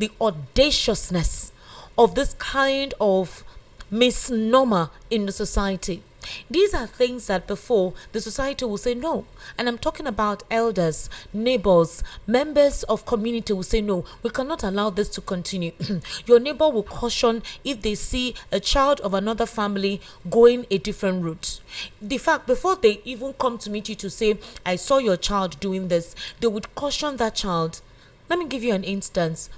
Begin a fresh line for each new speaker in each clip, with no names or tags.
the audaciousness of this kind of misnomer in the society. These are things that before the society will say no. And I'm talking about elders, neighbors, members of community will say no, we cannot allow this to continue. Your neighbor will caution if they see a child of another family going a different route. The fact, before they even come to meet you to say, I saw your child doing this, they would caution that child. Let me give you an instance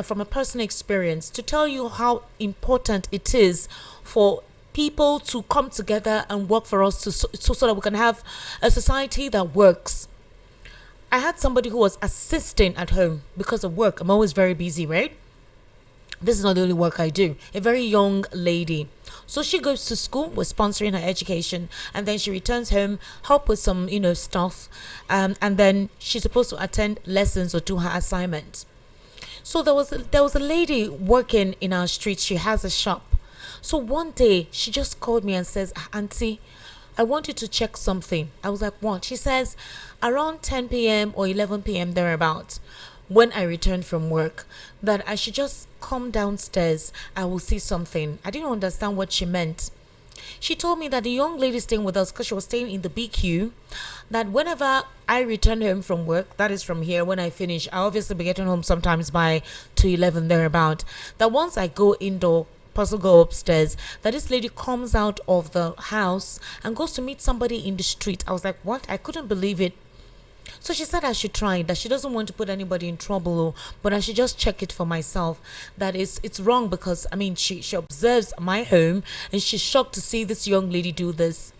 from a personal experience to tell you how important it is for people to come together and work for us so that we can have a society that works. I had somebody who was assisting at home because of work. I'm always very busy, right? This is not the only work I do. A very young lady. So she goes to school, we're sponsoring her education, and then she returns home, help with some, stuff, and then she's supposed to attend lessons or do her assignments. So there was a lady working in our street. She has a shop. So one day she just called me and says, Auntie, I want you to check something. I was like, what? She says, around 10 p.m. or 11 p.m. thereabouts, when I returned from work, that I should just come downstairs. I will see something. I didn't understand what she meant. She told me that the young lady staying with us, because she was staying in the BQ, that whenever I return home from work, that is from here, when I finish, I obviously be getting home sometimes by 2:11 thereabout, that once I go indoor, possibly go upstairs, that this lady comes out of the house and goes to meet somebody in the street. I was like, what? I couldn't believe it. So she said I should try it, that she doesn't want to put anybody in trouble, but I should just check it for myself. That it's wrong because, she observes my home and she's shocked to see this young lady do this.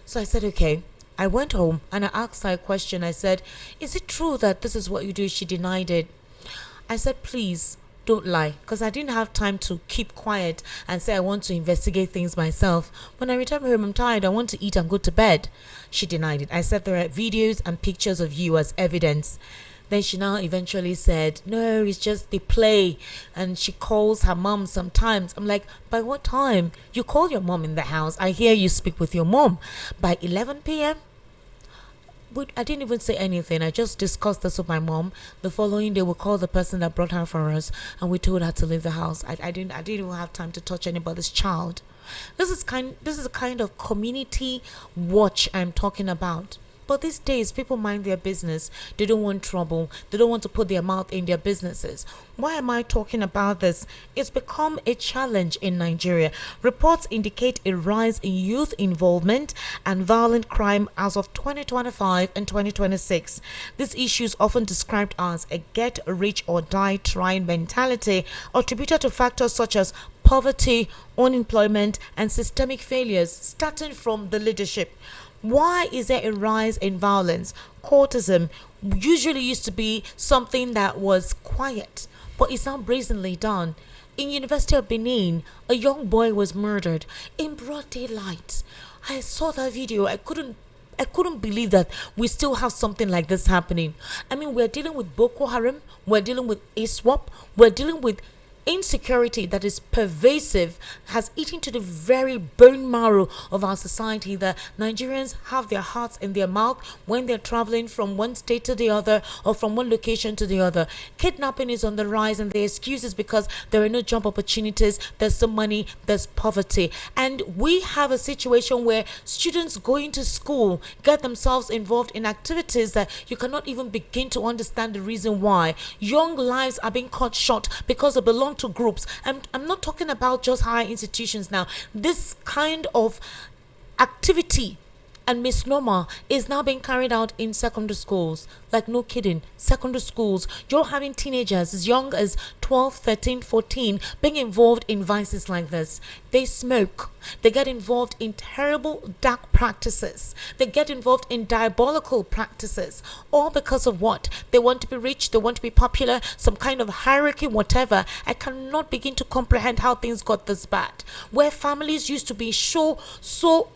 So I said, okay. I went home and I asked her a question. I said, is it true that this is what you do? She denied it. I said, please, don't lie, because I didn't have time to keep quiet and say I want to investigate things myself. When I return home, I'm tired, I want to eat and go to bed. She denied it. I said there are videos and pictures of you as evidence. Then she now eventually said, no, it's just the play. And she calls her mom sometimes. I'm like, by what time? You call your mom in the house. I hear you speak with your mom. By 11 p.m.? But I didn't even say anything. I just discussed this with my mom. The following day, we called the person that brought her for us, and we told her to leave the house. I didn't even have time to touch anybody's child. This is a kind of community watch I'm talking about. But these days, people mind their business. They don't want trouble. They don't want to put their mouth in their businesses. Why am I talking about this? It's become a challenge in Nigeria. Reports indicate a rise in youth involvement and violent crime as of 2025 and 2026. This issue is often described as a get rich or die trying mentality, attributed to factors such as poverty, unemployment, and systemic failures, starting from the leadership. Why is there a rise in violence? Courtism usually used to be something that was quiet, but it's now brazenly done. In University of Benin, a young boy was murdered in broad daylight. I saw that video. I couldn't believe that we still have something like this happening. We're dealing with Boko Haram, we're dealing with ISWAP, we're dealing with insecurity that is pervasive, has eaten to the very bone marrow of our society, that Nigerians have their hearts in their mouth when they're traveling from one state to the other or from one location to the other. Kidnapping is on the rise, and the excuse is because there are no job opportunities, there's some money, there's poverty. And we have a situation where students going to school get themselves involved in activities that you cannot even begin to understand the reason why. Young lives are being cut short because they belong to groups. I'm not talking about just higher institutions now. This kind of activity and misnomer is now being carried out in secondary schools. Like, no kidding, secondary schools, you're having teenagers as young as 12, 13, 14 being involved in vices like this. They smoke, they get involved in terrible dark practices, they get involved in diabolical practices, all because of what? They want to be rich, they want to be popular, some kind of hierarchy, whatever. I cannot begin to comprehend how things got this bad, where families used to be so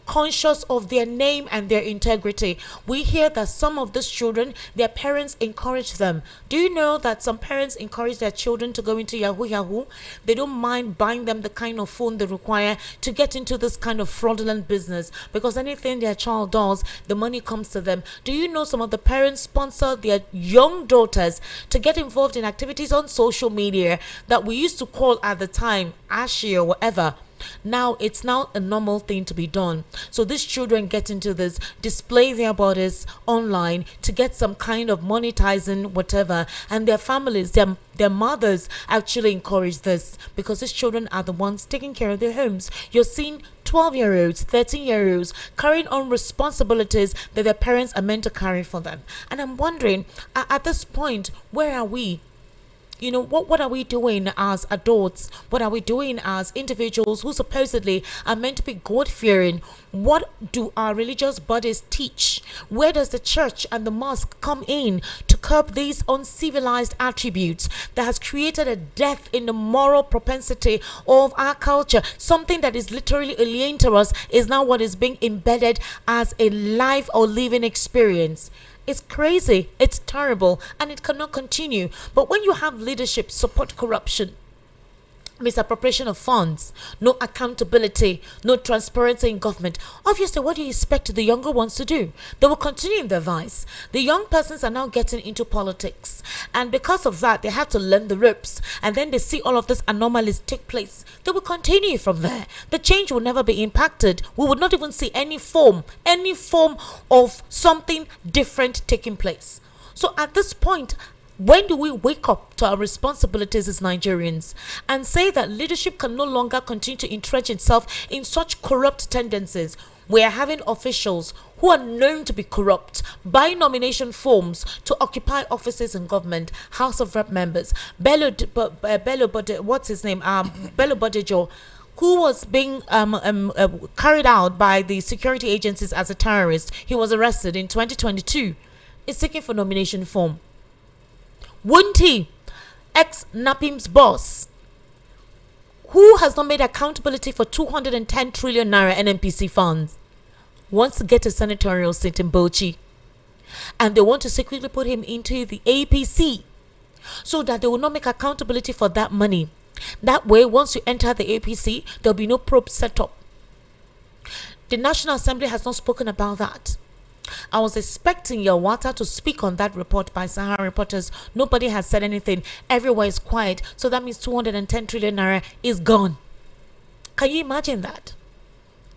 conscious of their name and their integrity. We hear that some of these children, their parents encourage them. Do you know that some parents encourage their children to to go into Yahoo. They don't mind buying them the kind of phone they require to get into this kind of fraudulent business, because anything their child does, the money comes to them. Do you know some of the parents sponsor their young daughters to get involved in activities on social media that we used to call at the time ashy or whatever? Now it's now a normal thing to be done. So these children get into this, display their bodies online to get some kind of monetizing whatever, and their families, their mothers actually encourage this, because these children are the ones taking care of their homes. You're seeing 12-year-olds, 13-year-olds carrying on responsibilities that their parents are meant to carry for them. And I'm wondering, at this point, where are we? You know, what are we doing as adults? What are we doing as individuals who supposedly are meant to be God-fearing? What do our religious bodies teach? Where does the church and the mosque come in to curb these uncivilized attributes that has created a death in the moral propensity of our culture? Something that is literally alien to us is now what is being embedded as a life or living experience. It's crazy, it's terrible, and it cannot continue. But when you have leadership support corruption, misappropriation of funds, no accountability, no transparency in government, obviously what do you expect the younger ones to do? They will continue in their vice. The young persons are now getting into politics, and because of that they have to learn the ropes, and then they see all of these anomalies take place. They will continue from there. The change will never be impacted. We would not even see any form of something different taking place. So at this point, when do we wake up to our responsibilities as Nigerians and say that leadership can no longer continue to entrench itself in such corrupt tendencies? We are having officials who are known to be corrupt buy nomination forms to occupy offices in government, House of Rep members. Bello Bodejo, who was being carried out by the security agencies as a terrorist. He was arrested in 2022. Is seeking for nomination form. Wunti, ex-Napim's boss, who has not made accountability for 210 trillion naira NNPC funds, wants to get a senatorial seat in Bauchi, and they want to secretly put him into the APC so that they will not make accountability for that money. That way, once you enter the APC, there'll be no probe set up. The National Assembly has not spoken about that. I was expecting Yawata to speak on that report by Sahara reporters. Nobody has said anything. Everywhere is quiet. So that means 210 trillion naira is gone. Can you imagine that?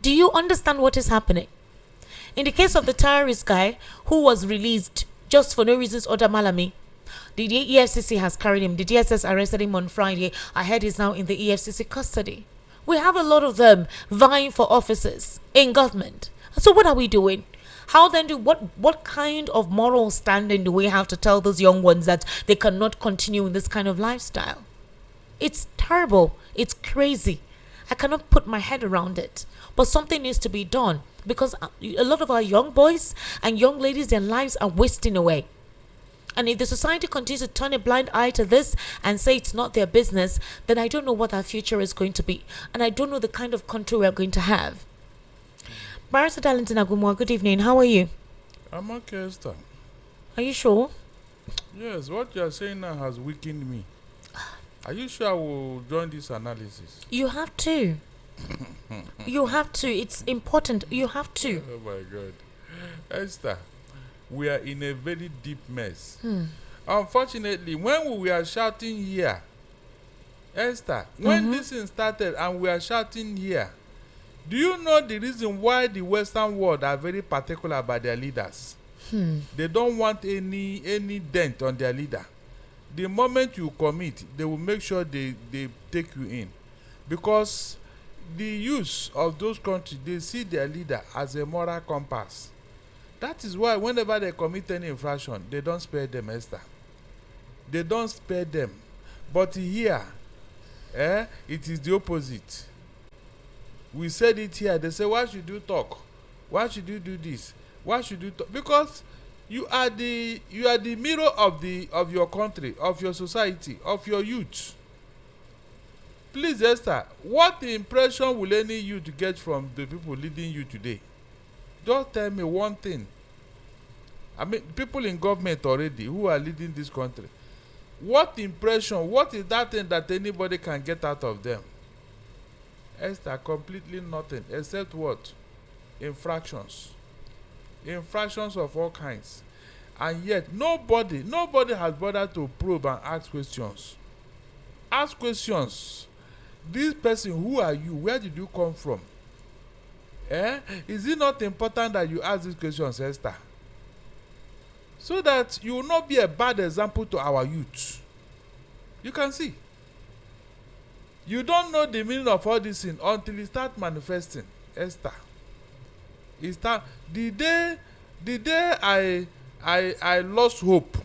Do you understand what is happening? In the case of the terrorist guy who was released just for no reasons, Oda Malami, the EFCC has carried him. The DSS arrested him on Friday. I heard he's now in the EFCC custody. We have a lot of them vying for offices in government. So what are we doing? How then what kind of moral standing do we have to tell those young ones that they cannot continue in this kind of lifestyle? It's terrible. It's crazy. I cannot put my head around it. But something needs to be done, because a lot of our young boys and young ladies, their lives are wasting away. And if the society continues to turn a blind eye to this and say it's not their business, then I don't know what our future is going to be. And I don't know the kind of country we are going to have. Barrister Darlington Agumwa, good evening. How are you?
I'm okay, Esther.
Are you sure?
Yes, what you are saying now has weakened me. Are you sure I will join this analysis?
You have to. You have to. It's important. You have to.
Oh my God. Esther, we are in a very deep mess. Unfortunately, when we are shouting here, Esther, when this thing started and we are shouting here, do you know the reason why the Western world are very particular about their leaders? They don't want any dent on their leader. The moment you commit, they will make sure they take you in. Because the use of those countries, they see their leader as a moral compass. That is why whenever they commit any infraction, they don't spare them, Esther. They don't spare them. But here, it is the opposite. We said it here. They say, why should you talk? Why should you do this? Why should you talk? Because you are the mirror of your country, of your society, of your youth. Please, Esther, what impression will any youth get from the people leading you today? Just tell me one thing. I mean, people in government already who are leading this country. What impression, what is that thing that anybody can get out of them? Esther, completely nothing, except what? Infractions. Infractions of all kinds. And yet, nobody has bothered to probe and ask questions. Ask questions. This person, who are you? Where did you come from? Is it not important that you ask these questions, Esther? So that you will not be a bad example to our youth. You can see. You don't know the meaning of all this thing until it start manifesting, Esther. It start the day I lost hope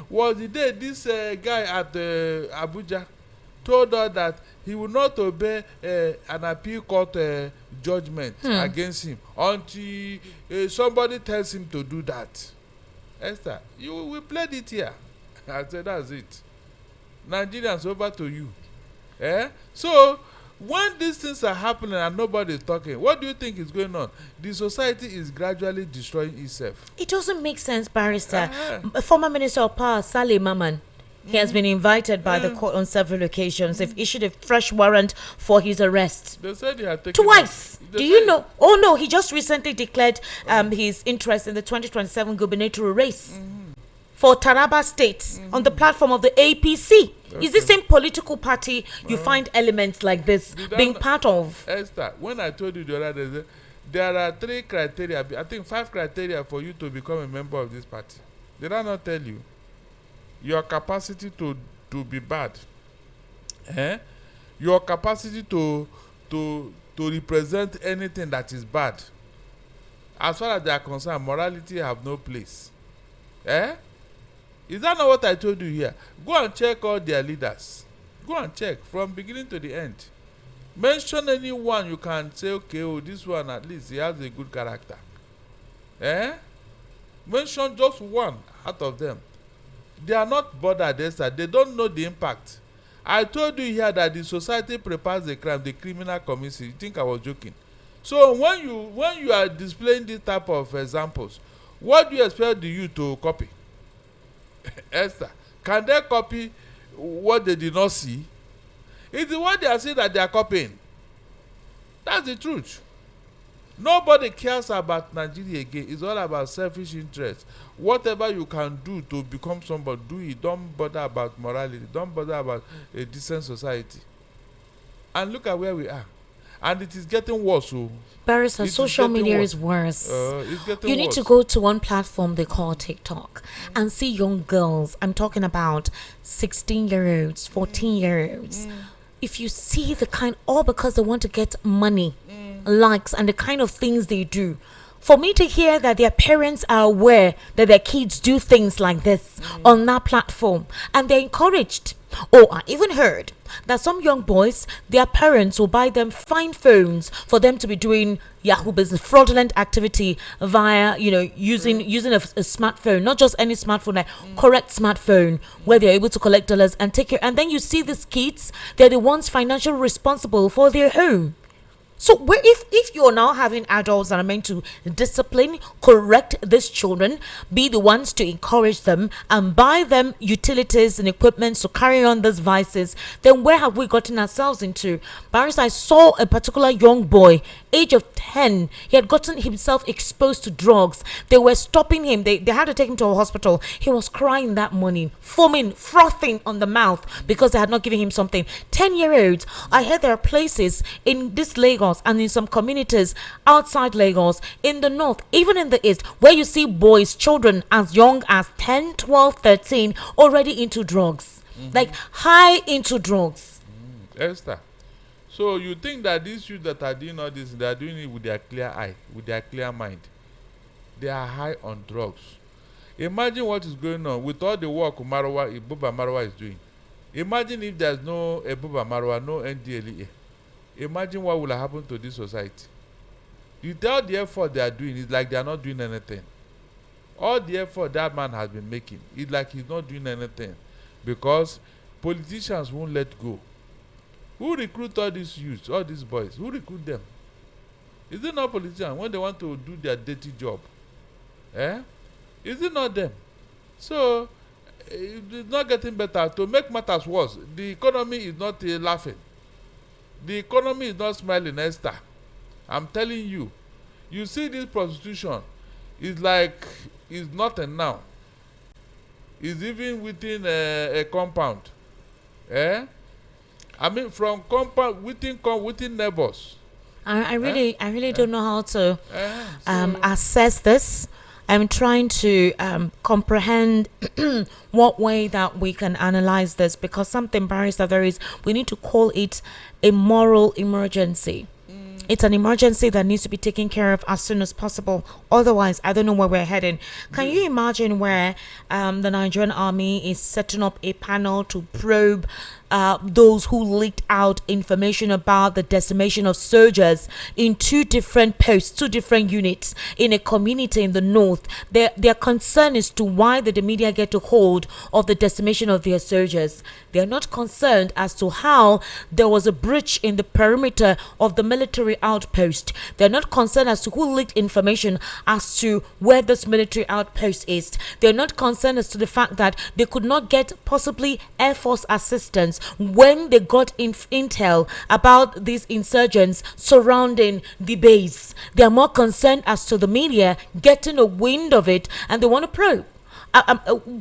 was the day this guy at Abuja told us that he will not obey an appeal court judgment against him until somebody tells him to do that. Esther, we played it here. I said, that's it. Nigerians, over to you. So, when these things are happening and nobody is talking, what do you think is going on? The society is gradually destroying itself.
It doesn't make sense, Barrister. Former Minister of Power, Saleh Maman, he has been invited by the court on several occasions. They've issued a fresh warrant for his arrest.
They said he had taken
twice. Do you know? Oh no, he just recently declared his interest in the 2027 gubernatorial race for Taraba State on the platform of the APC. Okay. Is the same political party you find elements like this being part of?
Esther, when I told you the other day, there are 3 criteria, I think 5 criteria for you to become a member of this party. Did I not tell you? Your capacity to be bad, your capacity to represent anything that is bad. As far as they are concerned, morality have no place. Is that not what I told you here? Go and check all their leaders. Go and check from beginning to the end. Mention anyone you can say, okay, oh, this one at least he has a good character. Mention just one out of them. They are not bothered, Esther. They don't know the impact. I told you here that the society prepares the crime, the criminal commits it. You think I was joking? So when you are displaying this type of examples, what do you expect the youth to copy? Esther, can they copy what they did not see? It's what they are saying that they are copying. That's the truth. Nobody cares about Nigeria again. It's all about selfish interest. Whatever you can do to become somebody, do it. Don't bother about morality. Don't bother about a decent society. And look at where we are. And it is getting worse. So
Barrister, social media is worse.
It's getting
you need
worse.
to go to one platform they call TikTok and see young girls. I'm talking about 16-year-olds, 14-year-olds. If you see the kind, all because they want to get money, likes, and the kind of things they do. For me to hear that their parents are aware that their kids do things like this on that platform and they're encouraged. Oh, I even heard that some young boys, their parents will buy them fine phones for them to be doing Yahoo business, fraudulent activity via, using a smartphone, not just any smartphone, like correct smartphone, where they're able to collect dollars and take care. And then you see these kids, they're the ones financially responsible for their home. So if you're now having adults that are meant to discipline, correct these children, be the ones to encourage them and buy them utilities and equipment to carry on these vices, then where have we gotten ourselves into? Barrister, I saw a particular young boy, age of 10. He had gotten himself exposed to drugs. They were stopping him. They had to take him to a hospital. He was crying that morning, foaming, frothing on the mouth because they had not given him something. 10-year-olds. I heard there are places in this Lagos and in some communities outside Lagos, in the north, even in the east, where you see boys, children as young as 10, 12, 13 already into drugs. Like high into drugs.
Esther, so you think that these youth that are doing all this, they are doing it with their clear eye, with their clear mind? They are high on drugs. Imagine what is going on with all the work Buba Marwa is doing. Imagine if there's no Buba Marwa, no NDLEA. Imagine what will happen to this society. You tell the effort they are doing, it's like they are not doing anything. All the effort that man has been making, it's like he's not doing anything. Because politicians won't let go. Who recruit all these youths, all these boys? Who recruit them? Is it not politicians when they want to do their dirty job? Is it not them? So, it's not getting better. To make matters worse, the economy is not laughing. The economy is not smiling, Esther. I'm telling you. You see, this prostitution is like, it's nothing now. It's even within a compound. Eh? I mean, from compound, within neighbors.
I really don't know how to
So,
assess this. I'm trying to comprehend what way that we can analyze this, because something, Barrister, we need to call it a moral emergency. It's an emergency that needs to be taken care of as soon as possible. Otherwise, I don't know where we're heading. Can you imagine where the Nigerian army is setting up a panel to probe those who leaked out information about the decimation of soldiers in two different posts, two different units in a community in the north? Their concern is to why did the media get a hold of the decimation of their soldiers. They are not concerned as to how there was a breach in the perimeter of the military outpost. They're not concerned as to who leaked information as to where this military outpost is. They're not concerned as to the fact that they could not get possibly Air Force assistance when they got intel about these insurgents surrounding the base. They are more concerned as to the media getting a wind of it, and they want to probe.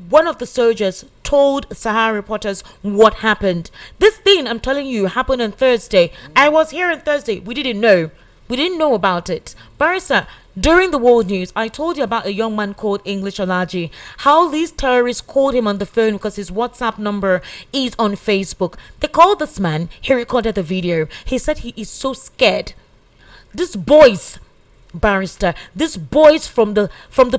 One of the soldiers told Sahara reporters what happened. This thing, I'm telling you, happened on Thursday. I was here on Thursday. We didn't know about it. Barrister, during the world news, I told you about a young man called English Olaji. How these terrorists called him on the phone because his WhatsApp number is on Facebook. They called this man. He recorded the video. He said he is so scared. These boys, Barrister, these boys from the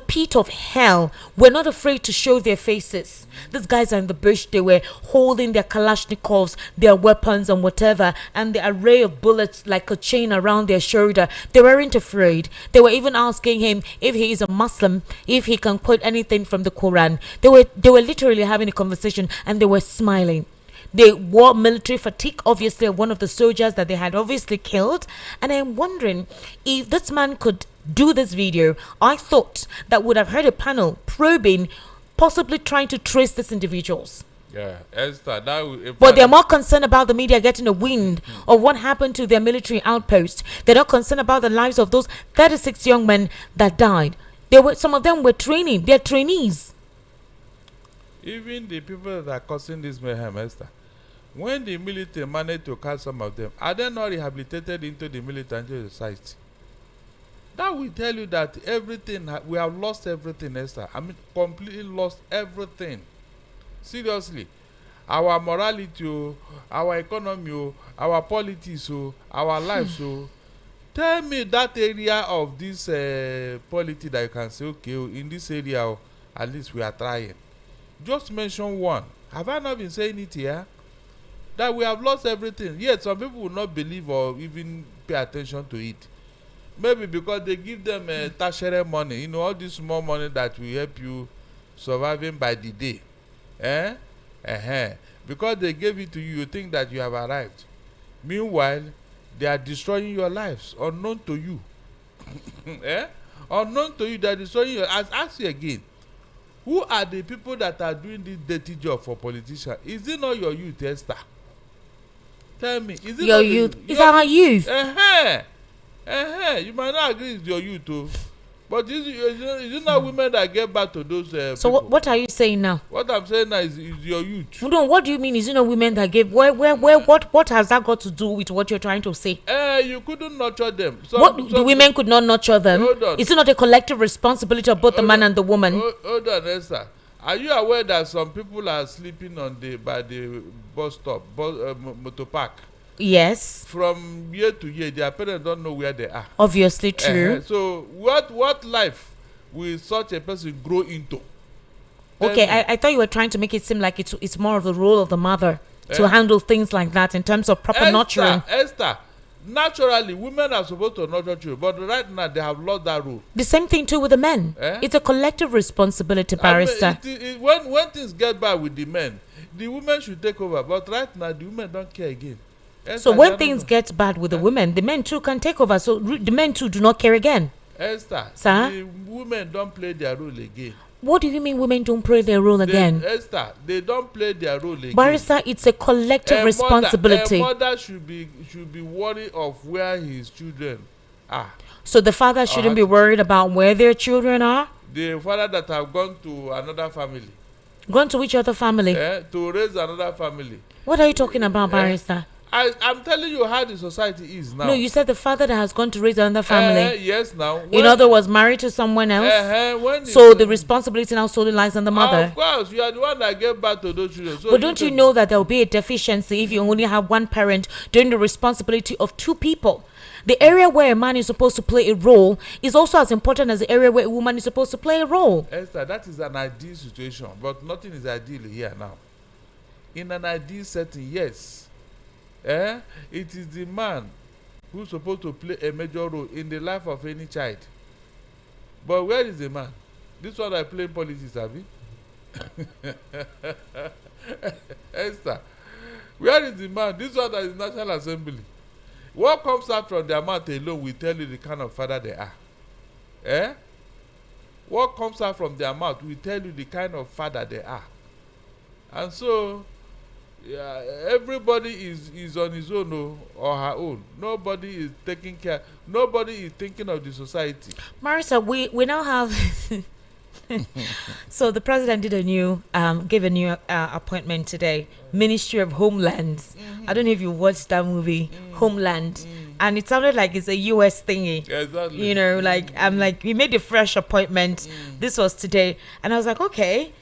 pit of hell were not afraid to show their faces. These guys are in the bush. They were holding their Kalashnikovs, their weapons and whatever, and the array of bullets like a chain around their shoulder. They weren't afraid. They were even asking him if he is a Muslim, if he can quote anything from the Quran. They were literally having a conversation, and they were smiling. They wore military fatigue, obviously, one of the soldiers that they had obviously killed. And I'm wondering if this man could do this video. I thought that would have heard a panel probing, possibly trying to trace these individuals.
yeah, Esther,
But they're more concerned about the media getting a wind of what happened to their military outpost. They're not concerned about the lives of those 36 young men that died. Some of them were training. They're trainees.
even the people that are causing this mayhem, Esther, when the military managed to catch some of them, are they not rehabilitated into the military and into society? That will tell you that everything, we have lost everything, Esther. I mean, completely lost everything. Seriously. Our morality, our economy, our politics, our lives. Tell me that area of this polity that you can say, okay, in this area, at least we are trying. Just mention one. Have I not been saying it here? That we have lost everything. Yet some people will not believe or even pay attention to it. Maybe because they give them tertiary money, all this small money that will help you surviving by the day. Because they gave it to you, you think that you have arrived. Meanwhile, they are destroying your lives, unknown to you. Unknown to you, they are destroying your lives. Ask you again, who are the people that are doing this dirty job for politicians? Is it not your youth, Esther? Tell me, is it
Your
not
youth? Is our youth?
You might not agree with your youth, too. But is it not women that get back to those
So
people?
what are you saying now?
What I'm saying now is your youth.
No, what do you mean? Is it not women that gave? What has that got to do with what you're trying to say?
You couldn't nurture them.
The women could not nurture them?
Hold on.
Is it not a collective responsibility of both the man and the woman?
Hold on, Esther. Are you aware that some people are sleeping by the bus stop, motor park?
Yes.
From year to year, their parents don't know where they are.
Obviously true.
So what life will such a person grow into?
Okay, I thought you were trying to make it seem like it's more of the role of the mother to handle things like that in terms of proper nurturing.
Esther, naturally, women are supposed to nurture children, but right now they have lost that role.
The same thing too with the men. It's a collective responsibility, Barrister.
When things get bad with the men, the women should take over. But right now, the women don't care again. Esther,
So when things get bad with the women, the men too can take over. So the men too do not care again.
Esther,
Sir?
the women don't play their role again.
What do you mean women don't play their role again?
Esther, they don't play their role again.
Barrister, it's a collective responsibility.
A mother should be worried of where his children are.
So the father shouldn't be worried about where their children are?
The father that have gone to another family.
Gone to which other family?
To raise another family.
What are you talking about, Barrister?
I'm telling you how the society is now.
No, you said the father that has gone to raise another family.
Yes, now.
In other words, married to someone else. So the responsibility now solely lies on the mother.
Of course, you are the one that gave birth to those children. So
but don't you know that there will be a deficiency if you only have one parent doing the responsibility of two people? The area where a man is supposed to play a role is also as important as the area where a woman is supposed to play a role.
Esther, that is an ideal situation, but nothing is ideal here now. In an ideal setting, yes. It is the man who's supposed to play a major role in the life of any child. But where is the man? This one I play in politics, have you? Esther, where is the man? This one that is National Assembly. What comes out from their mouth alone will tell you the kind of father they are. What comes out from their mouth will tell you the kind of father they are. And so, yeah, everybody is on his own or her own. Nobody is taking care. Nobody is thinking of the society.
Marisa, we now have so the president did gave a new appointment today. Ministry of Homelands. I don't know if you watched that movie, Homeland. And it sounded like it's a US thingy.
Yeah, exactly.
You know, like I'm like, we made a fresh appointment. This was today. And I was like, okay.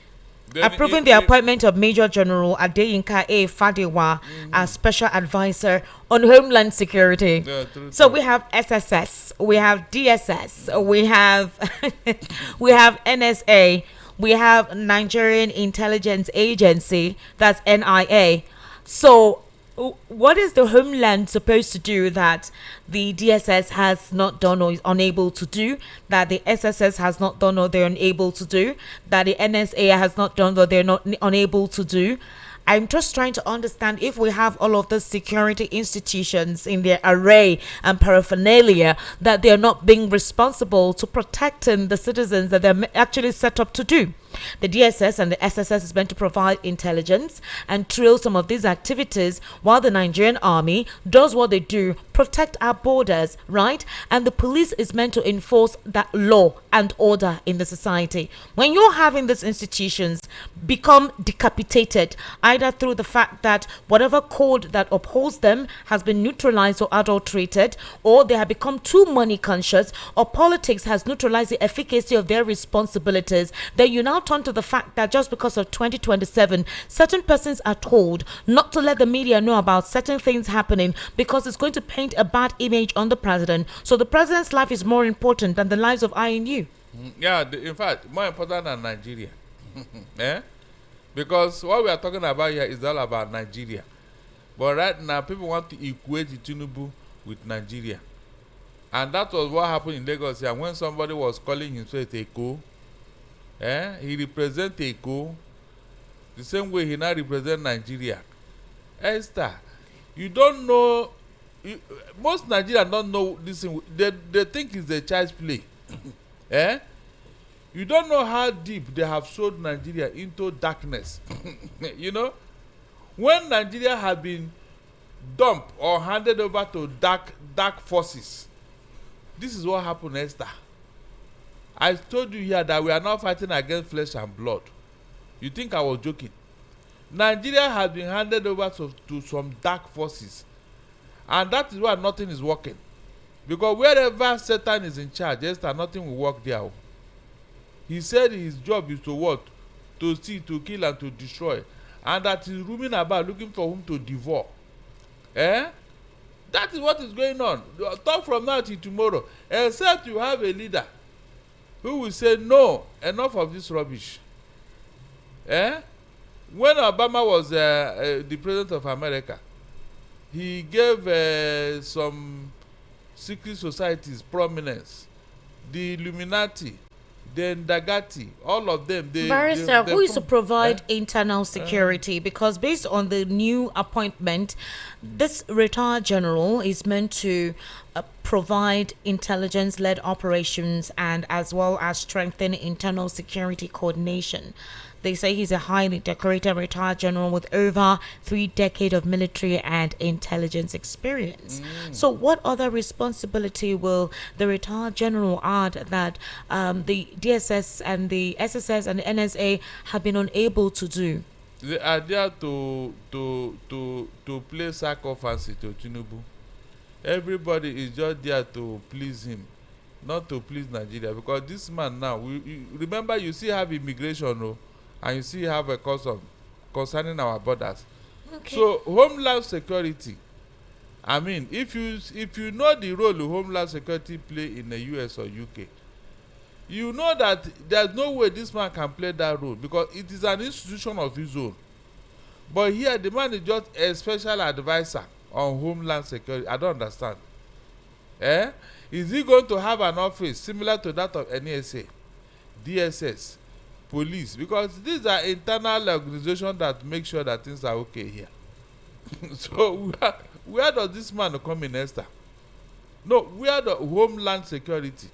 Approving the appointment of Major General Adeyinka A. Fadewa as Special Advisor on Homeland Security.
Yeah,
so we have SSS, we have DSS, we have we have NSA, we have Nigerian Intelligence Agency, that's NIA. So what is the Homeland supposed to do that the DSS has not done or is unable to do, that the SSS has not done or they're unable to do, that the NSA has not done or they're not unable to do? I'm just trying to understand if we have all of the security institutions in their array and paraphernalia, that they're not being responsible to protecting the citizens that they're actually set up to do. The DSS and the SSS is meant to provide intelligence and trail some of these activities, while the Nigerian army does what they do, protect our borders, right? And the police is meant to enforce that law and order in the society. When you're having these institutions become decapitated, either through the fact that whatever code that upholds them has been neutralized or adulterated, or they have become too money conscious, or politics has neutralized the efficacy of their responsibilities, then you now turn to the fact that just because of 2027, certain persons are told not to let the media know about certain things happening because it's going to paint a bad image on the president. So the president's life is more important than the lives of I and you.
Yeah, in fact, more important than Nigeria. Because what we are talking about here is all about Nigeria. But right now, people want to equate Tinubu with Nigeria. And that was what happened in Lagos here when somebody was calling himself Eko. He represents Eko the same way he now represents Nigeria. Esther, you don't know, most Nigerians don't know this thing. They think it's a child's play. You don't know how deep they have sold Nigeria into darkness. You know, when Nigeria has been dumped or handed over to dark forces, this is what happened, Esther. I told you here that we are not fighting against flesh and blood. You think I was joking? Nigeria has been handed over to some dark forces, and that is why nothing is working. Because wherever Satan is in charge, Esther, nothing will work there. He said his job is to what? To steal, to kill, and to destroy. And that he's roaming about looking for whom to devour. That is what is going on. Talk from now till tomorrow. Except you have a leader who will say, no, enough of this rubbish. When Obama was the president of America, he gave some secret societies prominence. The Illuminati, then Dagati, all of them.
Barrister, who is to provide
eh?
internal security? Because based on the new appointment, this retired general is meant to provide intelligence-led operations and as well as strengthen internal security coordination. They say he's a highly decorated retired general with over 3 decades of military and intelligence experience. So, what other responsibility will the retired general add that the DSS and the SSS and the NSA have been unable to do?
They are there to play sacrifice to Tinubu. Everybody is just there to please him, not to please Nigeria. Because this man now, remember, you still have immigration, no? And you still have a custom concerning our borders.
Okay.
So homeland security, I mean, if you know the role homeland security play in the US or UK, you know that there's no way this man can play that role because it is an institution of his own. But here the man is just a special advisor on homeland security. I don't understand. Is he going to have an office similar to that of NSA, DSS, police? Because these are internal organizations that make sure that things are okay here. So where does this man come in, Esther? No, where the homeland security?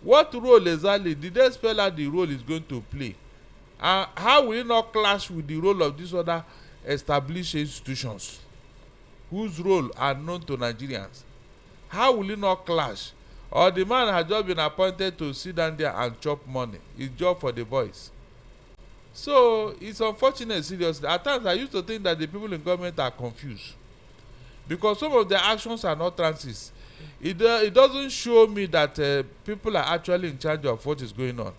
What role exactly did they spell out the role is going to play? And how will it not clash with the role of these other established institutions whose role are known to Nigerians? How will it not clash? Or the man has just been appointed to sit down there and chop money. It's job for the boys. So it's unfortunate, seriously. At times I used to think that the people in government are confused because some of their actions are not transit. It doesn't show me that people are actually in charge of what is going on.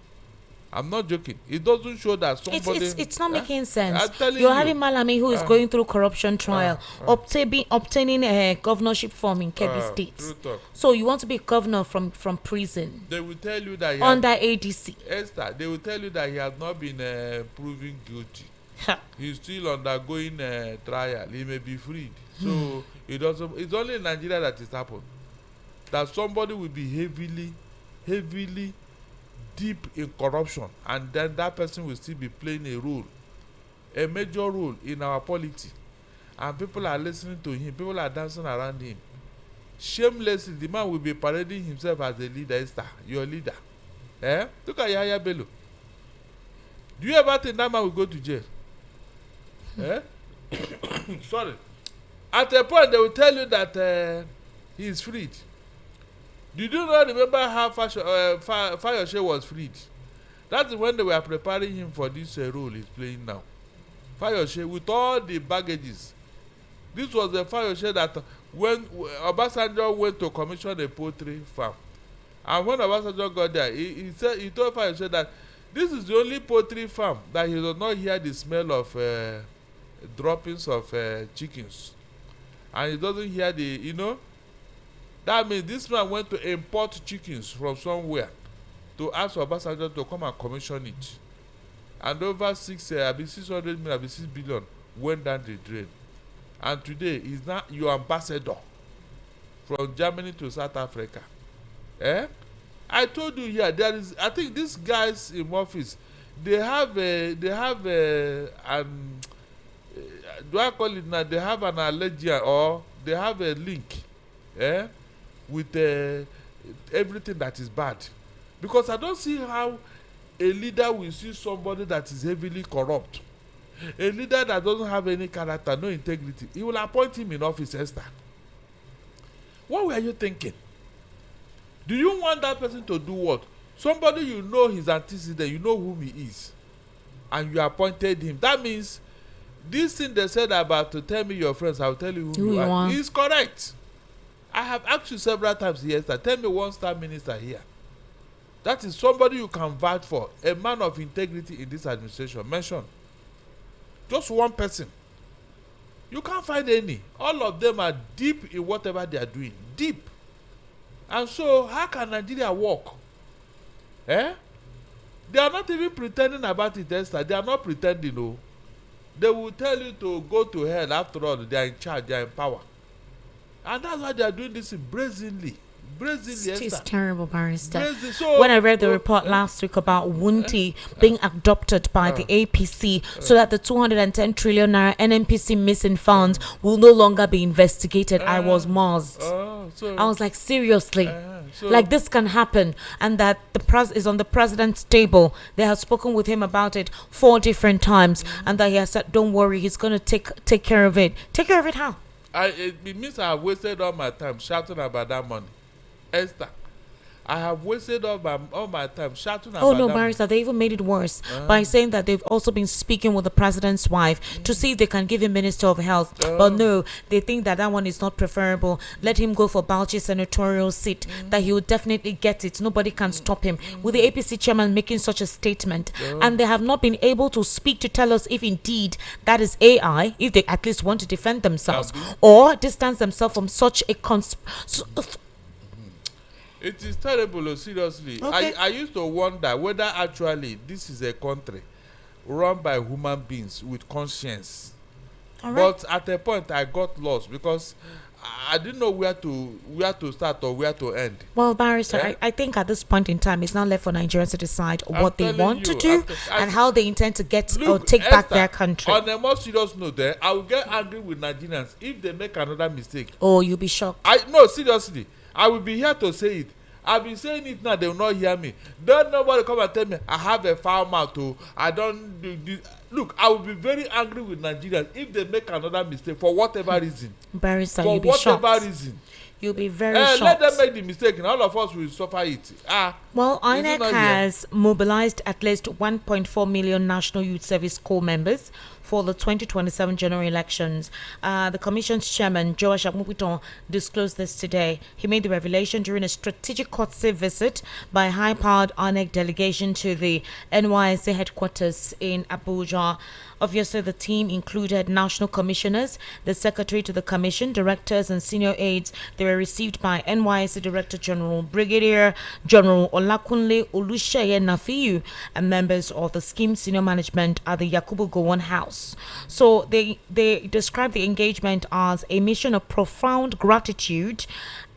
I'm not joking. It doesn't show that somebody.
It's not making sense.
I'm telling
You're
you.
having Malami who is going through corruption trial, obtaining a governorship form in Kebbi State.
True talk.
So you want to be governor from prison
They will tell you that
under ADC.
Esther, they will tell you that he has not been proven guilty. He's still undergoing trial. He may be freed. So it doesn't. It's only in Nigeria that it happened. That somebody will be heavily deep in corruption, and then that person will still be playing a major role in our polity, and people are listening to him, people are dancing around him shamelessly. The man will be parading himself as a leader. Esther, your leader. Look at Yahya Bello. Do you ever think that man will go to jail? Sorry. At a point they will tell you that he is freed. Did you not remember how Fayose was freed? That is when they were preparing him for this role he's playing now. Fayose, with all the baggages. This was the Fayose that when Obasanjo went to commission a poultry farm, and when Obasanjo got there, he told Fayose that this is the only poultry farm that he does not hear the smell of droppings of chickens, and he doesn't hear the. That means this man went to import chickens from somewhere to ask Obasanjo to come and commission it. And over 600 million, 6 billion went down the drain. And today he's now your ambassador from Germany to South Africa. I told you here, there is, I think these guys in office, they have an do I call it now? They have an allergy or they have a link. With everything that is bad, because I don't see how a leader will see somebody that is heavily corrupt, a leader that doesn't have any character, no integrity. He will appoint him in office. Esther, what were you thinking? Do you want that person to do what? Somebody you know his antecedent, you know whom he is, and you appointed him. That means this thing they said about to tell me your friends, I'll tell you who you are. Is correct. I have asked you several times here, Esther, tell me one star minister here. That is somebody you can vouch for, a man of integrity in this administration. Mention. Just one person. You can't find any. All of them are deep in whatever they are doing. Deep. And so, how can Nigeria work? They are not even pretending about it, Esther. They are not pretending, no. They will tell you to go to hell. After all, they are in charge, they are in power. And that's why they are doing this brazenly, Brazil,
It's terrible, Barrister.
Brazil. So,
When I read the report last week about Wunti being adopted by the APC so that the 210 trillion naira NNPC missing funds will no longer be investigated, I was maused. I was like, seriously? Like this can happen, and that the is on the president's table. They have spoken with him about it 4 different times, and that he has said, "Don't worry, he's going to take care of it." Take care of it how?
It means I have wasted all my time shouting about that money, Esther. I have wasted all my time shouting about.
Oh no, Barrister, they even made it worse by saying that they've also been speaking with the president's wife to see if they can give him Minister of Health. But no, they think that one is not preferable. Let him go for Bauchi senatorial seat, that he will definitely get it. Nobody can stop him. With the APC chairman making such a statement, and they have not been able to speak to tell us if indeed that is AI, if they at least want to defend themselves or distance themselves from such a
It is terrible, seriously.
Okay.
I used to wonder whether actually this is a country run by human beings with conscience.
All right.
But at a point I got lost because I didn't know where to start or where to end.
Well, Barrister, I think at this point in time, it's now left for Nigerians to decide what they want to do and how they intend to get or take back their country.
On a more serious note, I will get angry with Nigerians if they make another mistake.
Oh, you'll be shocked.
No, seriously. I will be here to say it. I've been saying it now, they will not hear me. Don't nobody come and tell me I have a foul mouth. I don't do this. Look, I will be very angry with Nigerians if they make another mistake for whatever reason.
Barrister,
for
you'll be
whatever
shocked.
reason.
You'll be very shocked.
Let them make the mistake and all of us will suffer it.
Well, INEC has mobilized at least 1.4 million National Youth Service Corps members for the 2027 general elections. The Commission's chairman, Joash Akmupiton, disclosed this today. He made the revelation during a strategic courtesy visit by a high-powered INEC delegation to the NYSA headquarters in Abuja. Obviously, the team included national commissioners, the secretary to the commission, directors, and senior aides. They were received by NYSA Director General Brigadier General Olakunle Olusheye Nafiu and members of the scheme senior management at the Yakubu Gowon House. So they described the engagement as a mission of profound gratitude.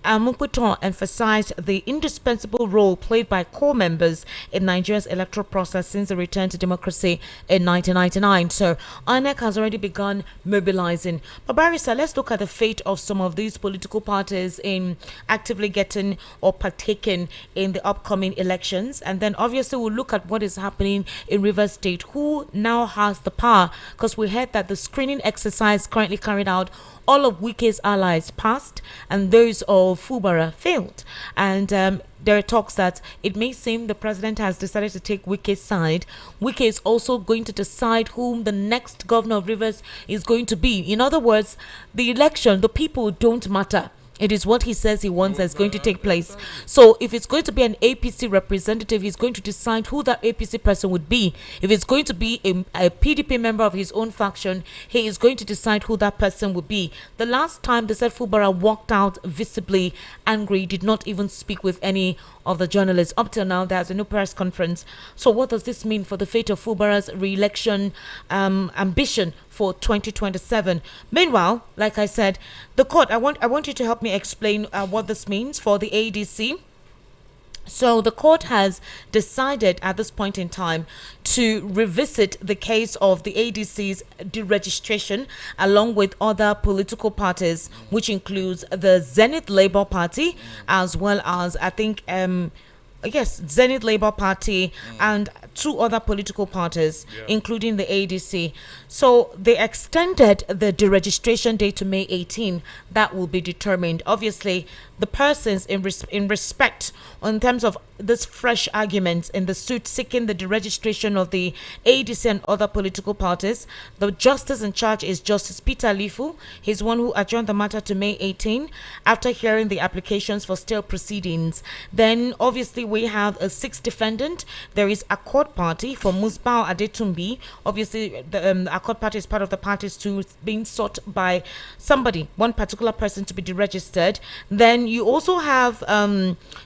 Mukweton emphasized the indispensable role played by core members in Nigeria's electoral process since the return to democracy in 1999. So INEC has already begun mobilizing. But Barrister, let's look at the fate of some of these political parties in actively getting or partaking in the upcoming elections. And then obviously we'll look at what is happening in Rivers State. Who now has the power? Because we heard that the screening exercise currently carried out, all of Wike's allies passed and those of Fubara failed. And there are talks that it may seem the president has decided to take Wike's side. Wike is also going to decide whom the next governor of Rivers is going to be. In other words, the election, the people don't matter. It is what he says he wants that's going to take place. So if it's going to be an APC representative, he's going to decide who that APC person would be. If it's going to be a PDP member of his own faction, he is going to decide who that person would be. The last time they said Fubara walked out visibly angry, did not even speak with any of the journalists. Up till now, there's a new press conference. So what does this mean for the fate of Fubara's re-election ambition for 2027? Meanwhile, like I said, the court, I want you to help me explain what this means for the ADC. So the court has decided at this point in time to revisit the case of the ADC's deregistration along with other political parties, which includes the Zenith Labour Party, as well as Zenith Labour Party and 2 other political parties, including the ADC. So they extended the deregistration date to May 18. That will be determined. Obviously, the persons in respect, in terms of this fresh arguments in the suit seeking the deregistration of the ADC and other political parties, the justice in charge is Justice Peter Lifu. He's one who adjourned the matter to May 18 after hearing the applications for stale proceedings. Then, obviously, we have a 6th defendant. There is Accord Party for Musbao Adetumbi. Obviously, the Accord Party is part of the parties to being sought by somebody, one particular person, to be deregistered. Then you also have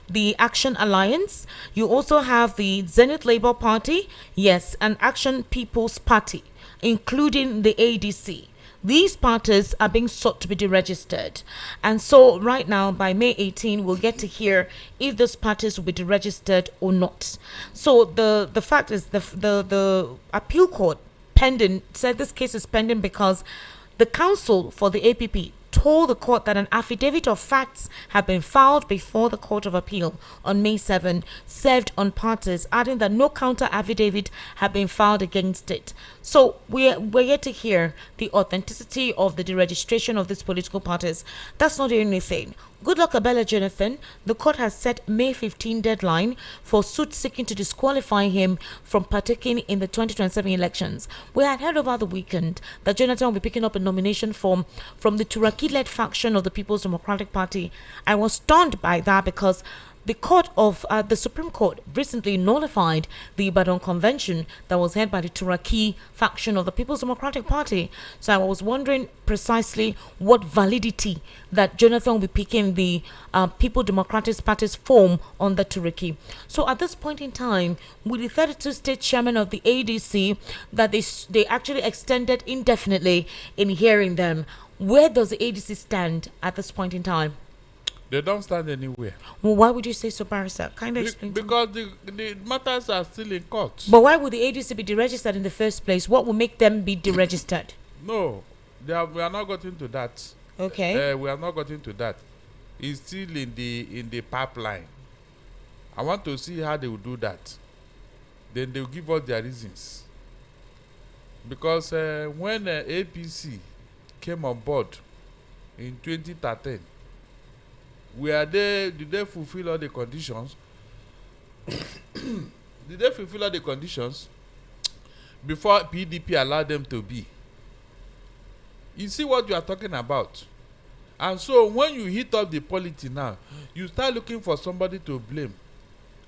the Action Alliance. You also have the Zenith Labour Party, yes, and Action People's Party, including the ADC. these parties are being sought to be deregistered. And so right now, by May 18, we'll get to hear if those parties will be deregistered or not. So the fact is the appeal court pending said this case is pending because the counsel for the APP told the court that an affidavit of facts had been filed before the Court of Appeal on May 7, served on parties, adding that no counter affidavit had been filed against it. So we're yet to hear the authenticity of the deregistration of these political parties. That's not the only thing. Goodluck Abela Jonathan, the court has set May 15 deadline for suit seeking to disqualify him from partaking in the 2027 elections. We had heard over the weekend that Jonathan will be picking up a nomination form from the Turaki-led faction of the People's Democratic Party. I was stunned by that because the Supreme Court recently nullified the Ibadan Convention that was held by the Turaki faction of the People's Democratic Party. So I was wondering precisely what validity that Jonathan will be picking the People Democratic Party's form on the Turaki. So at this point in time, with the 32 state chairman of the ADC that they actually extended indefinitely in hearing them, where does the ADC stand at this point in time?
They don't stand anywhere.
Well, why would you say so, Barrister? Kind of explain.
Because the matters are still in court.
But why would the ADC be deregistered in the first place? What will make them be deregistered?
No, we are not getting to that.
Okay.
We are not getting to that. It's still in the pipeline. I want to see how they will do that. Then they will give us their reasons. Because when APC came on board in 2013, did they fulfill all the conditions? Did they fulfill all the conditions before PDP allowed them to be? You see what you are talking about? And so when you hit up the polity now, you start looking for somebody to blame.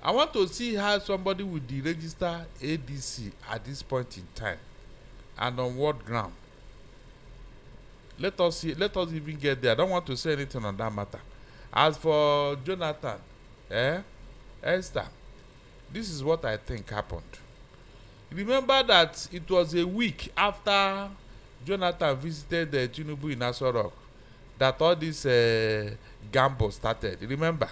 I want to see how somebody will deregister ADC at this point in time and on what ground. Let us see. Let us even get there. I don't want to say anything on that matter. As for Jonathan, Esther, this is what I think happened. Remember that it was a week after Jonathan visited Tinubu in Aso Rock that all this gamble started. Remember?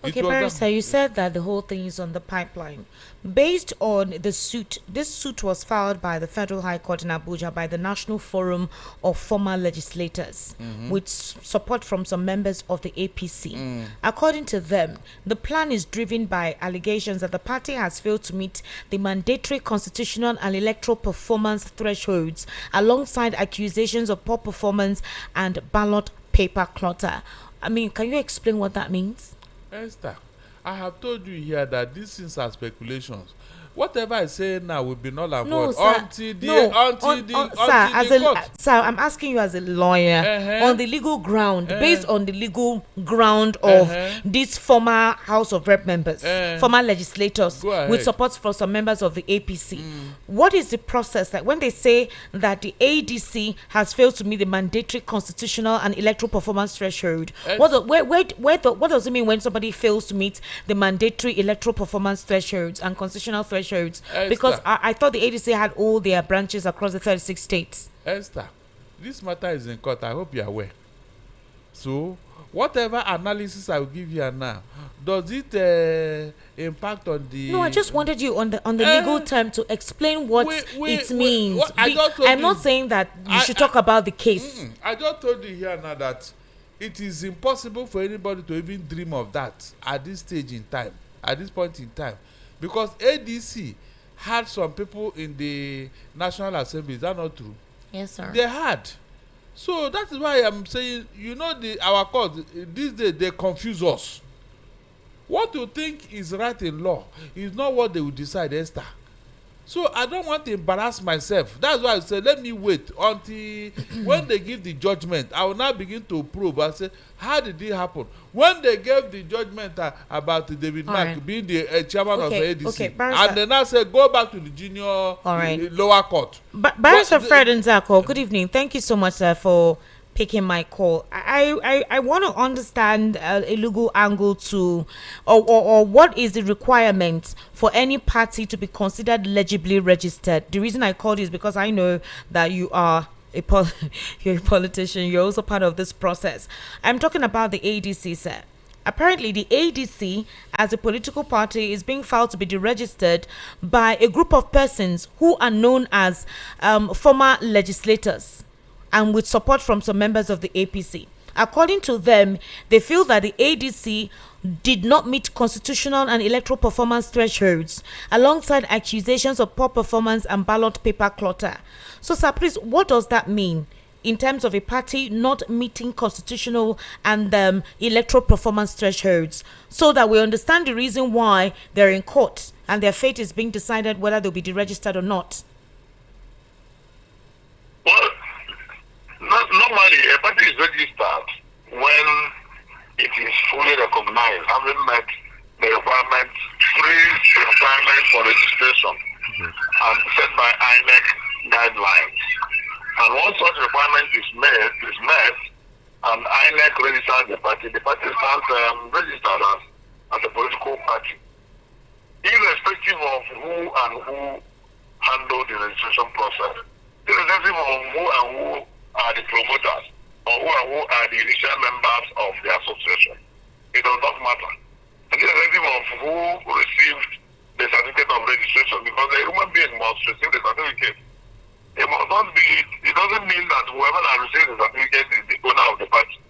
Okay, Barrister, you said that the whole thing is on the pipeline. Based on the suit, this suit was filed by the Federal High Court in Abuja by the National Forum of Former Legislators, with support from some members of the APC. According to them, the plan is driven by allegations that the party has failed to meet the mandatory constitutional and electoral performance thresholds, alongside accusations of poor performance and ballot paper clutter. I mean, can you explain what that means?
Esther, I have told you here that these things are speculations. Whatever I say now will be null and void until the court.
Sir, I'm asking you as a lawyer on the legal ground, based on the legal ground of these former House of Rep members, former legislators, with support from some members of the APC. What is the process like when they say that the ADC has failed to meet the mandatory constitutional and electoral performance threshold? What does it mean when somebody fails to meet the mandatory electoral performance thresholds and constitutional thresholds? Because I thought the ADC had all their branches across the 36 states.
Esther, this matter is in court. I hope you are aware. So, whatever analysis I will give you now, does it impact on the...
No, I just wanted you on the legal term to explain what it means. I'm not saying that you should talk about the case.
I just told you here now that it is impossible for anybody to even dream of that at this stage in time, at this point in time. Because ADC had some people in the National Assembly. Is that not true?
Yes, sir.
They had. So that is why I'm saying, our court, these days, they confuse us. What you think is right in law is not what they will decide, Esther. So I don't want to embarrass myself. That's why I said, let me wait until when they give the judgment. I will now begin to probe. I say, how did it happen? When they gave the judgment about David Mark being the chairman of the ADC, and then I said, go back to the junior lower court.
Barrister Fred Nzako, good evening. Thank you so much, sir, for picking my call. I want to understand a legal angle to, or what is the requirement for any party to be considered legibly registered. The reason I called is because I know that you are you're a politician. You're also part of this process. I'm talking about the ADC, sir. Apparently, the ADC, as a political party, is being filed to be deregistered by a group of persons who are known as former legislators, and with support from some members of the APC. According to them, they feel that the ADC did not meet constitutional and electoral performance thresholds, alongside accusations of poor performance and ballot paper clutter. So, sir, please, what does that mean in terms of a party not meeting constitutional and electoral performance thresholds, so that we understand the reason why they're in court and their fate is being decided whether they'll be deregistered or not?
Well, normally a party is registered when it is fully recognized, having met the requirements, three requirements for registration and set by INEC guidelines. And once such requirement is met, and INEC registers the party stands registered as a political party. Irrespective of who handle the registration process, irrespective of who are the promoters, or who are the initial members of the association, it does not matter. And irrespective of who received the certificate of registration, because a human being must receive the certificate. It must not be. It doesn't mean that whoever has received the certificate is the owner of the party.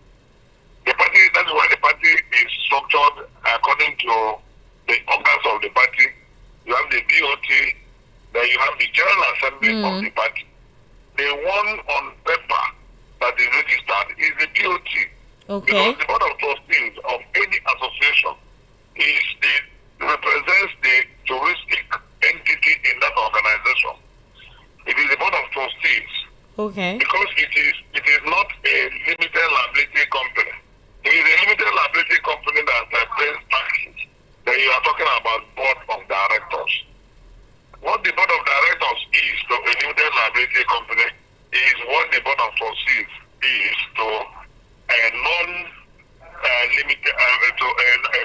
The party. That's why the party is structured according to the organs of the party. You have the BOT, then you have the General Assembly of the party. The one on paper that is registered is the BOT.
Okay.
Because the board of trustees of any association represents the touristic entity in that organization. It is the board of trustees.
Okay.
Because it is not a limited liability company. It is a limited liability company that pays taxes. Then you are talking about board of directors. What the board of directors is to a limited liability company is what the board of trustees is to a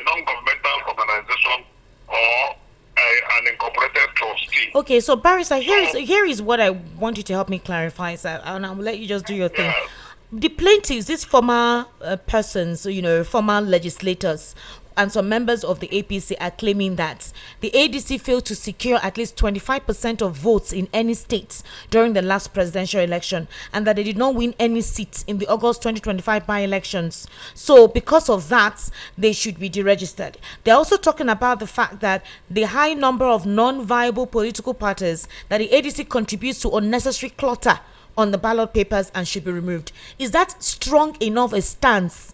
non-governmental organization or an incorporated trustee.
Okay, so Barrister, here is what I want you to help me clarify, sir, and I'll let you just do your thing.
Yeah.
The plaintiffs, these former persons, former legislators, and some members of the APC are claiming that the ADC failed to secure at least 25% of votes in any state during the last presidential election, and that they did not win any seats in the August 2025 by-elections. So because of that, they should be deregistered. They're also talking about the fact that the high number of non-viable political parties that the ADC contributes to unnecessary clutter on the ballot papers and should be removed. Is that strong enough a stance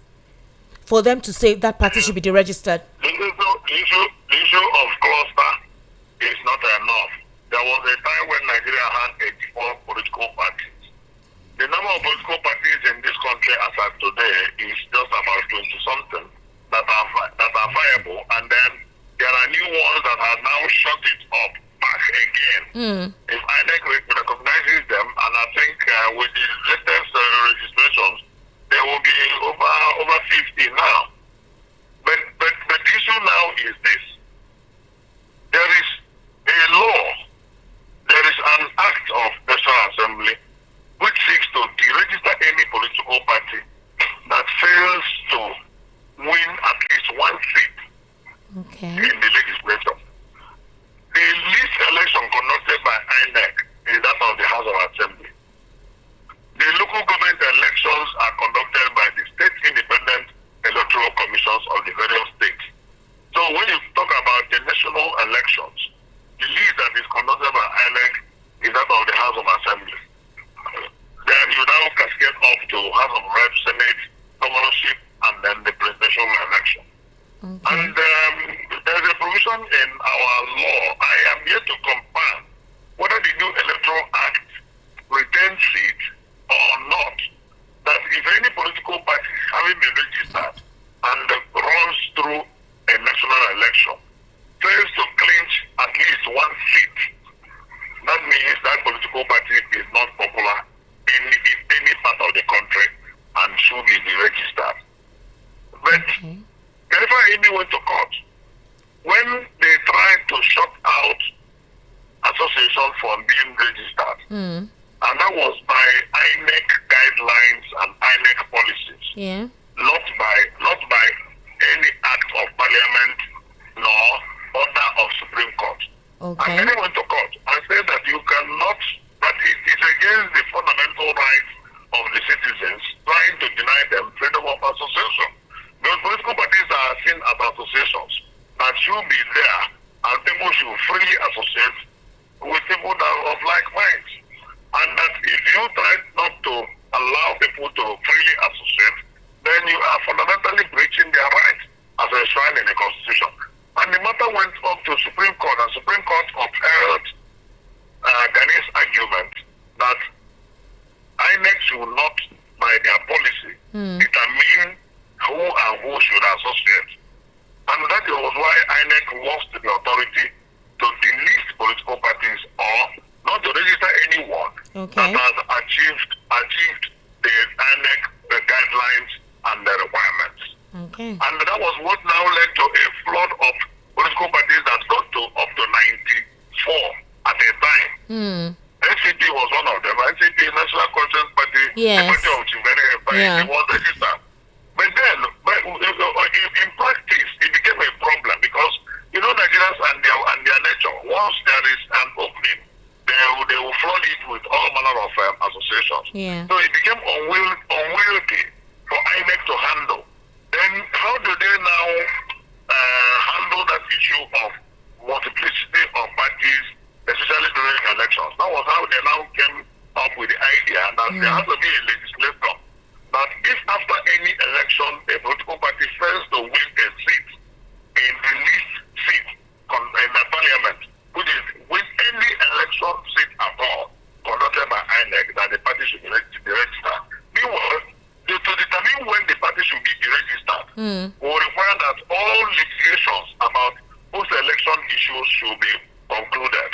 for them to say that party should be deregistered?
The issue of cluster is not enough. There was a time when Nigeria had 84 political parties. The number of political parties in this country as of today is just about 20-something that are viable, and then there are new ones that are now shut it up back again. If INEC recognizes them, and I think with the latest registrations, there will be over 50 now. But the issue now is this. There is a law, there is an act of National Assembly which seeks to deregister any political party that fails to win at least one seat in the legislature. The least election conducted by INEC is that of the House of Assembly. The local government elections are conducted by the state independent electoral commissions of the various states. So when you talk about the national elections, the least that is conducted by INEC is that of the House of Assembly. Then you now cascade up to House of Reps, Senate, governorship, and then the presidential election. Okay. And there's a provision in our law. I am yet to confirm whether the new Electoral Act retains seats or not. That if any political party having been registered and runs through a national election fails to clinch at least one seat, that means that political party is not popular in any part of the country and should be deregistered. But Jennifer Amy went to court. When they tried to shut out associations from being registered, and that was by INEC guidelines and INEC policies,
Yeah.
not by any act of parliament nor order of Supreme Court.
Okay.
And then he went to court and said that you cannot, that it is against the fundamental rights of the citizens, trying to deny them freedom of association. Because political parties are seen as associations that should be there, and people should freely associate with people that are of like minds. And that if you try not to allow people to freely associate, then you are fundamentally breaching their rights as enshrined in the Constitution. And the matter went up to Supreme Court, and Supreme Court upheld Ghani's argument that INEC should not, by their policy, determine who and who should associate. And that was why INEC lost the authority to delist political parties or not to register anyone that has achieved the INEC the guidelines and the requirements.
Okay.
And that was what now led to a flood of political parties that got to up to 94 at a time. NCP was one of them. NCP, National Conscience Party,
Yes.
the party of Chimere, was registered. But then, in practice, it became a problem because, Nigerians and their nature, once there is an opening, they will flood it with all manner of associations.
Yeah.
So it became unwieldy for INEC to handle. Then how do they now handle that issue of multiplicity of parties, especially during elections? That was how they now came up with the idea that there has to be a legislator. That if after any election a political party fails to win a seat in the least seat in the parliament, which is with any election seat at all conducted by INEC, that the party should be registered. Meanwhile, to determine when the party should be registered will require that all litigations about post-election issues should be concluded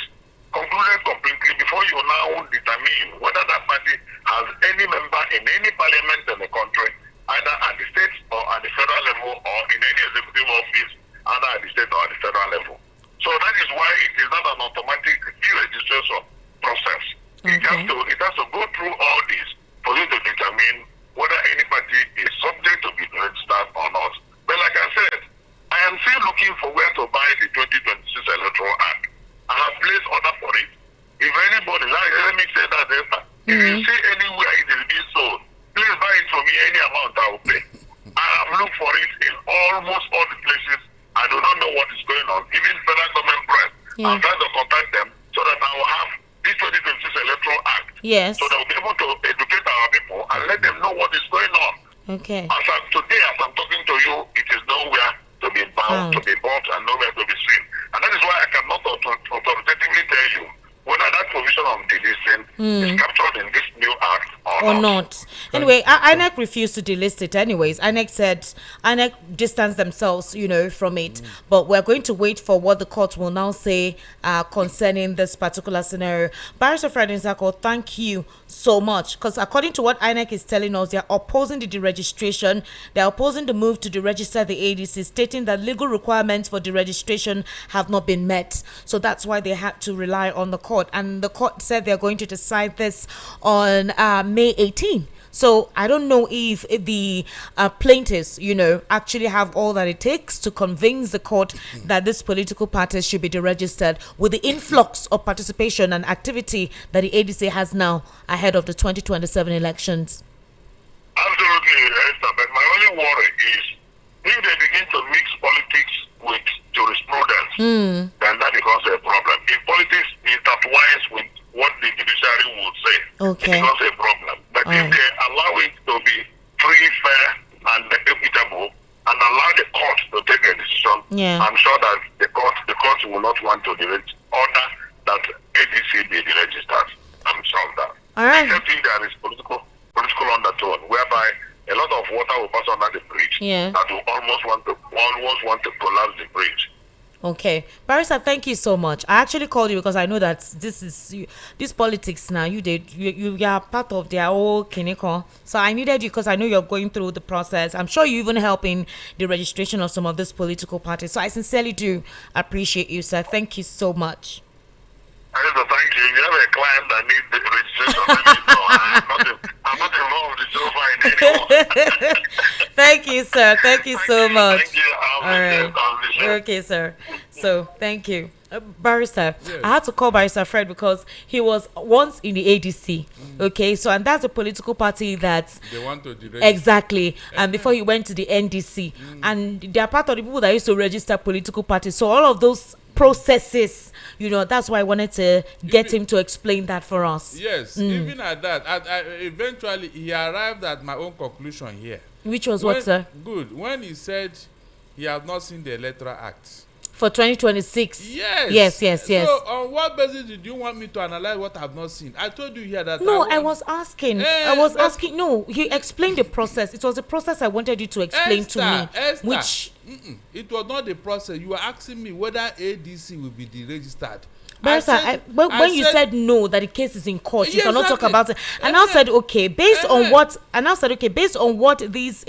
completely before you now determine whether that party has any member in any parliament in the country, either at the state or at the federal level or in any executive office, either at the state or at the federal level. So that is why it is not an automatic deregistration process. It has to go through all this for you to determine whether any party is subject to be registered or not. But like I said, I am still looking for where to buy the 2026 Electoral Act. I have placed order for it. If anybody, let me say that, if you see anywhere it is being sold, please buy it for me, any amount I will pay. I have looked for it in almost all the places. I do not know what is going on. Even federal government press, I'm trying to contact them so that I will have this 2026 Electoral Act.
Yes.
So they will be able to educate our people and let them know what is going on.
Okay.
Today, as I'm talking to you, it is nowhere to be bound, to be bought, and nowhere to be seen. And that is why I cannot authoritatively tell you whether that provision of delisting is captured in this new act or not.
Anyway, INEC refused to delist it anyways. INEC distanced themselves, from it. But we're going to wait for what the court will now say concerning this particular scenario. Barrister Fred Insako, thank you so much. Because according to what INEC is telling us, they're opposing the deregistration. They're opposing the move to deregister the ADC, stating that legal requirements for deregistration have not been met. So that's why they had to rely on the court. And the court said they're going to decide this on May 18. So I don't know if the plaintiffs, actually have all that it takes to convince the court that these political parties should be deregistered with the influx of participation and activity that the ADC has now ahead of the 2027 elections.
Absolutely, Esther. But my only worry is if they begin to mix politics with jurisprudence, then that becomes a problem. If politics intertwines with what the judiciary would say, it becomes a problem. But if they allow it to be free, fair, and equitable, and allow the court to take a decision, I'm sure that the court will not want to order that ADC be deregistered. I'm sure of that.
All right.
Except if there is political undertone, whereby a lot of water will pass under the bridge that will almost want to collapse the bridge.
Okay, Barrister, thank you so much. I actually called you because I know that this politics now. You are part of their whole clinical. So I needed you because I know you're going through the process. I'm sure you even help in the registration of some of these political parties. So I sincerely do appreciate you, sir. Thank you so much.
Thank you. You have a client that needs the registration. Let me know. I'm not involved so far in anymore.
Thank you, sir. Thank you so much.
Thank you.
All right. Okay, sir. So, thank you. Barrister,
Yes.
I had to call Barrister Fred because he was once in the ADC. Okay, so and that's a political party that
They want to deregister.
exactly, and before he went to the NDC, and they are part of the people that used to register political parties. So all of those processes, that's why I wanted to get him to explain that for us.
Yes, even at that, eventually he arrived at my own conclusion here.
Which was what, sir?
Good. When he said he has not seen the Electoral Act.
For 2026.
Yes.
Yes.
So on what basis did you want me to analyze what I have not seen? I told you here that
No, I was asking. No, he explained the process. It was the process I wanted you to explain to me.
Esther,
which
it was not the process. You were asking me whether ADC will be deregistered.
Barrister, when you said no, that the case is in court, you
Yes,
cannot talk
exactly.
about it. And I said okay, based on what these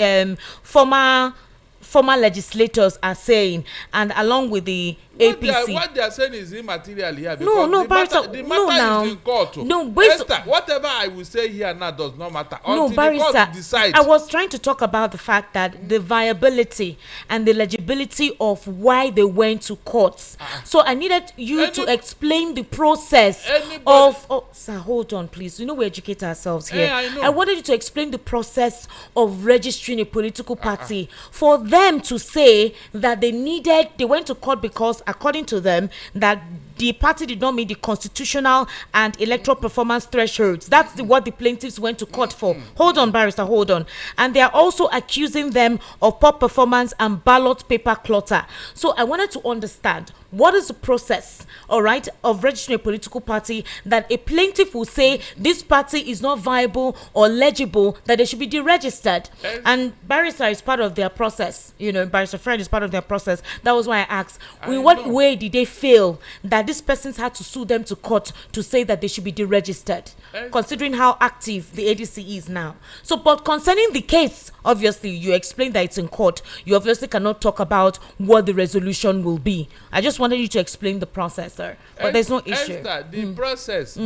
former legislators are saying, and along with the APC.
What they are saying is immaterial here.
No,
Because
Barrister,
the
no,
matter
now.
is in court.
No,
Esther, whatever I will say here now does not matter.
No,
Until
Barrister,
the court decides.
I was trying to talk about the fact that the viability and the legibility of why they went to courts. So I needed you to explain the process of. Oh, sir, hold on, please. We educate ourselves here.
I know.
I wanted you to explain the process of registering a political party for them to say that they went to court because, according to them, that the party did not meet the constitutional and electoral performance thresholds. That's what the plaintiffs went to court for. Hold on, Barrister, hold on. And they are also accusing them of poor performance and ballot paper clutter. So I wanted to understand, what is the process, all right, of registering a political party that a plaintiff will say this party is not viable or legible, that they should be deregistered? And Barrister is part of their process. Barrister Fred is part of their process. That was why I asked, in what way did they feel that these persons had to sue them to court to say that they should be deregistered, considering how active the ADC is now? So, but concerning the case, obviously, you explained that it's in court. You obviously cannot talk about what the resolution will be. I just wanted you to explain the process, sir. But there's no issue.
Esther, the process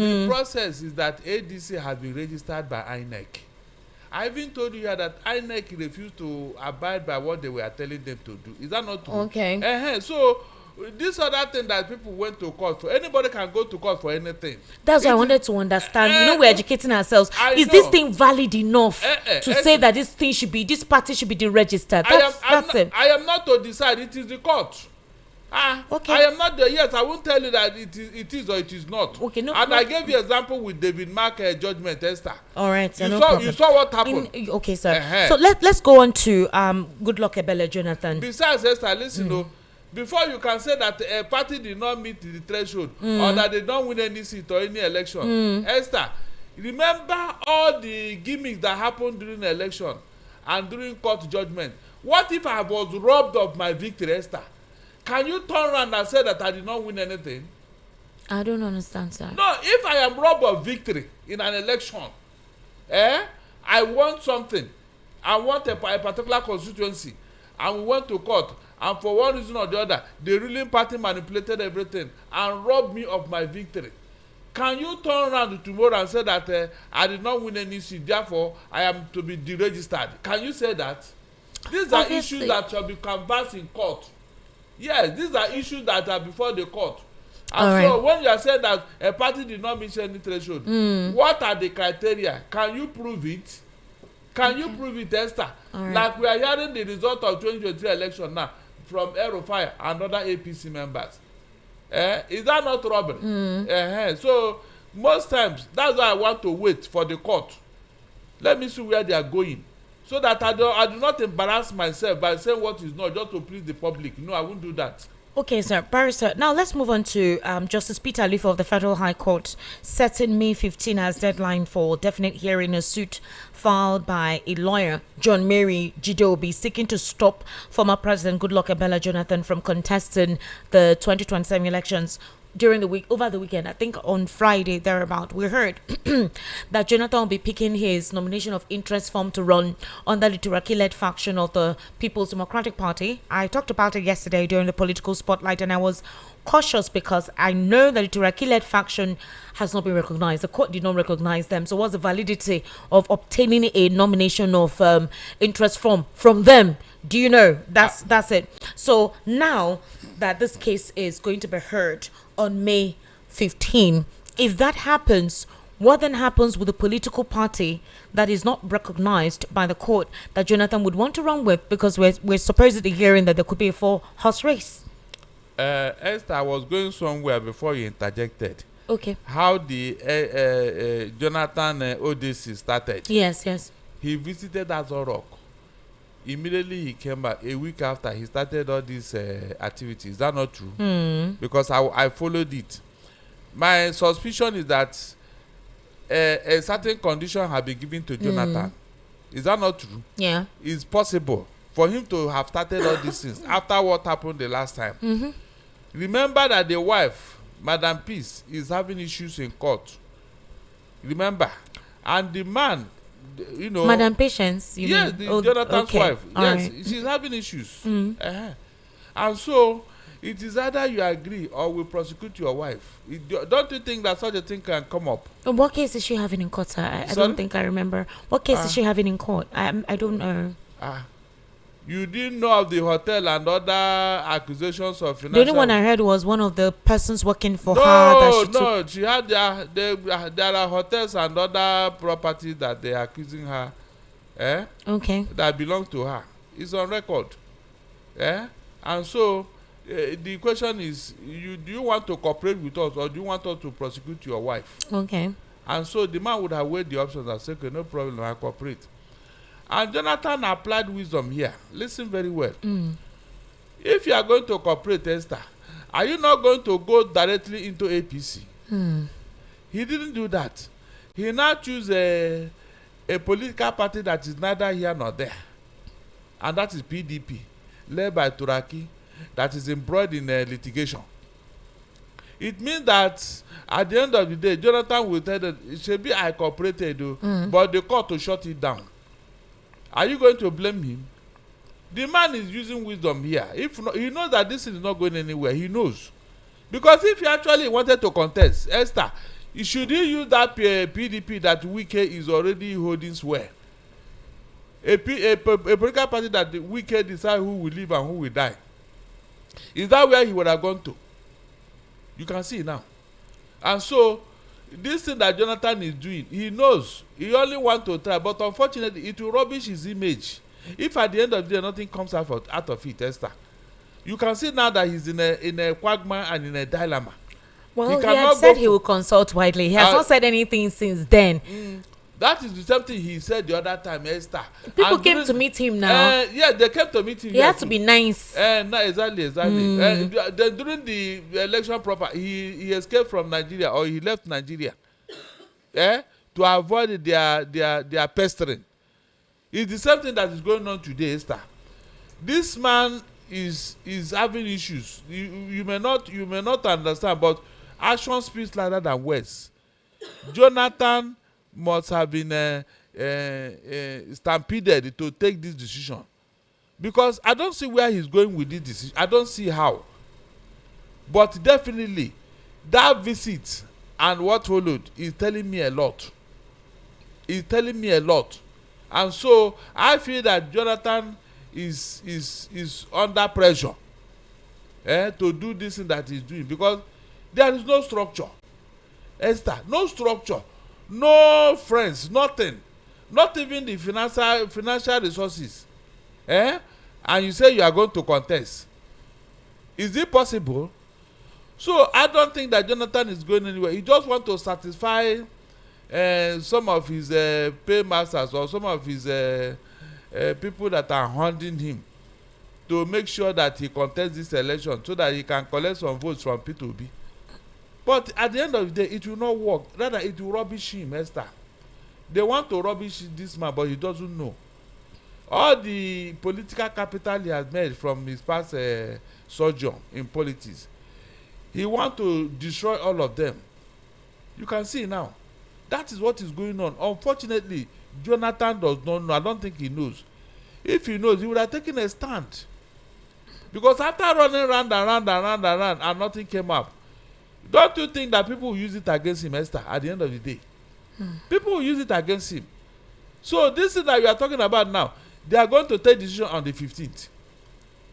is that ADC has been registered by INEC. I even told you here that INEC refused to abide by what they were telling them to do. Is that not true?
Okay.
So this other thing that people went to court for, anybody can go to court for anything.
That's what I wanted to understand. We're educating ourselves. Is
know.
This thing valid enough to say that this party should be deregistered? That's it.
I am not to decide. It is the court.
Okay.
I am not there. Yes, I won't tell you that it is or it is not.
Okay, no.
I gave you example with David Mark judgment, Esther.
All right, sir,
you saw what happened.
Okay, sir. So let's go on to Goodluck Ebele Jonathan.
Besides, Esther, listen, before you can say that a party did not meet the threshold or that they don't win any seat or any election, Esther, remember all the gimmicks that happened during the election and during court judgment. What if I was robbed of my victory, Esther? Can you turn around and say that I did not win anything?
I don't understand, sir.
No, if I am robbed of victory in an election, I want something. I want a particular constituency, and we went to court, and for one reason or the other, the ruling party manipulated everything and robbed me of my victory. Can you turn around tomorrow and say that I did not win any seat, therefore I am to be deregistered? Can you say that? These are issues that shall be canvassed in court. Yes, these are issues that are before the court. And so when you are saying that a party did not meet any threshold, what are the criteria? Can you prove it? Can you prove it, Esther? Like we are hearing the result of 2023 election now from Erufai and other APC members. Is that not robbery? So most times, that's why I want to wait for the court. Let me see where they are going, so that I do not embarrass myself by saying what is not, just to please the public. No, I won't do that.
Okay, sir. Barrister, now let's move on to Justice Peter Alifa of the Federal High Court setting May 15 as deadline for definite hearing a suit filed by a lawyer, John Mary Jidobi, seeking to stop former President Goodluck Ebele Jonathan from contesting the 2027 elections. during the week, over the weekend, I think on Friday thereabout, we heard that Jonathan will be picking his nomination of interest form to run under the Turaki-led faction of the People's Democratic Party. I talked about it yesterday during the political spotlight, and I was cautious because I know that the Turaki-led faction has not been recognized. The court did not recognize them. So what's the validity of obtaining a nomination of interest from them? Do you know? That's it. So now that this case is going to be heard on May 15, if that happens, what then happens with the political party that is not recognized by the court that Jonathan would want to run with? Because we're supposedly hearing that there could be a 4-horse race.
Esther, I was going somewhere before you interjected.
Okay.
How the Jonathan ADC started.
Yes.
He visited Azor Rock. Immediately he came back. A week after, he started all these activities. Is that not true? Because I followed it. My suspicion is that a certain condition had been given to Jonathan. Is that not true?
Yeah.
It's possible for him to have started all these things after what happened the last time. Remember that the wife, Madam Peace, is having issues in court. Remember? And the man, you know,
Madam Patience, you
yes,
mean?
Jonathan's wife.
All
yes,
right.
she's having issues. And so it is either you agree or we prosecute your wife. Don't you think that such a thing can come up?
What case is she having in court, sir? I don't think I remember. What case is she having in court? I don't know.
You didn't know of the hotel and other accusations of financial...
The only one I heard was one of the persons working for her that she took.
No, she had there are hotels and other properties that they are accusing her,
Okay.
that belong to her. It's on record. And so the question is, do you want to cooperate with us or do you want us to prosecute your wife?
Okay.
And so the man would have weighed the options and said, okay, no problem, I cooperate. And Jonathan applied wisdom here. Listen very well. If you are going to cooperate, Esther, are you not going to go directly into APC? He didn't do that. He now chose a political party that is neither here nor there. And that is PDP, led by Turaki, that is embroiled in litigation. It means that at the end of the day, Jonathan will tell them, it should be I cooperated, but the court to shut it down. Are you going to blame him? The man is using wisdom here. If not, he knows that this is not going anywhere. He knows. Because if he actually wanted to contest, Esther, should he use that PDP that Wike is already holding sway? A political party that the Wike decide who will live and who will die. Is that where he would have gone to? You can see now. And so, this thing that Jonathan is doing, he knows. He only wants to try, but unfortunately, it will rubbish his image. If at the end of the day, nothing comes out of it, Esther. You can see now that he's in a quagmire and in a dilemma.
Well, he had said he will consult widely. He has not said anything since then.
That is the same thing he said the other time, Esther.
People came to meet him now.
Yeah, they came to meet him.
He had to be nice.
No, exactly. Then during the election proper, he escaped from Nigeria or he left Nigeria. To avoid their pestering. It's the same thing that is going on today, Esther. This man is having issues. You may not understand, but action speaks louder than words. Jonathan must have been stampeded to take this decision, because I don't see where he's going with this decision. I don't see how. But definitely, that visit and what followed is telling me a lot. It's telling me a lot, and so I feel that Jonathan is under pressure, to do this thing that he's doing, because there is no structure, Esther. No structure. No friends, nothing, not even the financial resources, and you say you are going to contest. Is it possible? So I don't think that Jonathan is going anywhere. He just wants to satisfy some of his paymasters or some of his people that are hounding him, to make sure that he contests this election so that he can collect some votes from P2B. But at the end of the day, it will not work. Rather, it will rubbish him, Esther. They want to rubbish this man, but he doesn't know. All the political capital he has made from his past sojourn in politics, He want to destroy all of them. You can see now. That is what is going on. Unfortunately, Jonathan does not know. I don't think he knows. If he knows, he would have taken a stand. Because after running round and nothing came up, don't you think that people will use it against him, Esther, at the end of the day? People will use it against him. So this thing that we are talking about now, they are going to take decision on the 15th.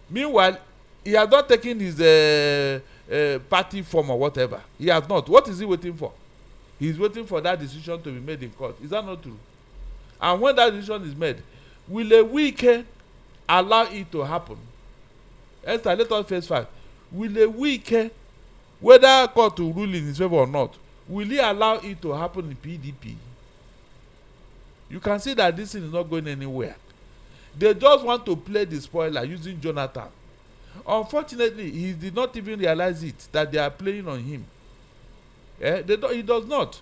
Meanwhile, he has not taken his party form or whatever. He has not. What is he waiting for? He is waiting for that decision to be made in court. Is that not true? And when that decision is made, will a weekend allow it to happen? Esther, let us face fact. Will a weekend, whether court will rule in his favor or not, will he allow it to happen in PDP? You can see that this thing is not going anywhere. They just want to play the spoiler using Jonathan. Unfortunately, he did not even realize it, that they are playing on him. He does not.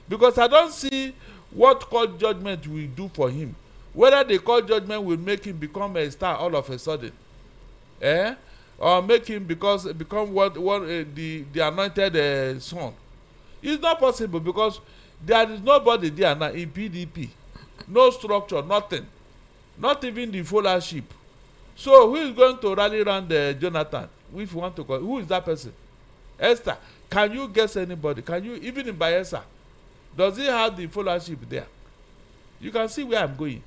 Because I don't see what court judgment will do for him. Whether the court judgment will make him become a star all of a sudden. Or make him become the anointed son. It's not possible, because there is nobody there now in PDP. No structure, nothing. Not even the followership. So who is going to rally around Jonathan? If you want to call, who is that person? Esther, can you guess anybody? Can you, even in Bayelsa, does he have the followership there? You can see where I'm going.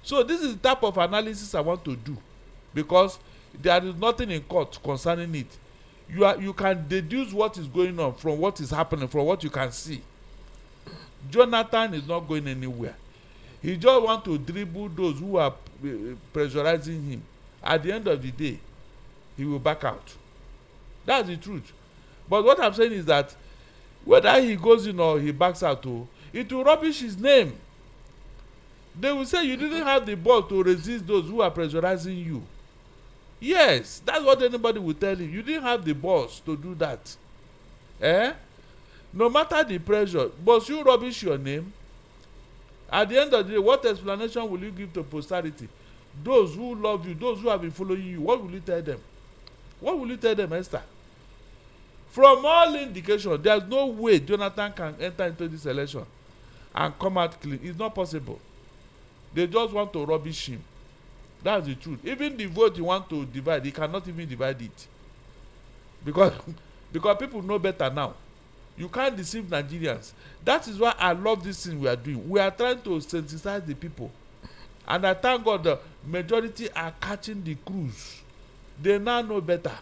So this is the type of analysis I want to do, because there is nothing in court concerning it. You can deduce what is going on from what is happening, from what you can see. Jonathan is not going anywhere. He just want to dribble those who are pressurizing him. At the end of the day, he will back out. That's the truth. But what I'm saying is that whether he goes in or he backs out, it will rubbish his name. They will say you didn't have the balls to resist those who are pressurizing you. Yes, that's what anybody will tell you. You didn't have the balls to do that. No matter the pressure, but you rubbish your name. At the end of the day, what explanation will you give to posterity? Those who love you, those who have been following you, what will you tell them? What will you tell them, Esther? From all indication, there's no way Jonathan can enter into this election and come out clean. It's not possible. They just want to rubbish him. That's the truth. Even the vote you want to divide, he cannot even divide it. Because people know better now. You can't deceive Nigerians. That is why I love this thing we are doing. We are trying to sensitize the people. And I thank God the majority are catching the cruise. They now know better.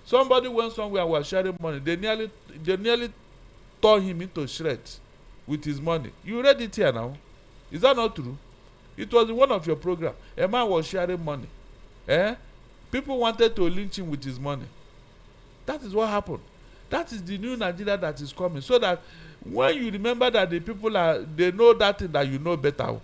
Somebody went somewhere and was sharing money. They nearly tore him into shreds with his money. You read it here now. Is that not true? It was in one of your programs. A man was sharing money. People wanted to lynch him with his money. That is what happened. That is the new Nigeria that is coming. So that when you remember that the people they know that thing that you know better.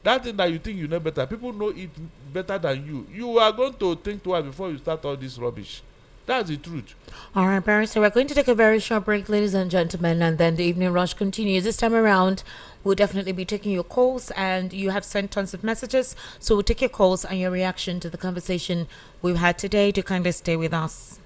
That thing that you think you know better. People know it better than you. You are going to think twice before you start all this rubbish. That's the truth.
All right, Barry. So we're going to take a very short break, ladies and gentlemen, and then the evening rush continues. This time around, we'll definitely be taking your calls, and you have sent tons of messages. So we'll take your calls and your reaction to the conversation we've had today. To kindly stay with us.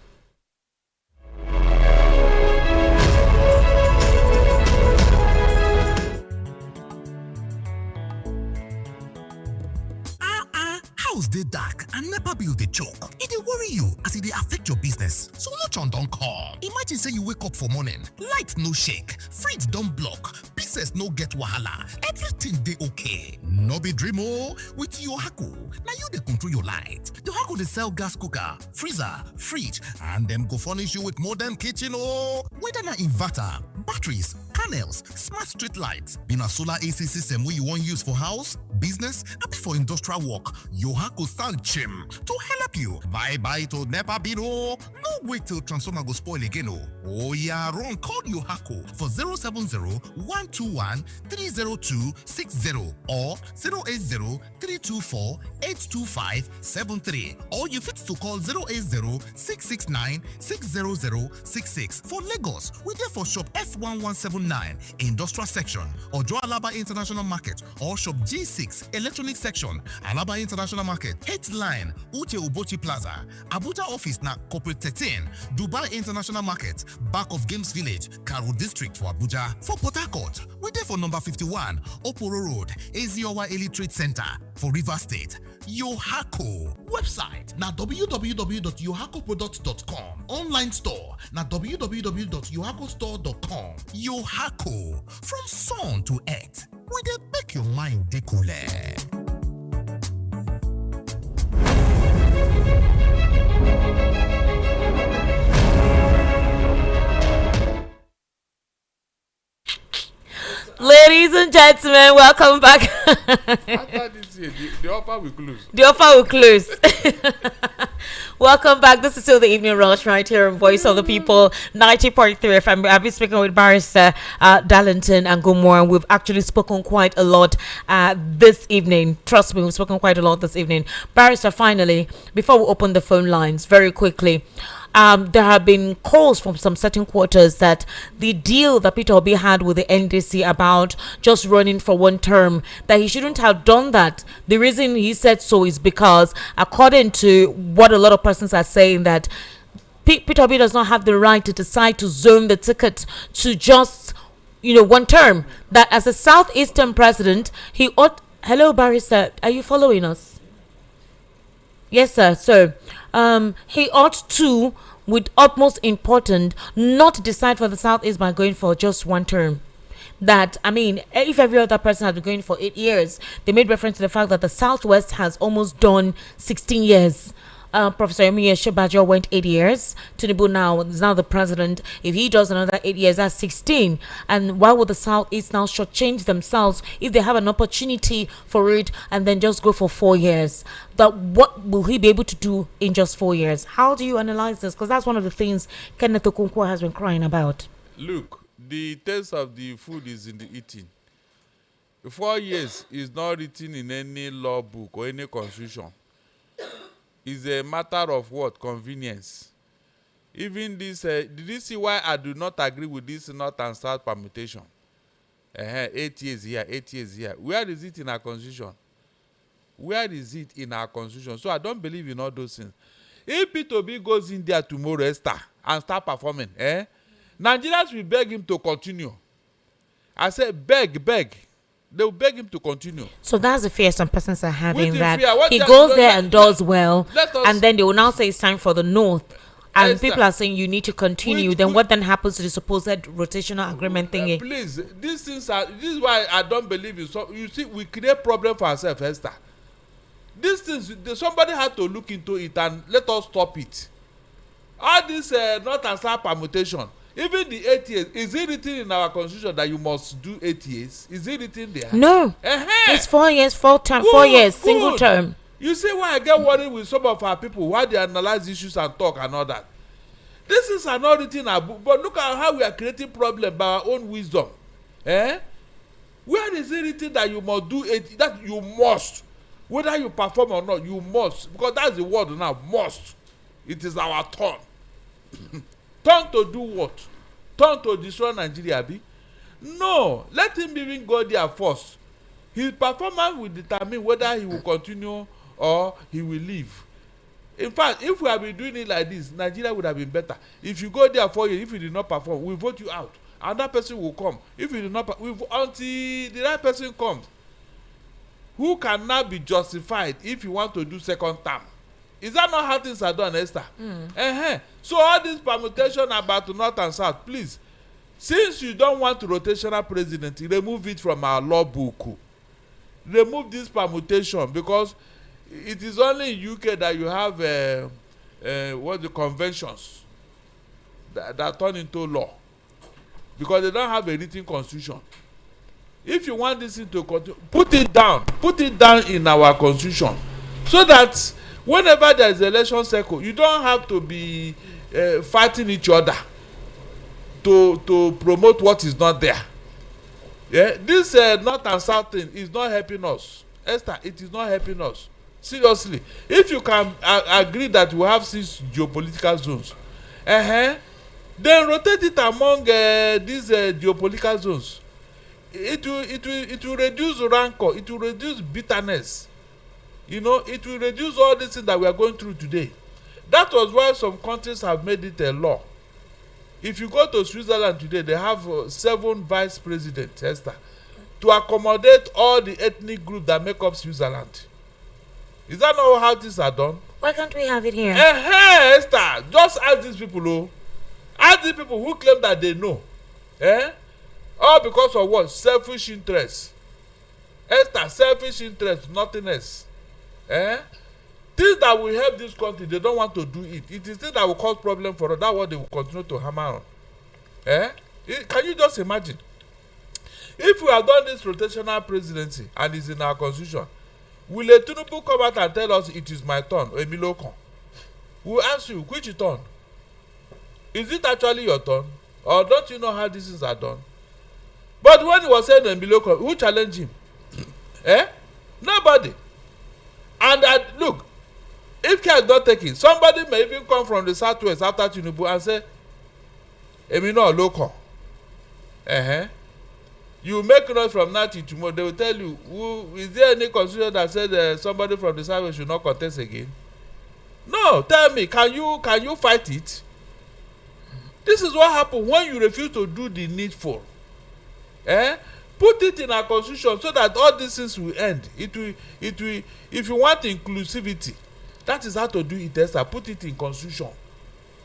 House dey dark and NEPA bill dey choke. E dey worry you as e dey affect your business. So Solution don come. Imagine say you wake up for morning, light no shake, fridge don block, business no get wahala, everything dey okay. No be dream o. With Yohaku, na you dey control your light. Yohaku dey sell gas cooker, freezer, fridge, and dem go furnish you with modern kitchen o. Whether na inverter, batteries, panels, smart street lights, be na solar AC system wey you wan use for house, business, abi for industrial work, Yohaku stand chim to help you. Bye to NEPA bill o. No wait till transformer go spoil again o. Oh yeah, run call Yohaku for 070-121-30260 or 080-324-82573, or you fit to call 080-669-60066. For Lagos, we there for shop F1179 Industrial Section or Joalaba International Market or shop G6 Electronics, Electronic Section, Alaba International Market, Headline, Ute Ubochi Plaza, Abuja Office na Corporate 13, Dubai International Market, back of Games Village, Karo District for Abuja. For Port Harcourt, we're there for number 51, Oporo Road, Eziowa Elite Trade Center for River State. Yohako. Website na www.yohakoproducts.com. Online store na www.yohakostore.com. Yohako. From sun to earth, we dey make your mind dey coole.
Ladies and gentlemen, welcome back.
After this year, the offer will close.
The offer will close. Welcome back. This is still the evening rush right here on Voice of the People, 90.3 FM. I've been speaking with Barrister Darlington and Gomor. We've actually spoken quite a lot this evening. Trust me, we've spoken quite a lot this evening. Barrister, finally, before we open the phone lines, very quickly, there have been calls from some certain quarters that the deal that Peter Obi had with the NDC about just running for one term, that he shouldn't have done that. The reason he said so is because, according to what a lot of persons are saying, that Peter Obi does not have the right to decide to zone the ticket to just, one term. That as a Southeastern president, he ought... Hello, Barrister, are you following us? Yes, sir. So, he ought to, with utmost importance, not decide for the Southeast by going for just one term. That, if every other person had been going for 8 years, they made reference to the fact that the Southwest has almost done 16 years. Professor Yemi Shebajo went 8 years. Tinubu now is now the president. If he does another 8 years, that's 16. And why would the Southeast now shortchange themselves if they have an opportunity for it and then just go for 4 years? That what will he be able to do in just 4 years? How do you analyze this? Because that's one of the things Kenneth Okonkwo has been crying about.
Look, the taste of the food is in the eating. 4 years is not written in any law book or any constitution. It's a matter of what? Convenience. Even this, did you see why I do not agree with this North and South permutation? 8 years here, 8 years here. Where is it in our constitution? Where is it in our constitution? So I don't believe in all those things. If P2B goes in there tomorrow, Esther, and start performing, Nigerians will beg him to continue. I said beg. They will beg him to continue.
So that's the fear some persons are having, that he
that,
goes there and does well, and then they will now say it's time for the North. And people are saying you need to continue. Then what then happens to the supposed rotational agreement thingy?
Please, these things are. This is why I don't believe in. So you see, we create problem for ourselves, Esther. These things, somebody had to look into it and let us stop it. All this North and South permutation. Even the 8 years, is it written in our constitution that you must do 8 years? Is it written there?
No. It's 4 years, 4 years, single term.
You see why I get worried with some of our people, why they analyze issues and talk and all that. This is not written in our book, but look at how we are creating problem by our own wisdom. Where is it written that you must do 8, that you must, whether you perform or not, you must, because that's the word now, must. It is our turn. Turn to do what? Turn to destroy Nigeria, be? No, let him even go there first. His performance will determine whether he will continue or he will leave. In fact, if we have been doing it like this, Nigeria would have been better. If you go there 4 years, if you did not perform, we vote you out. Another person will come. If you did not, until the right person comes, who cannot be justified if you want to do second term? Is that not how things are done, Esther? So all this permutation about North and South, please, since you don't want rotational presidency, remove it from our law book. Remove this permutation, because it is only in UK that you have the conventions that turn into law, because they don't have a written constitution. If you want this thing to continue, put it down in our constitution, so that whenever there is election cycle, you don't have to be fighting each other to promote what is not there. This North and South thing is not helping us, Esther. It is not helping us, seriously. If you can agree that we have 6 geopolitical zones, then rotate it among these geopolitical zones. it will reduce rancor, it will reduce bitterness. You know, it will reduce all these things that we are going through today. That was why some countries have made it a law. If you go to Switzerland today, they have 7 vice presidents, Esther, to accommodate all the ethnic groups that make up Switzerland. Is that not how things are done?
Why can't we have it here?
Esther, just ask these people, oh. Ask these people who claim that they know. All because of what? Selfish interest. Esther, selfish interest, nothing else. Things that will help this country, they don't want to do it. It is things that will cause problem for us. That's what they will continue to hammer on. Can you just imagine? If we have done this rotational presidency and it's in our constitution, will a Tinubu come out and tell us it is my turn, Emilokon? We'll ask you, which turn? Is it actually your turn? Or don't you know how these things are done? But when he was saying Emilokon, who challenged him? Nobody. And look, if care is not taken, somebody may even come from the southwest after Tinubu and say, Emino Olokon. You make noise from now till tomorrow. They will tell you, is there any constitution that said somebody from the southwest should not contest again? No, tell me, can you fight it? This is what happens when you refuse to do the needful. Put it in our constitution so that all these things will end. It will. If you want inclusivity, that is how to do it, Esther. Put it in constitution.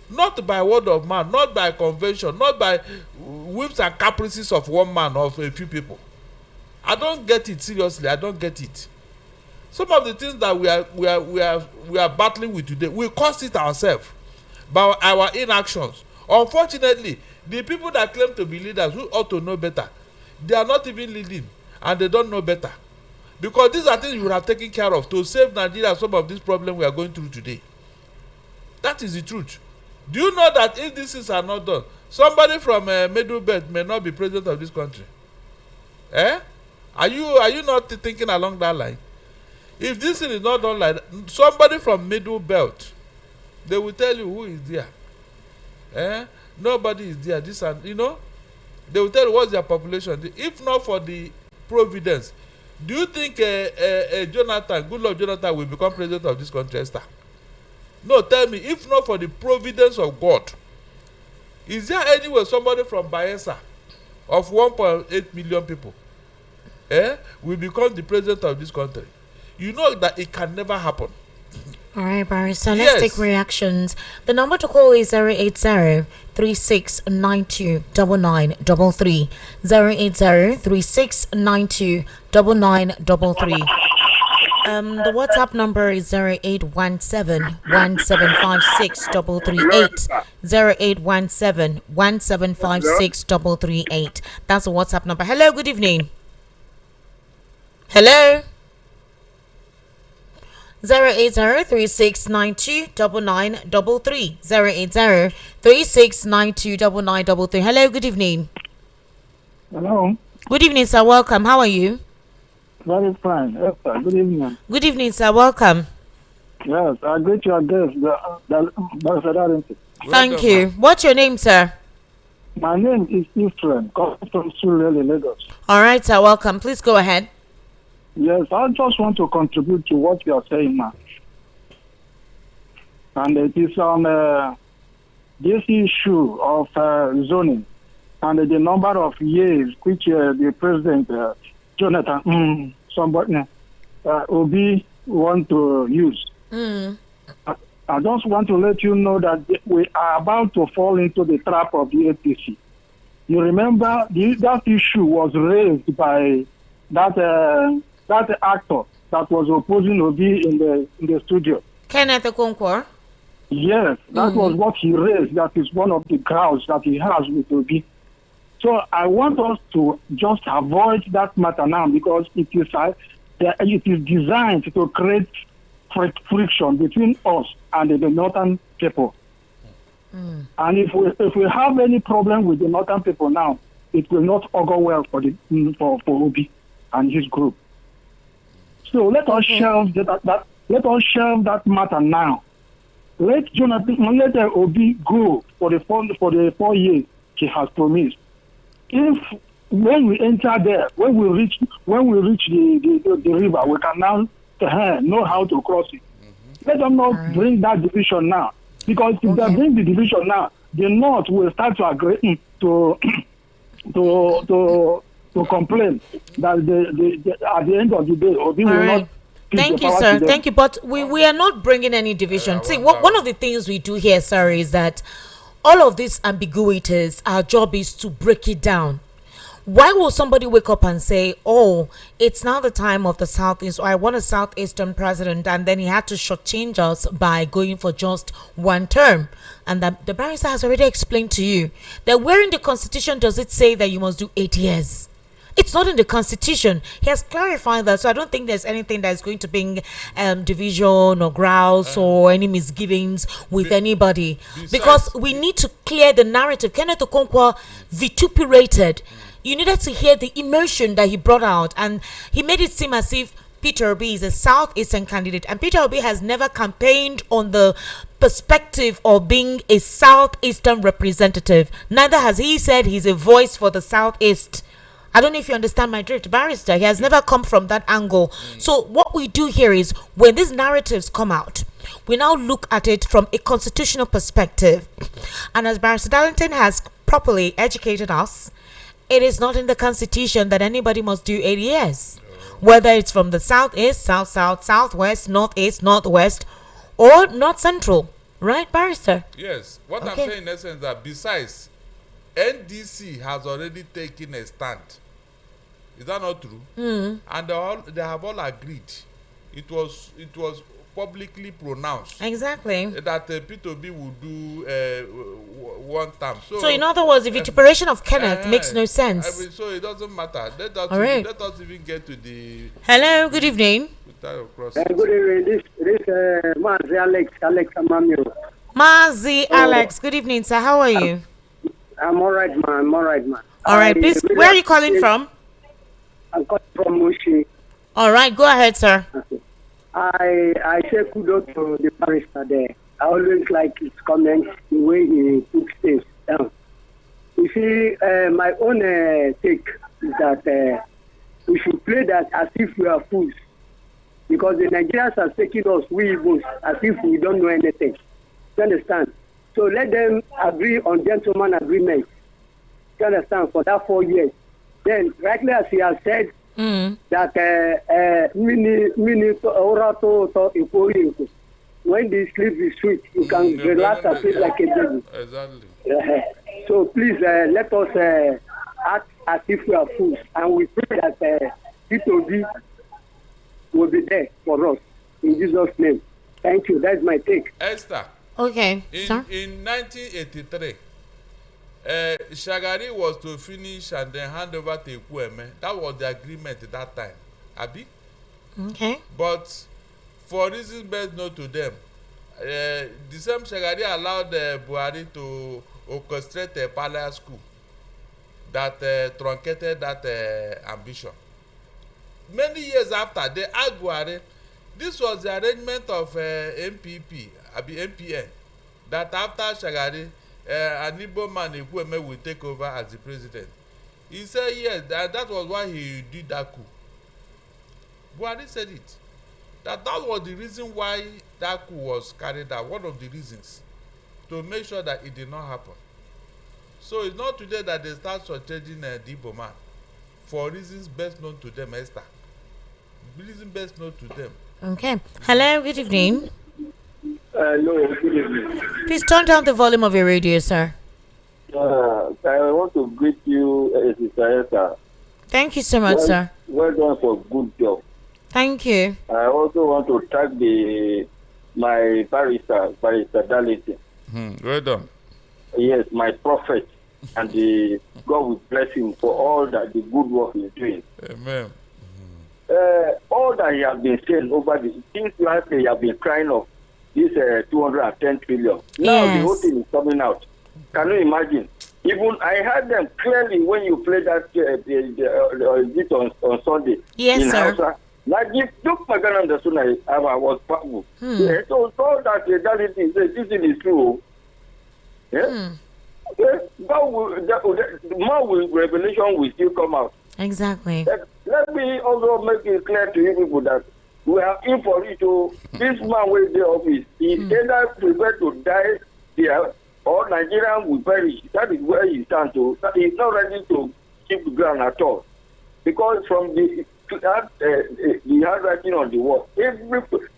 Not by word of mouth, not by convention, not by whims and caprices of one man or a few people. I don't get it, seriously. I don't get it. Some of the things that we are battling with today, we caused it ourselves by our inactions. Unfortunately, the people that claim to be leaders who ought to know better, they are not even leading and they don't know better. Because these are things you would have taken care of to save Nigeria some of these problems we are going through today. That is the truth. Do you know that if these things are not done, somebody from Middle Belt may not be president of this country? Are you not thinking along that line? If this thing is not done like that, somebody from Middle Belt, they will tell you who is there. Nobody is there. This and they will tell you what's their population. If not for the providence, do you think Jonathan, Goodluck Jonathan, will become president of this country, Esther? No, tell me, if not for the providence of God, is there anywhere somebody from Bayelsa of 1.8 million people will become the president of this country? You know that it can never happen.
All right, Barry. So let's take reactions. The number to call is 080-3692-9933. 080-3692-9933. The WhatsApp number is 0817-1756-338. 0817-1756-338. That's the WhatsApp number. Hello, good evening. Hello. 080-3692-9933. 080-3692-9933. Hello, good evening.
Hello.
Good evening, sir. Welcome. How are you?
Very fine. Yes, sir. Good evening.
Good evening, sir. Welcome.
Yes, I greet your guest.
Thank you. What's your name, sir?
My name is Ephraim, coming from Surrey, Lagos.
All right, sir. Welcome. Please go ahead.
Yes, I just want to contribute to what you are saying now. And it is on this issue of zoning and the number of years which the president, Jonathan, Obi want to use. I just want to let you know that we are about to fall into the trap of the APC. You remember that issue was raised by that actor that was opposing Obi in the studio.
Kenneth Okonkwo?
Yes, that was what he raised. That is one of the grounds that he has with Obi. So I want us to just avoid that matter now because it is designed to create friction between us and the northern people. And if we have any problem with the northern people now, it will not augur well for Obi and his group. So let us shelve that matter now. Let Obi go for the 4 years he has promised. If when we enter there, when we reach the river, we can now know how to cross it. Let them not bring that division now, because if they bring the division now, the North will start to agree to complain that at the end of the day, Obi will not.
Thank you, sir. Thank you. But we are not bringing any division. See, one of the things we do here, sir, is that all of these ambiguities, our job is to break it down. Why will somebody wake up and say, oh, it's now the time of the Southeast, or I want a Southeastern president, and then he had to shortchange us by going for just one term? And the barrister has already explained to you that where in the Constitution does it say that you must do 8 years? It's not in the Constitution. He has clarified that, so I don't think there's anything that is going to bring division or grouse or any misgivings with anybody. Because we need to clear the narrative. Kenneth Okonkwo vituperated. You needed to hear the emotion that he brought out, and he made it seem as if Peter Obi is a Southeastern candidate, and Peter Obi has never campaigned on the perspective of being a Southeastern representative. Neither has he said he's a voice for the Southeast. I don't know if you understand my drift, barrister. He has never come from that angle. So what we do here is, when these narratives come out, we now look at it from a constitutional perspective. And as Barrister Darlington has properly educated us, it is not in the Constitution that anybody must do 8 years. Whether it's from the Southeast, South, Southwest, Northeast, Northwest, or North Central. Right, barrister?
Yes. What I'm saying in essence is that besides, NDC has already taken a stand. Is that not true? And they have all agreed. It was publicly pronounced.
Exactly.
That P2B will do one term.
So in other words, the vituperation of Kenneth makes no sense.
So it doesn't matter. Let us even get to the...
Hello, good evening.
Good evening. This Mazi Alex Amamio.
Mazi Alex, good evening, sir. How are you?
I'm all right, man.
All right, please. Where are you calling from?
I'm calling from Mushi.
All right, go ahead, sir.
Okay. I say kudos to the barrister there. I always like his comments, the way he puts things down. You see, my own take is that we should play that as if we are fools. Because the Nigerians are taking us, we Igbos, as if we don't know anything. You understand? So let them agree on gentleman agreement. You understand? For that 4 years. Then, rightly as he has said, that when the sleep is sweet, you can relax and feel like a baby.
Exactly.
So please let us act as if we are fools, and we pray that P2B will be there for us in Jesus' name. Thank you. That's my take.
Esther.
Okay.
In 1983, Shagari was to finish and then hand over to Ekwueme. That was the agreement at that time. Abi?
Okay.
But for reasons best known to them, the same Shagari allowed Buhari to orchestrate a parallel school that truncated that ambition. Many years after, they asked Buhari, this was the arrangement of MPP, Abi MPN, that after Shagari, an Igbo man Ekwueme will take over as the president. He said yes, that was why he did that coup. Buhari said it. That was the reason why that coup was carried out, one of the reasons, to make sure that it did not happen. So it's not today that they start shortchanging the Igbo man for reasons best known to them, Esther. Reasons best known to them.
Okay. Hello, good evening.
Hello, good evening.
Please turn down the volume of your radio, sir.
I want to greet you, Sister Esther.
Thank you so much, sir.
Well done for good job.
Thank you.
I also want to thank my barrister Darlington.
Well done.
Yes, my prophet, and God will bless him for all that the good work he's doing.
Amen.
All that he has been saying over since last day, he has been crying of this 210 trillion. Now the whole thing is coming out. Can you imagine? Even I heard them clearly when you played that bit on Sunday.
Yes,
in
sir.
Hausa. Like if look Magana understood, I was powerful. Yeah, so all that Darlington said, this thing is true. Yeah.
Okay? God will, more revelation will still come out.
Exactly.
Let me also make it clear to you people that we are in for it. This man will the office. He either prepared to die there or Nigerian will perish. That is where he stands. So he's not ready to keep the ground at all. Because from the handwriting on the wall,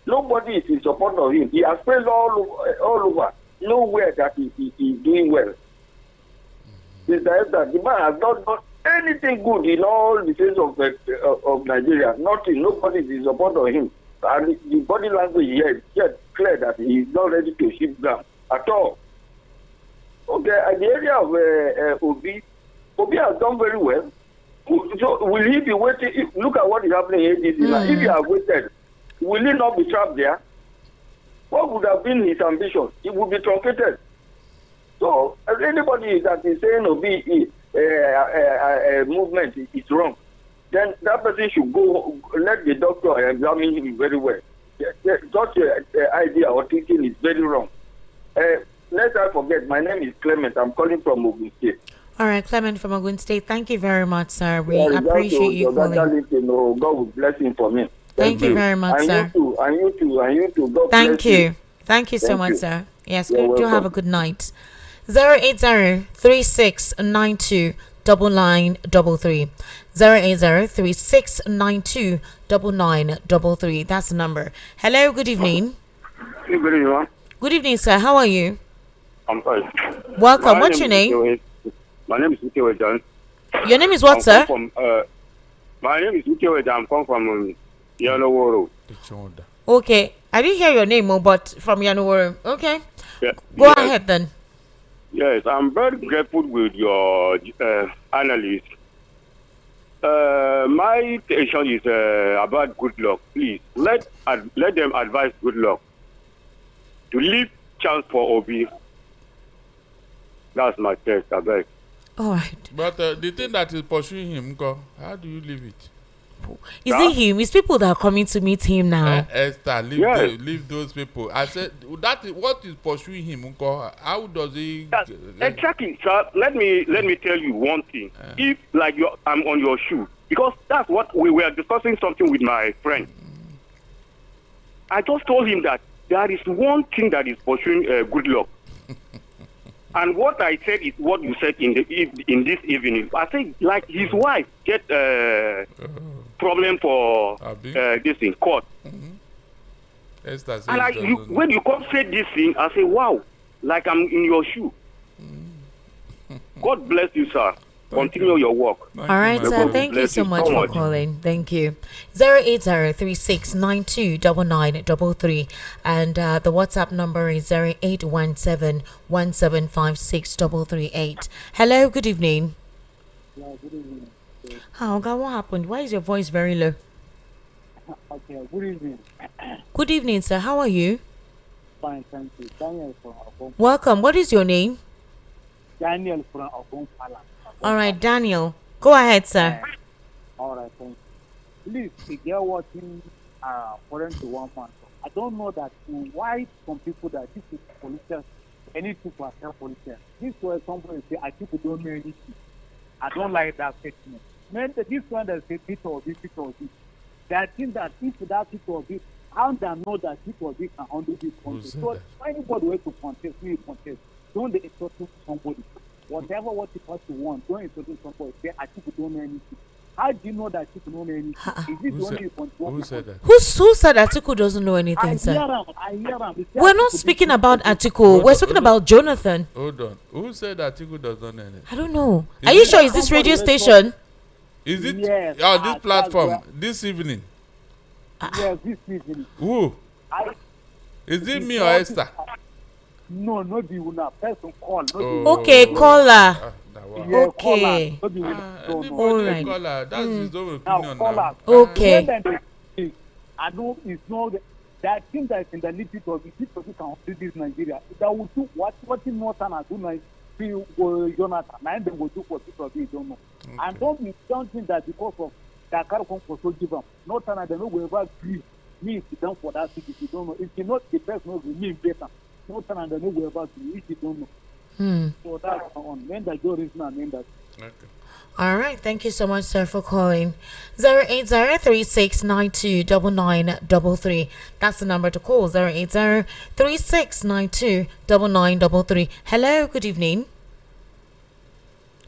nobody is in support of him. He has failed all over. Nowhere that he is doing well. The man has not done anything good in all the states of Nigeria. Nothing. Nobody is in support of him. And the body language here is clear that he is not ready to shift ground at all. Okay, at the area of Obi has done very well. So will he be waiting? Look at what is happening in ADC now. If he had waited, will he not be trapped there? What would have been his ambition? It would be truncated. So anybody that is saying Obi movement is wrong, then that person should go let the doctor examine him very well. Such idea or thinking is very wrong. Let's not forget, my name is Clement. I'm calling from Ogun State.
All right, Clement from Ogun State. Thank you very much, sir. We appreciate you calling.
God will bless him for me.
Thank you very much, sir.
And you too. God
Thank
bless
you. Thank you so much, sir. Yes, do have a good night. 080-3692-9933. 080-3692-9933. That's the number. Hello, good evening.
Good evening.
Good evening, sir. How are you?
I'm fine.
Welcome. What's your name?
My name is Ukewe John.
Your name is what, sir?
My name is Ukewe John. I'm come from Yanoworo.
Okay. I didn't hear your name, but from Yanoworo. Okay.
Yeah.
Go ahead then.
Yes, I'm very grateful with your analysis. My question is about good luck. Please let them advise good luck to leave chance for Obi. That's my test, I beg.
All right.
But the thing that is pursuing him, how do you leave it?
Is it him? It's people that are coming to meet him now.
Esther, leave those people. I said that is what is pursuing him. How does he?
Exactly, sir. Let me tell you one thing. If like I'm on your shoe, because that's what we were discussing something with my friend. I just told him that there is one thing that is pursuing good luck. And what I said is what you said in this evening. I think like his wife get problem for this in court. And when you come say this thing, I say, wow, like I'm in your shoe. God bless you, sir. Continue your work.
All right, sir. Thank you so much for calling. Thank you. 080-3692-9933. And the WhatsApp number is 0817-1756-338. Hello, good evening.
Yeah, good evening.
Oh, God, what happened? Why is your voice very low?
Okay, good evening.
Good evening, sir. How are you?
Fine, thank you. Daniel from Obon.
Welcome. What is your name?
Daniel from Obon Pala.
All right, Daniel. Go ahead, sir.
All right, thank you. Please, if you're watching foreign to one man, I don't know that why some people that this is politicians, any people are politicians. This way somebody say, I people don't know anything. I don't like that statement. Man, this one that say Peter or this. They think that if that Peter or this, how they know that Peter or this can handle this country. So anybody who to contest, don't they expect somebody. Whatever what the person wants, don't expect somebody. Say, I people don't know anything. How do you know that people don't know anything? Is it only
who said that?
Who said Atiku doesn't know anything, sir?
I hear him.
We're not speaking about Atiku. We're speaking about Jonathan.
Hold on. Who said Atiku does not know anything?
I don't know. Are you sure? Is this radio station?
Is it?
Yes.
This platform this evening?
Yes, this evening.
Who? Is it me or Esther?
No, not the una person call.
Okay, caller. Okay.
All right. Caller. That's his own opinion now.
Okay.
I know it's not that thing that is in the little of the people who can do this Nigeria. That will do what in Northern are doing. Jonathan, and they will do for people who don't know. And don't think that because of that car come for so give them. Northern, they know wherever agree. Me, if you don't for that city, if you don't know. If you not the person will remain better. Northern, they know wherever agree. If you don't know. So that's on. Men that go reason and men that.
Okay.
All right, thank you so much, sir, for calling. 08036929933. That's the number to call. 08036929933. Hello, good evening.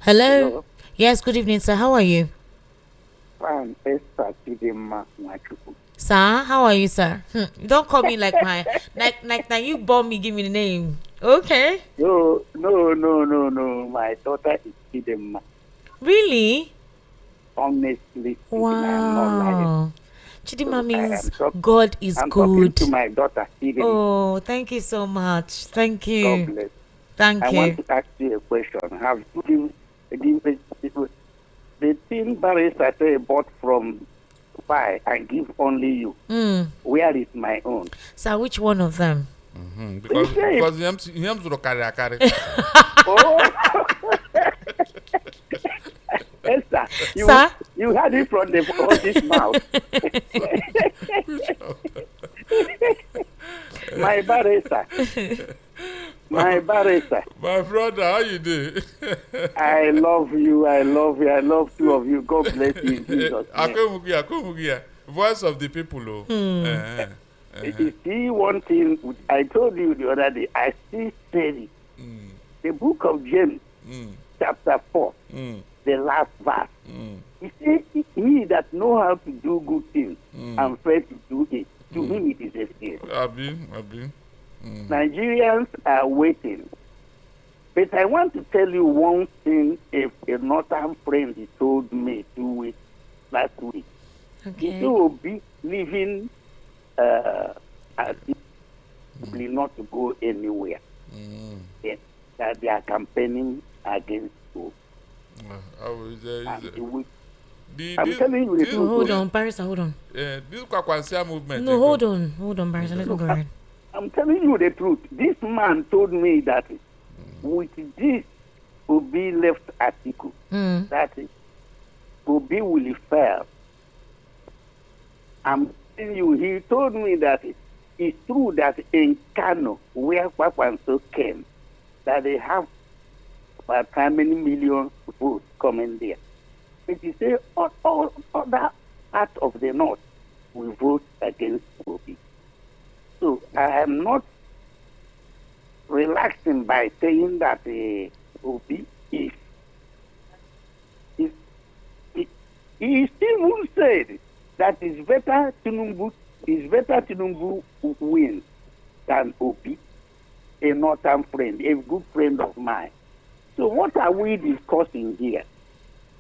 Hello. Yes, good evening, sir. How are you?
Fine, Esther Chidima Machuku.
Sir, how are you, sir? You don't call me like my now you born me, give me the name. Okay.
No. My daughter is Chidima.
Really?
Honestly speaking, I'm not lying.
Wow. Chidima
So
means God is
I'm talking
good.
to my daughter Chidima.
Oh, thank you so much. Thank you.
God bless.
Thank
I
you.
want to ask you a question. Have you the thing barrister say bought from buy and give only you? Where is my own?
So which one of them?
Because he has to carry.
Oh. Esther,
Sir?
you had it from the horse's mouth. My barrister. My barrister.
My brother, how you do?
I love you. I love two of you. God bless you in Jesus' name.
Akumugia. Voice of the people.
You see one thing, I told you the other day, I still said it. The book of James, chapter 4, the last verse. He said, he that know how to do good things and fail to do it, to him it is a sin.
Abi.
Nigerians are waiting. But I want to tell you one thing a northern friend he told me 2 weeks last week.
Okay.
He will be living not to go anywhere. That they are campaigning against you. I'm telling you the truth.
Hold on, Barrister, hold on.
This Kwakwansia movement.
No, hold on, Barrister, let me go ahead.
I'm telling you the truth. This man told me that with this Obi left article, that Obi will fail. I'm telling you, he told me that it's true that in Kano, where Kwakwanso came, that they have about how many million votes coming there. But he said all other part of the north will vote against Obi. So I am not relaxing by saying that Obi is. He still said that it's better Tinubu win than Obi, a northern friend, a good friend of mine. So what are we discussing here?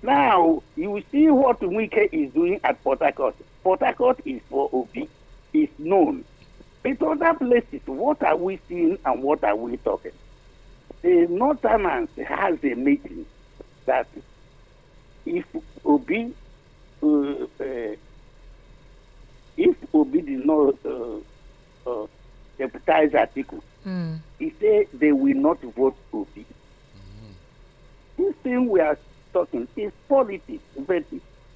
Now, you see what Wike is doing at Port Harcourt. Port Harcourt is for Obi, is known. But other places, what are we seeing and what are we talking? The Northerners has a meeting that if Obi did not deputize Atiku, he said they will not vote Obi. This thing we are talking is politics, but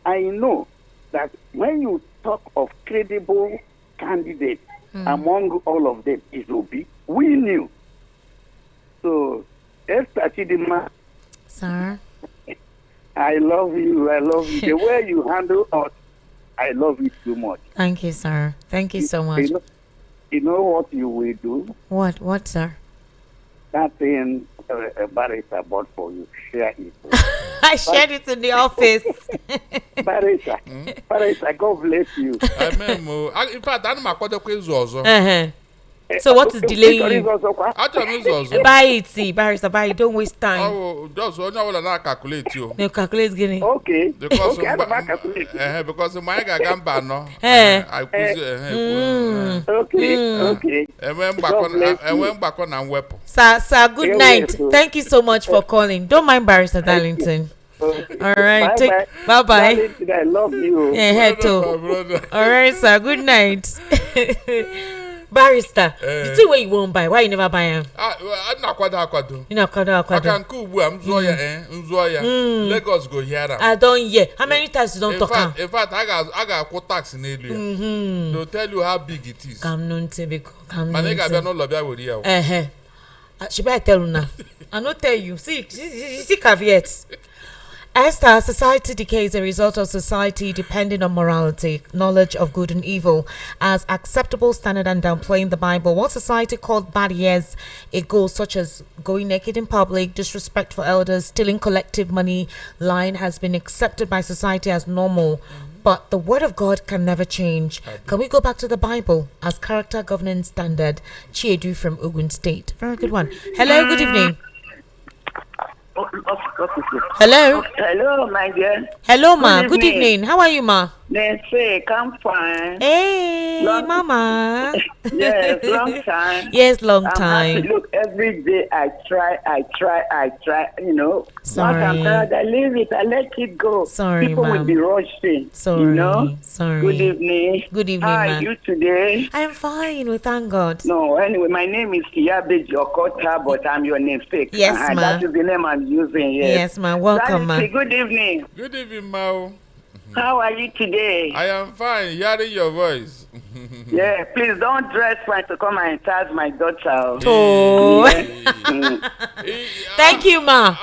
I know that when you talk of credible candidates, among all of them is Obi. We knew. So, Esther Chidima,
Sir?
I love you. The way you handle us, I love you too much.
Thank you, sir. Thank you so much.
You know what you will do?
What, sir?
That thing Barrister bought for you. Share it.
I shared it in the office.
Barrister, God bless you.
Amen. In fact, I'm not going to
So what is delaying you? Buy it, see, Barrister, buy it. Don't waste time.
Oh, just when I will not calculate you.
No, calculate guinea.
Okay.
Because because my gamba no. I
Okay.
And when back on and weapon.
Sir, good night. Thank you so much for calling. Don't mind Barrister Darlington. All right, bye.
I love you.
All right, sir. Good night. Barrister, you see what you won't buy. Why you never buy them?
I'm not quite aquado.
You know, I
can cool. I'm Zoya. Lagos go here.
I don't hear. How many times you don't talk?
In fact, I got quote tax in area. They'll tell you how big it is.
Come no, come
My nigga, no lobby with you.
She better tell you now. I not tell you. See caveats. Esther, society decays as a result of society depending on morality, knowledge of good and evil as acceptable standard and downplaying the Bible. What society called bad years ago, such as going naked in public, disrespect for elders, stealing collective money, lying, has been accepted by society as normal. But the word of God can never change. Can we go back to the Bible as character governance standard? Chiedu from Ogun State. Very good one. Hello, good evening. Hello.
Hello, my dear.
Hello, ma. Good evening. How are you, ma?
Nancy, I'm fine.
Hey, mama.
Yes, long time.
Yes, long
I'm
time.
happy. Look, every day I try, you know.
Sorry.
Once I'm tired, I leave it, I let it go.
Sorry,
People will
ma'am.
be rushing.
Sorry.
You know?
Sorry.
Good evening.
Good evening,
How
ma'am.
are you today?
I am fine, we thank God.
No, anyway, my name is Kiabe Jokota, but I'm your namesake.
Yes, ma'am.
That is the name I'm using, yes.
Yes, ma'am. Welcome, ma'am.
Good evening.
Good evening, Mao.
How are you today?
I am fine. Hearing your voice.
Yeah, please don't dress fine to come and touch my daughter.
Oh. Thank you, ma.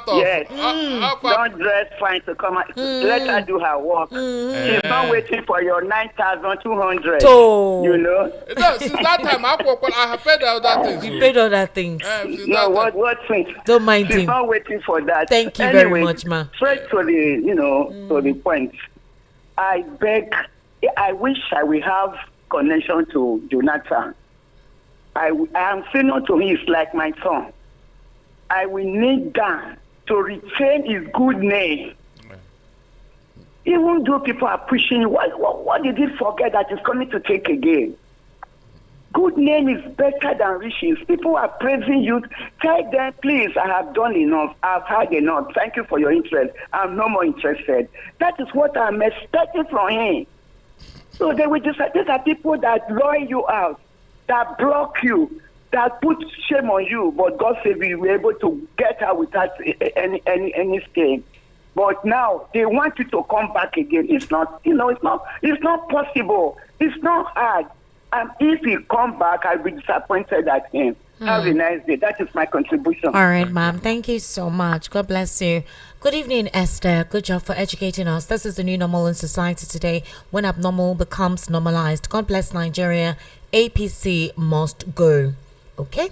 Yes. Don't dress fine to come and let her do her work. She's not waiting for your 9,200. You know?
No, since that time, I have paid other things.
You paid other things.
No, what things?
Don't mind
She's
him.
not waiting for that.
Thank you
Anyway,
very much, ma.
Straight to the, to the point. I wish I will have connection to Jonathan. I am senior to him, he's like my son. I will need that to retain his good name. Even though people are pushing, what did he forget that he's coming to take again? Good name is better than riches. People are praising you. Tell them, please, I have done enough. I've had enough. Thank you for your interest. I'm no more interested. That is what I'm expecting from him. So they will decide. These are people that lure you out, that block you, that put shame on you. But God said we were able to get out without any stain. But now they want you to come back again. It's not, it's not possible. It's not hard. And if he come back, I'll be disappointed at him. Have a nice day. That is my contribution.
All right, ma'am. Thank you so much. God bless you. Good evening, Esther. Good job for educating us. This is the new normal in society today when abnormal becomes normalized. God bless Nigeria. APC must go. Okay,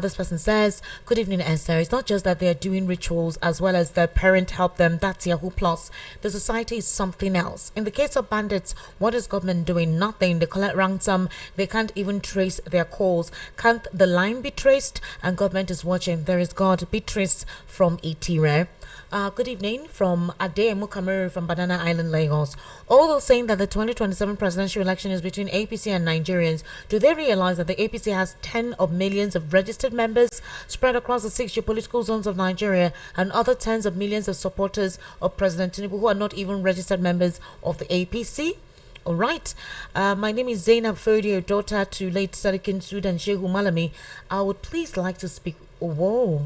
this person says, good evening, Esther. It's not just that they're doing rituals as well as their parent help them. That's Yahoo Plus. The society is something else. In the case of bandits, what is government doing? Nothing. They collect ransom. They can't even trace their calls. Can't the line be traced? And government is watching. There is God. Be traced from Itire. Good evening from Ade Mukamuru from Banana Island, Lagos. Although saying that the 2027 presidential election is between APC and Nigerians, do they realize that the APC has 10 of millions of registered members spread across the 6 geopolitical zones of Nigeria and other tens of millions of supporters of President Tinubu who are not even registered members of the APC? All right. My name is Zainab Fodio, daughter to late Sadikin Sudan Shehu Malami. I would please like to speak. Whoa.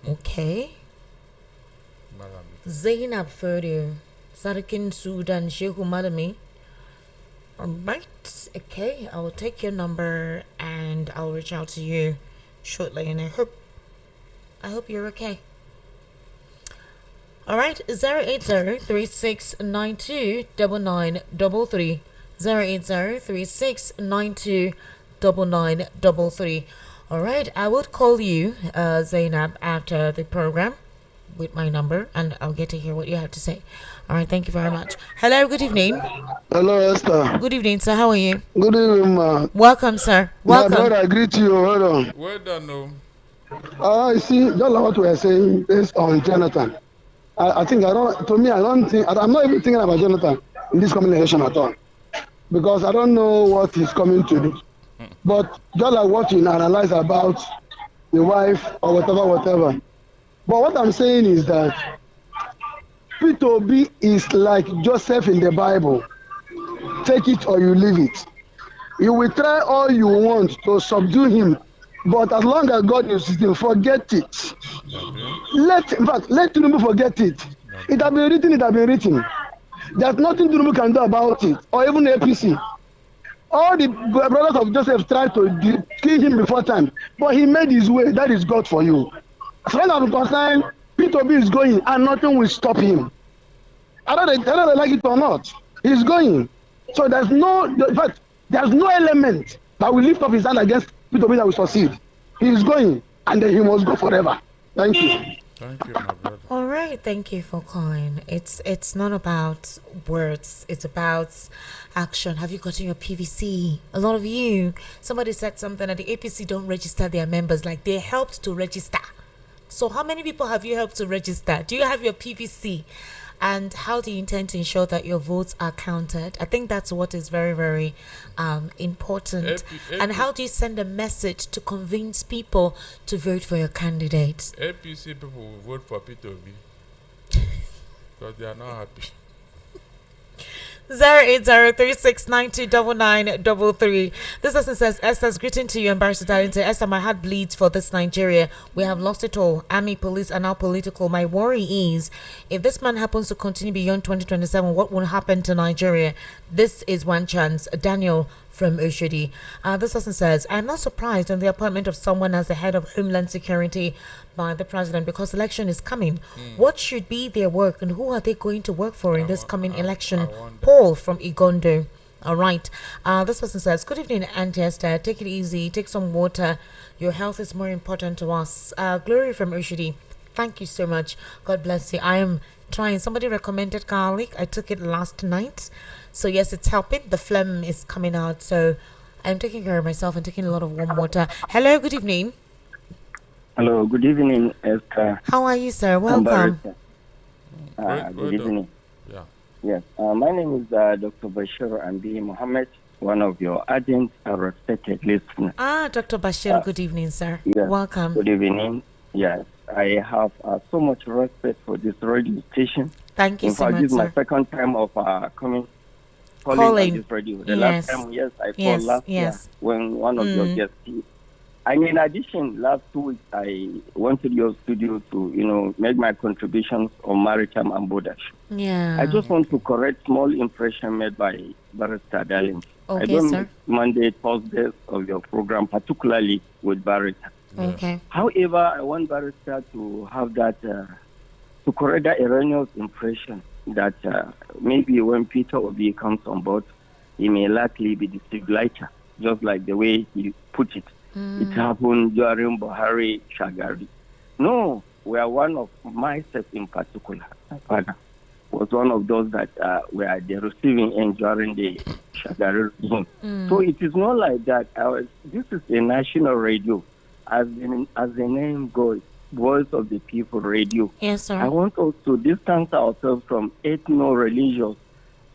Okay. Zainab Fodio, Sadikin Sudan Shehu Malami. Alright, okay, I will take your number and I'll reach out to you shortly, and I hope you're okay. Alright, 080-3692-9933, 080-3692-9933. Alright, I would call you, Zainab, after the program with my number, and I'll get to hear what you have to say. All right, thank you very much. Hello, good evening.
Hello, Esther.
Good evening, sir. How are you?
Good evening, ma.
Welcome, sir. Welcome.
My brother, I greet you. Hold on.
Well done, no.
I see, just like what we are saying based on Jonathan. I'm not even thinking about Jonathan in this coming election at all. Because I don't know what he's coming to do. But just like what you analyze about the wife or whatever. But what I'm saying is that P2B is like Joseph in the Bible. Take it or you leave it. You will try all you want to subdue him, but as long as God uses him, forget it. Let Tinubu forget it. It has been written. There's nothing Tinubu can do about it, or even APC. All the brothers of Joseph tried to kill him before time, but he made his way. That is God for you. As far as I'm concerned, P2B is going and nothing will stop him. I don't know they like it or not. He's going. So in fact, there's no element that will lift up his hand against P2B that will succeed. He is going, and then he must go forever. Thank you.
Thank you, my brother.
All right, thank you for calling. It's not about words, it's about action. Have you gotten your PVC? A lot of you, somebody said something that the APC don't register their members, like they helped to register. So how many people have you helped to register? Do you have your PVC? And how do you intend to ensure that your votes are counted? I think that's what is very, very important. And how do you send a message to convince people to vote for your candidates?
APC people will vote for P2B because they are not happy.
08036929933. This person says, Esther's greeting to you, Ambassador Darlington. Esther, my heart bleeds for this Nigeria. We have lost it all. Army, police are now political. My worry is, if this man happens to continue beyond 2027, what will happen to Nigeria? This is one chance. Daniel from Oshodi. This person says, I'm not surprised on the appointment of someone as the head of Homeland Security by the president because election is coming. What should be their work and who are they going to work for in this coming election? Paul from Igondo. All right. This person says, good evening, Auntie Esther. Take it easy. Take some water. Your health is more important to us. Glory from Oshodi. Thank you so much. God bless you. I am trying. Somebody recommended garlic. I took it last night. So yes, it's helping. The phlegm is coming out. So I'm taking care of myself and taking a lot of warm water. Hello, good evening.
Hello, good evening, Esther.
How are you, sir? Welcome.
Good evening.
Yeah.
Yes, my name is Dr. Bashir Ambi Mohammed, one of your ardent and respected listeners.
Dr. Bashir, good evening, sir.
Yes,
welcome.
Good evening. Yes, I have so much respect for this radio station.
Thank you
in
so
fact,
much,
this is
sir.
my second time of calling on this radio. The last time, yes, I called last year when one of your guests. And in addition, last 2 weeks, I went to your studio to, make my contributions on maritime and borders.
Yeah.
I just want to correct small impression made by Barrister Darling.
Okay,
I don't
sir.
miss Monday, Thursdays of your program, particularly with Barrister.
Okay.
However, I want Barrister to have that, to correct that erroneous impression that maybe when Peter Obi comes on board, he may likely be deceived later, just like the way he put it. It happened during Buhari Shagari. No, we are one of myself in particular. My father was one of those that were at the receiving end during the Shagari regime. So it is not like that. This is a national radio, as the name goes, Voice of the People Radio.
Yes, sir.
I want us to distance ourselves from ethno-religious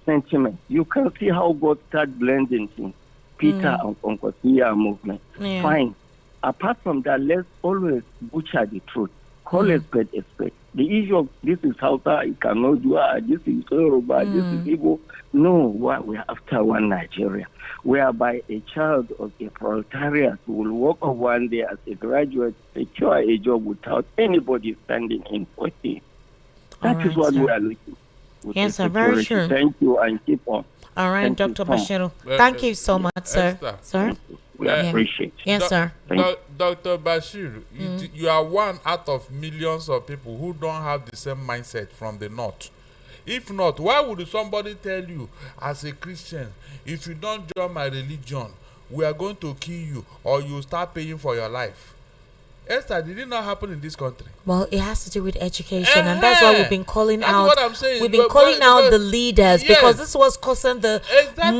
sentiment. You can see how God started blending things. Peter and Onkosia movement.
Yeah.
Fine. Apart from that, let's always butcher the truth. Call a spade a spade. The issue of this is Hausa, it cannot do this is Yoruba, this is Igbo. No, we are after one Nigeria, whereby a child of a proletariat will walk up one day as a graduate, secure a job without anybody standing in for him. That is what we are looking for.
Yes, sir, very true.
Thank you and keep on.
All right,
Thank
Dr.
you, Tom.
Bashir. Thank you so much, sir.
Esther.
Sir?
We appreciate it.
Yes, sir.
Dr. Bashir, you are one out of millions of people who don't have the same mindset from the north. If not, why would somebody tell you as a Christian, if you don't join my religion, we are going to kill you or you start paying for your life? Esther, did it not happen in this country?
Well, it has to do with education, and that's why we've been calling
That's
out.
what I'm saying.
We've been calling out the leaders because this was causing the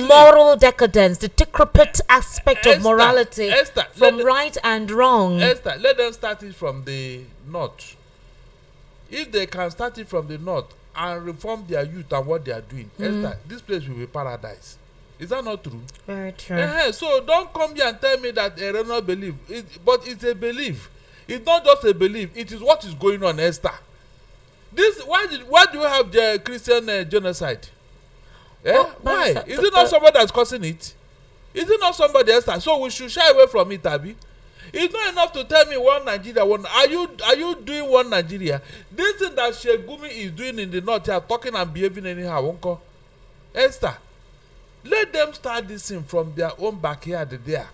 moral decadence, the decrepit aspect of morality from right and wrong.
Esther, let them start it from the north. If they can start it from the north and reform their youth and what they are doing, Esther, this place will be paradise. Is that not true?
Very true.
So don't come here and tell me that I don't not believe. But it's a belief. It's not just a belief. It is what is going on, Esther. Why do you have the Christian genocide? Why? Is it not somebody that's causing it? Is it not somebody else? So we should shy away from it, Abi. It's not enough to tell me one Nigeria. Are you doing one Nigeria? This thing that Shegumi is doing in the north, you are talking and behaving anyhow, Uncle Esther. Let them start this thing from their own backyard there.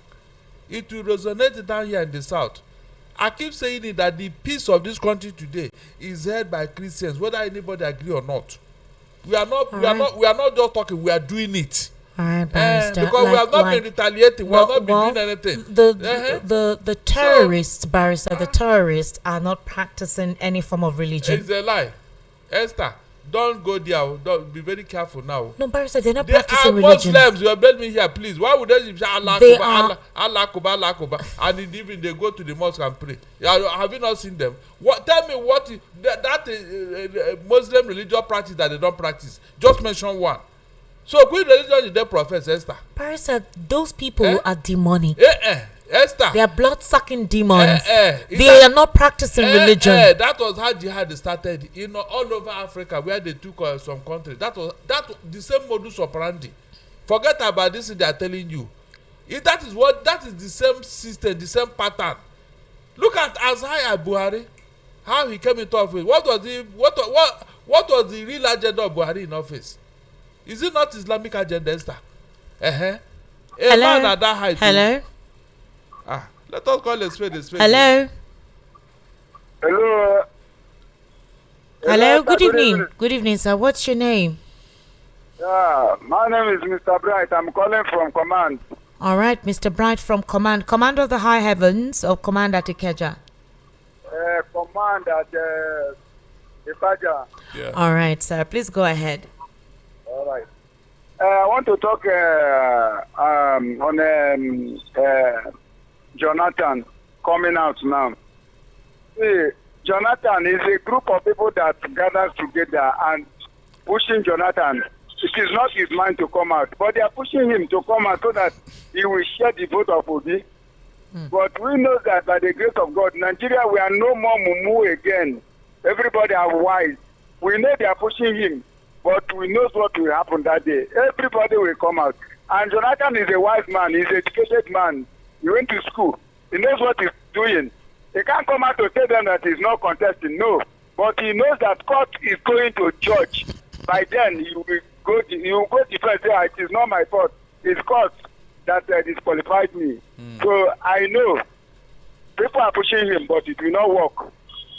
It will resonate down here in the south. I keep saying it that the peace of this country today is held by Christians, whether anybody agree or not. We are not just talking, we are doing it.
All right, Barrister.
Because we have not been retaliating, we have not been doing anything.
The terrorists, Barrister, the terrorists are not practicing any form of religion.
It's a lie. Esther, don't go there. Don't be very careful now.
No, Barrister, they're not practicing religion.
Muslims. You have been me here, please. Why would they say Allah Akbar, Allah Akbar, and in the evening they go to the mosque and pray? Have you not seen them? Tell me what that Muslim religious practice that they don't practice. Just mention one. So which religion is they profess, Esther?
Barrister, those people are demonic.
Esther,
they are blood-sucking demons. They are not practicing religion.
That was how jihad started all over Africa, where they took some countries. That was the same modus operandi. Forget about this. They are telling you. That is the same system, the same pattern. Look at Azhai Buhari, how he came into office. What was the real agenda of Buhari in office? Is it not Islamic agenda, Esther?
Hello.
Man at that height.
Hello.
Let us call it straight.
Hello.
Hello.
Hello. Good evening. Good evening, sir. What's your name?
Yeah, my name is Mr. Bright. I'm calling from Command.
All right, Mr. Bright from Command. Command of the High Heavens or Command at Ikeja?
Command at Ikeja.
Yeah. All right, sir. Please go ahead.
All right. I want to talk on Jonathan coming out now. See, Jonathan is a group of people that gathers together and pushing Jonathan. It is not his mind to come out, but they are pushing him to come out so that he will share the vote of Obi. But we know that by the grace of God, Nigeria, we are no more mumu again. Everybody are wise. We know they are pushing him, but we know what will happen that day. Everybody will come out. And Jonathan is a wise man. He's an educated man. He went to school. He knows what he's doing. He can't come out to tell them that he's not contesting. No. But he knows that court is going to judge. By then, he will go defend, say, it is not my fault. It's court that disqualified me. So I know people are pushing him, but it will not work.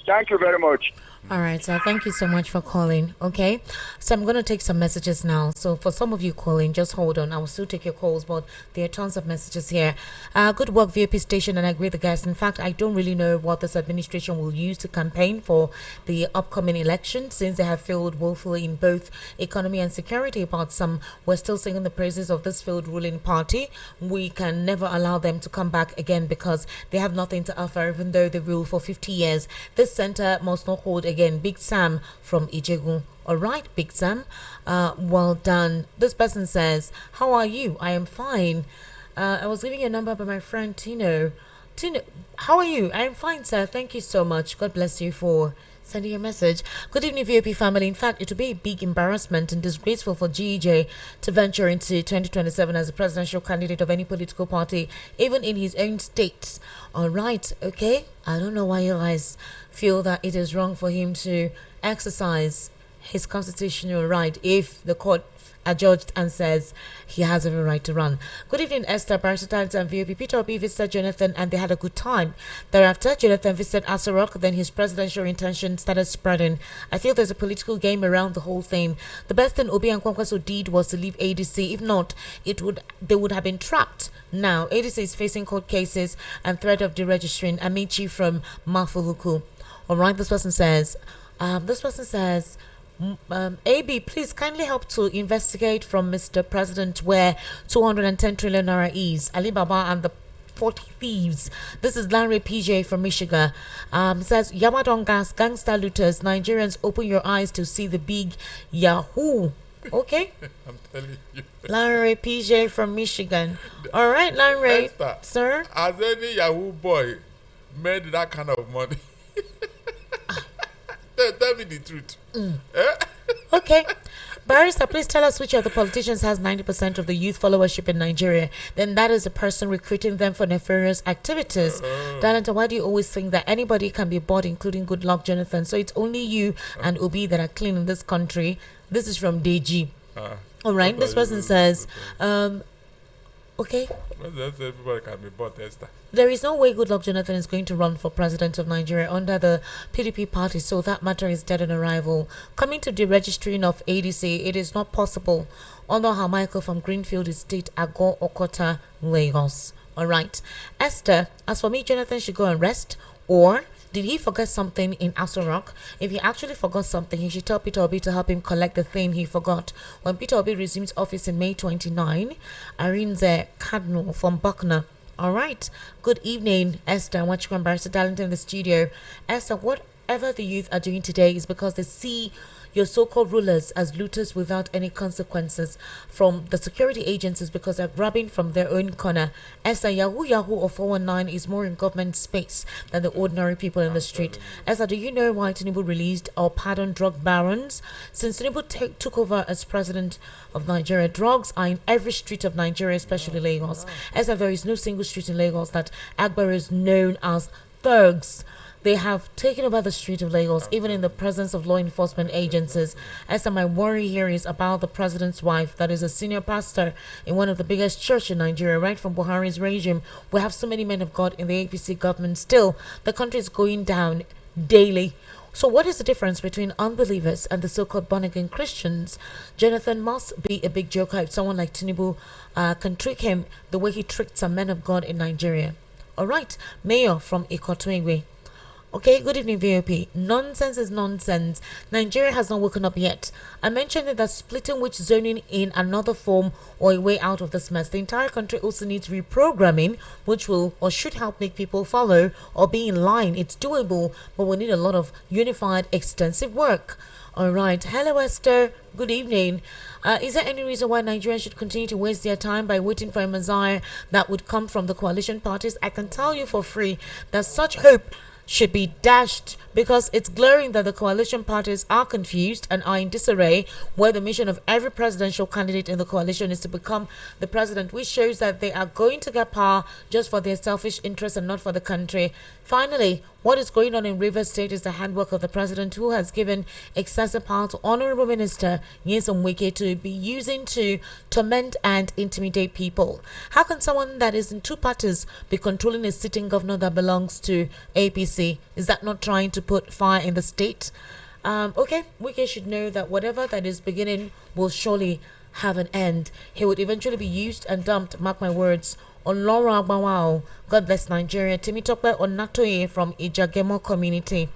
Thank you very much.
All right, so thank you so much for calling. Okay, so I'm going to take some messages now. So for some of you calling, just hold on. I will still take your calls, but there are tons of messages here. Good work, VOP station, and I agree with the guys. In fact, I don't really know what this administration will use to campaign for the upcoming election, since they have failed woefully in both economy and security. But some were still singing the praises of this failed ruling party. We can never allow them to come back again because they have nothing to offer, even though they ruled for 50 years. This center must not hold again. Big Sam from Ijegun. All right, Big Sam. Well done. This person says, how are you? I am fine. I was giving you a number by my friend Tino. Tino, how are you? I am fine, sir. Thank you so much. God bless you for sending a message. Good evening, VOP family. In fact, it will be a big embarrassment and disgraceful for GEJ to venture into 2027 as a presidential candidate of any political party, even in his own state. All right, okay. I don't know why you guys feel that it is wrong for him to exercise his constitutional right if the court adjudged and says he has every right to run. Good evening, Esther, Barrister and VOP. Peter Obi visited Jonathan and they had a good time. Thereafter, Jonathan visited Asarok, then his presidential intention started spreading. I feel there's a political game around the whole thing. The best thing Obi and Kwankwaso did was to leave ADC. If not, they would have been trapped. Now, ADC is facing court cases and threat of deregistering. Amici from Mafuluku. All right, this person says, AB, please kindly help to investigate from Mr. President where 210 trillion naira is. Alibaba and the 40 thieves. This is Larry PJ from Michigan. Says Yamadon gas, gangster looters, Nigerians, open your eyes to see the big Yahoo. Okay,
I'm telling you.
Larry PJ from Michigan. All right, Larry,
Esther,
sir.
Has any Yahoo boy made that kind of money? Tell me the truth.
Okay. Barrister, please tell us which of the politicians has 90% of the youth followership in Nigeria. Then that is the person recruiting them for nefarious activities. Darlington, why do you always think that anybody can be bought, including Good Luck Jonathan? So it's only you and Obi that are clean in this country. This is from Deji. All right. This person says, okay.
Everybody can be bought, Esther.
There is no way Goodluck Jonathan is going to run for president of Nigeria under the PDP party, so that matter is dead on arrival. Coming to the registering of ADC, it is not possible. Honor Michael from Greenfield Estate, Agor Okota, Lagos. All right. Esther, as for me, Jonathan should go and rest, or did he forget something in Aso Rock? If he actually forgot something, he should tell Peter Obi to help him collect the thing he forgot. When Peter Obi resumes office in May 29, Arinze Cardinal from Buckner. All right. Good evening, Esther. Watch from Barrister Darlington in the studio. Esther, whatever the youth are doing today is because they see your so-called rulers as looters without any consequences from the security agencies because they're grabbing from their own corner. Esther, Yahoo or 419 is more in government space than the ordinary people in the street. Esther, do you know why Tinubu released or pardoned drug barons? Since Tinubu took over as president of Nigeria, drugs are in every street of Nigeria, especially Lagos. Esther, there is no single street in Lagos that Agbar is known as thugs. They have taken over the street of Lagos, even in the presence of law enforcement agencies. As my worry here is about the president's wife, that is a senior pastor in one of the biggest churches in Nigeria, right from Buhari's regime. We have so many men of God in the APC government. Still, the country is going down daily. So what is the difference between unbelievers and the so-called born-again Christians? Jonathan must be a big joker if someone like Tinubu can trick him the way he tricked some men of God in Nigeria. All right, Mayor from Ikotwegwe. Okay, good evening, VOP. Nonsense is nonsense. Nigeria has not woken up yet. I mentioned that splitting which zoning in another form or a way out of this mess. The entire country also needs reprogramming, which will or should help make people follow or be in line. It's doable, but we need a lot of unified, extensive work. All right. Hello, Esther. Good evening. Is there any reason why Nigerians should continue to waste their time by waiting for a Messiah that would come from the coalition parties? I can tell you for free that such hope should be dashed because it's glaring that the coalition parties are confused and are in disarray, where the mission of every presidential candidate in the coalition is to become the president, which shows that they are going to get power just for their selfish interests and not for the country. Finally, what is going on in Rivers State is the handwork of the president, who has given excessive power to Honorable Minister Nyesom Wike to be using to torment and intimidate people. How can someone that is in two parties be controlling a sitting governor that belongs to APC? Is that not trying to put fire in the state? Okay, Wike should know that whatever that is beginning will surely have an end. He would eventually be used and dumped, mark my words. Olora Bawao, God bless Nigeria. Timitope Onatoye from Ijagemo community.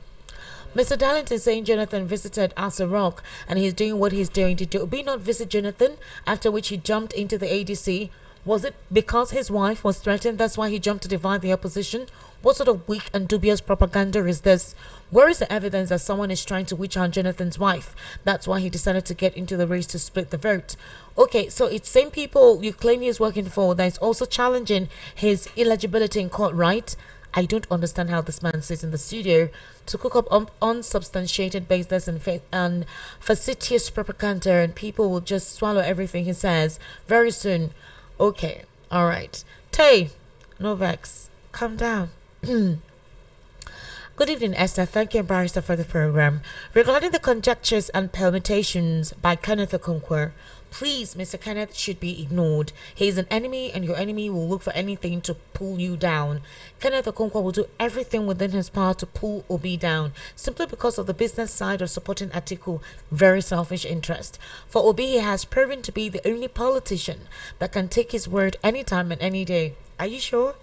Mr. Darlington saying Jonathan visited Aso Rock and he's doing what he's doing. Did Obi not visit Jonathan, after which he jumped into the ADC? Was it because his wife was threatened? That's why he jumped to divide the opposition? What sort of weak and dubious propaganda is this? Where is the evidence that someone is trying to witch hunt Jonathan's wife? That's why he decided to get into the race to split the vote. Okay, so it's same people you claim he's working for that is also challenging his eligibility in court, right? I don't understand how this man sits in the studio to cook up unsubstantiated baseless and facetious propaganda, and people will just swallow everything he says very soon. Okay, all right. Tay, no vex. Calm down. Good evening, Esther. Thank you, Barrister, for the program. Regarding the conjectures and permutations by Kenneth Okonkwo, please, Mr. Kenneth should be ignored. He is an enemy, and your enemy will look for anything to pull you down. Kenneth Okonkwo will do everything within his power to pull Obi down, simply because of the business side of supporting Atiku, very selfish interest. For Obi, he has proven to be the only politician that can take his word anytime and any day. Are you sure?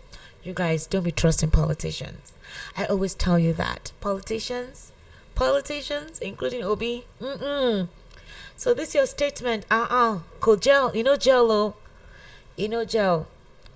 You guys, don't be trusting politicians. I always tell you that. Politicians, including Obi, So this is your statement. Gel, gel.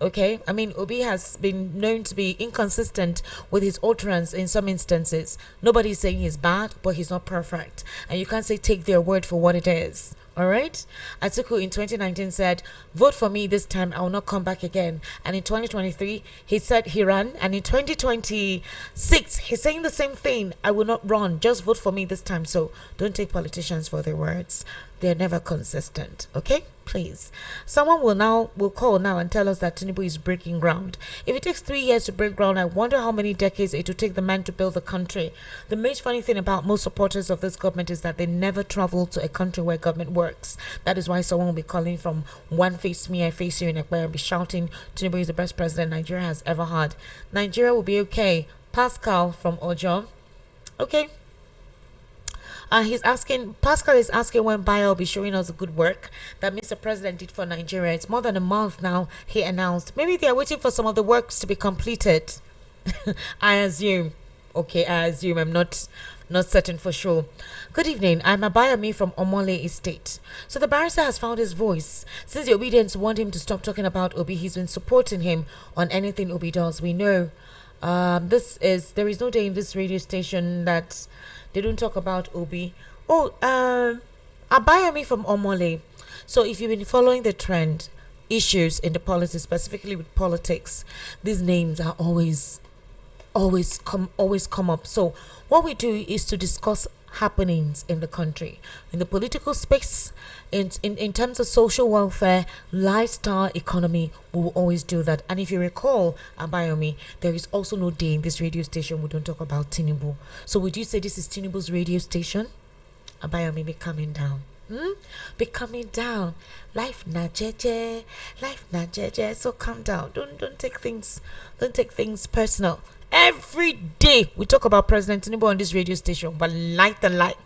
Okay, I mean, Obi has been known to be inconsistent with his utterance in some instances. Nobody's saying he's bad, but he's not perfect. And you can't say take their word for what it is. All right? Atiku in 2019 said, vote for me this time, I will not come back again. And in 2023, he said he ran. And in 2026, he's saying the same thing. I will not run. Just vote for me this time. So don't take politicians for their words. They're never consistent. Okay? Please. Someone will call now and tell us that Tinubu is breaking ground. If it takes 3 years to break ground, I wonder how many decades it will take the man to build the country. The most funny thing about most supporters of this government is that they never travel to a country where government works. That is why someone will be calling from one face me, I face you in Ekwe and be shouting Tinubu is the best president Nigeria has ever had. Nigeria will be okay. Pascal from Ojo. Okay. Pascal is asking when Bayo will be showing us the good work that Mr. President did for Nigeria. It's more than a month now, he announced. Maybe they are waiting for some of the works to be completed. I assume. Okay, I assume. I'm not certain for sure. Good evening. I'm Abayomi from Omole Estate. So the barrister has found his voice. Since the obedience want him to stop talking about Obi, he's been supporting him on anything Obi does. We know there is no day in this radio station that they don't talk about Obi. Abayomi from Omole. So if you've been following the trend, issues in the policy, specifically with politics, these names are always come up. So what we do is to discuss happenings in the country, in the political space, in terms of social welfare, lifestyle, economy. We will always do that. And if you recall, Abayomi, there is also no day in this radio station we don't talk about Tinubu. So would you say this is Tinubu's radio station? Abayomi, be coming down. Be coming down. Life na jeje. So calm down. Don't take things personal. Every day we talk about President Tinubu on this radio station, but light and light.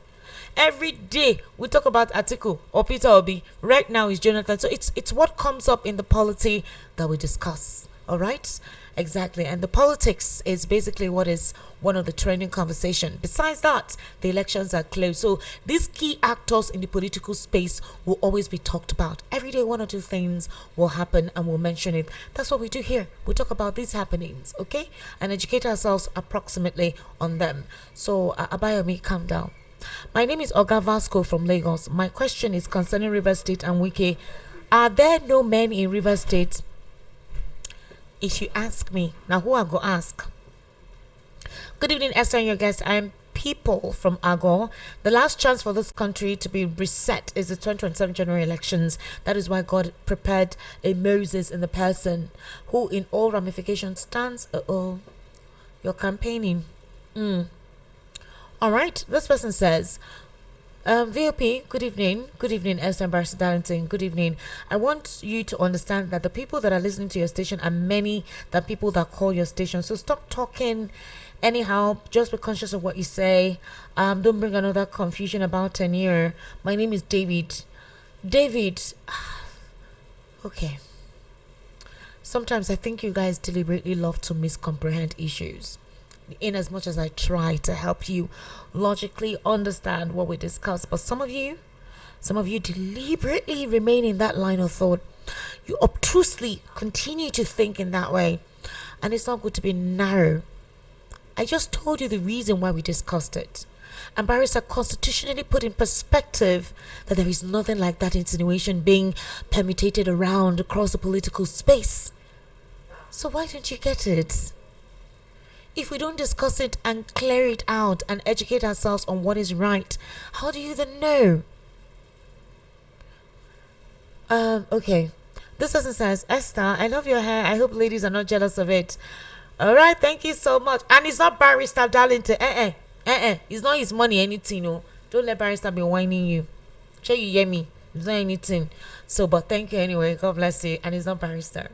Every day we talk about Atiku or Peter Obi. Right now is Jonathan. So it's what comes up in the polity that we discuss. All right, exactly. And the politics is basically what is one of the trending conversation. Besides that, the elections are close, so these key actors in the political space will always be talked about. Every day, one or two things will happen, and we'll mention it. That's what we do here. We talk about these happenings, okay, and educate ourselves approximately on them. So, Abayomi, calm down. My name is Oga Vasco from Lagos. My question is concerning River State and Wike. Are there no men in River State? If you ask me, now who I go ask? Good evening, Esther and your guests. I am People from Agor. The last chance for this country to be reset is the 2027 general elections. That is why God prepared a Moses in the person who in all ramifications stands. You're campaigning. All right, this person says, VOP, good evening. Good evening, Esther Ambassador Darlington. Good evening. I want you to understand that the people that are listening to your station are many than people that call your station. So stop talking anyhow. Just be conscious of what you say. Don't bring another confusion about tenure. My name is David. David. Okay. Sometimes I think you guys deliberately love to miscomprehend issues. In as much as I try to help you logically understand what we discuss, but some of you deliberately remain in that line of thought. You obtusely continue to think in that way, and it's not good to be narrow. I just told you the reason why we discussed it, and Barrister constitutionally put in perspective that there is nothing like that insinuation being permutated around across the political space. So why don't you get it? If we don't discuss it and clear it out and educate ourselves on what is right, how do you then know? Okay. This person says, Esther, I love your hair. I hope ladies are not jealous of it. All right, thank you so much. And it's not Barrister Darlington. It's not his money, anything. No. Don't let Barrister be whining you. Sure, you hear me? It's not anything. So, but thank you anyway. God bless you. And it's not Barrister.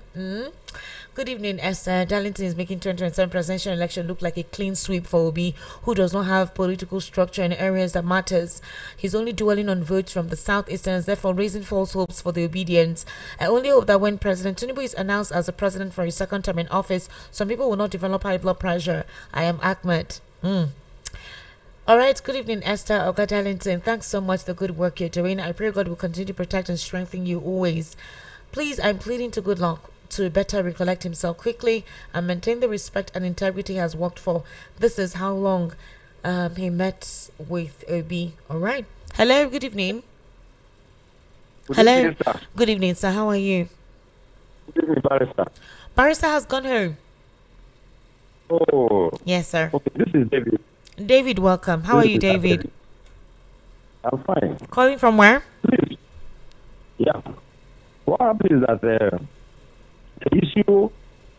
Good evening, Esther. Darlington is making 2027 presidential election look like a clean sweep for Obi, who does not have political structure in areas that matters. He's only dwelling on votes from the southeasterners, therefore raising false hopes for the obedience. I only hope that when President Tinubu is announced as the president for his second term in office, some people will not develop high blood pressure. I am Ahmed. All right, good evening, Esther Oga Darlington. Thanks so much for the good work you're doing. I pray God will continue to protect and strengthen you always. Please, I'm pleading to good luck to better recollect himself quickly and maintain the respect and integrity he has worked for. This is how long he met with Obi. All right. Hello, good evening.
Good evening, sir.
Good evening, sir. How are you?
Good evening, Barrister.
Barrister has gone home.
Oh.
Yes, sir.
Okay, this is David.
David, welcome. How are you, David?
I'm fine.
Calling from where?
Please. Yeah. What happens is that the issue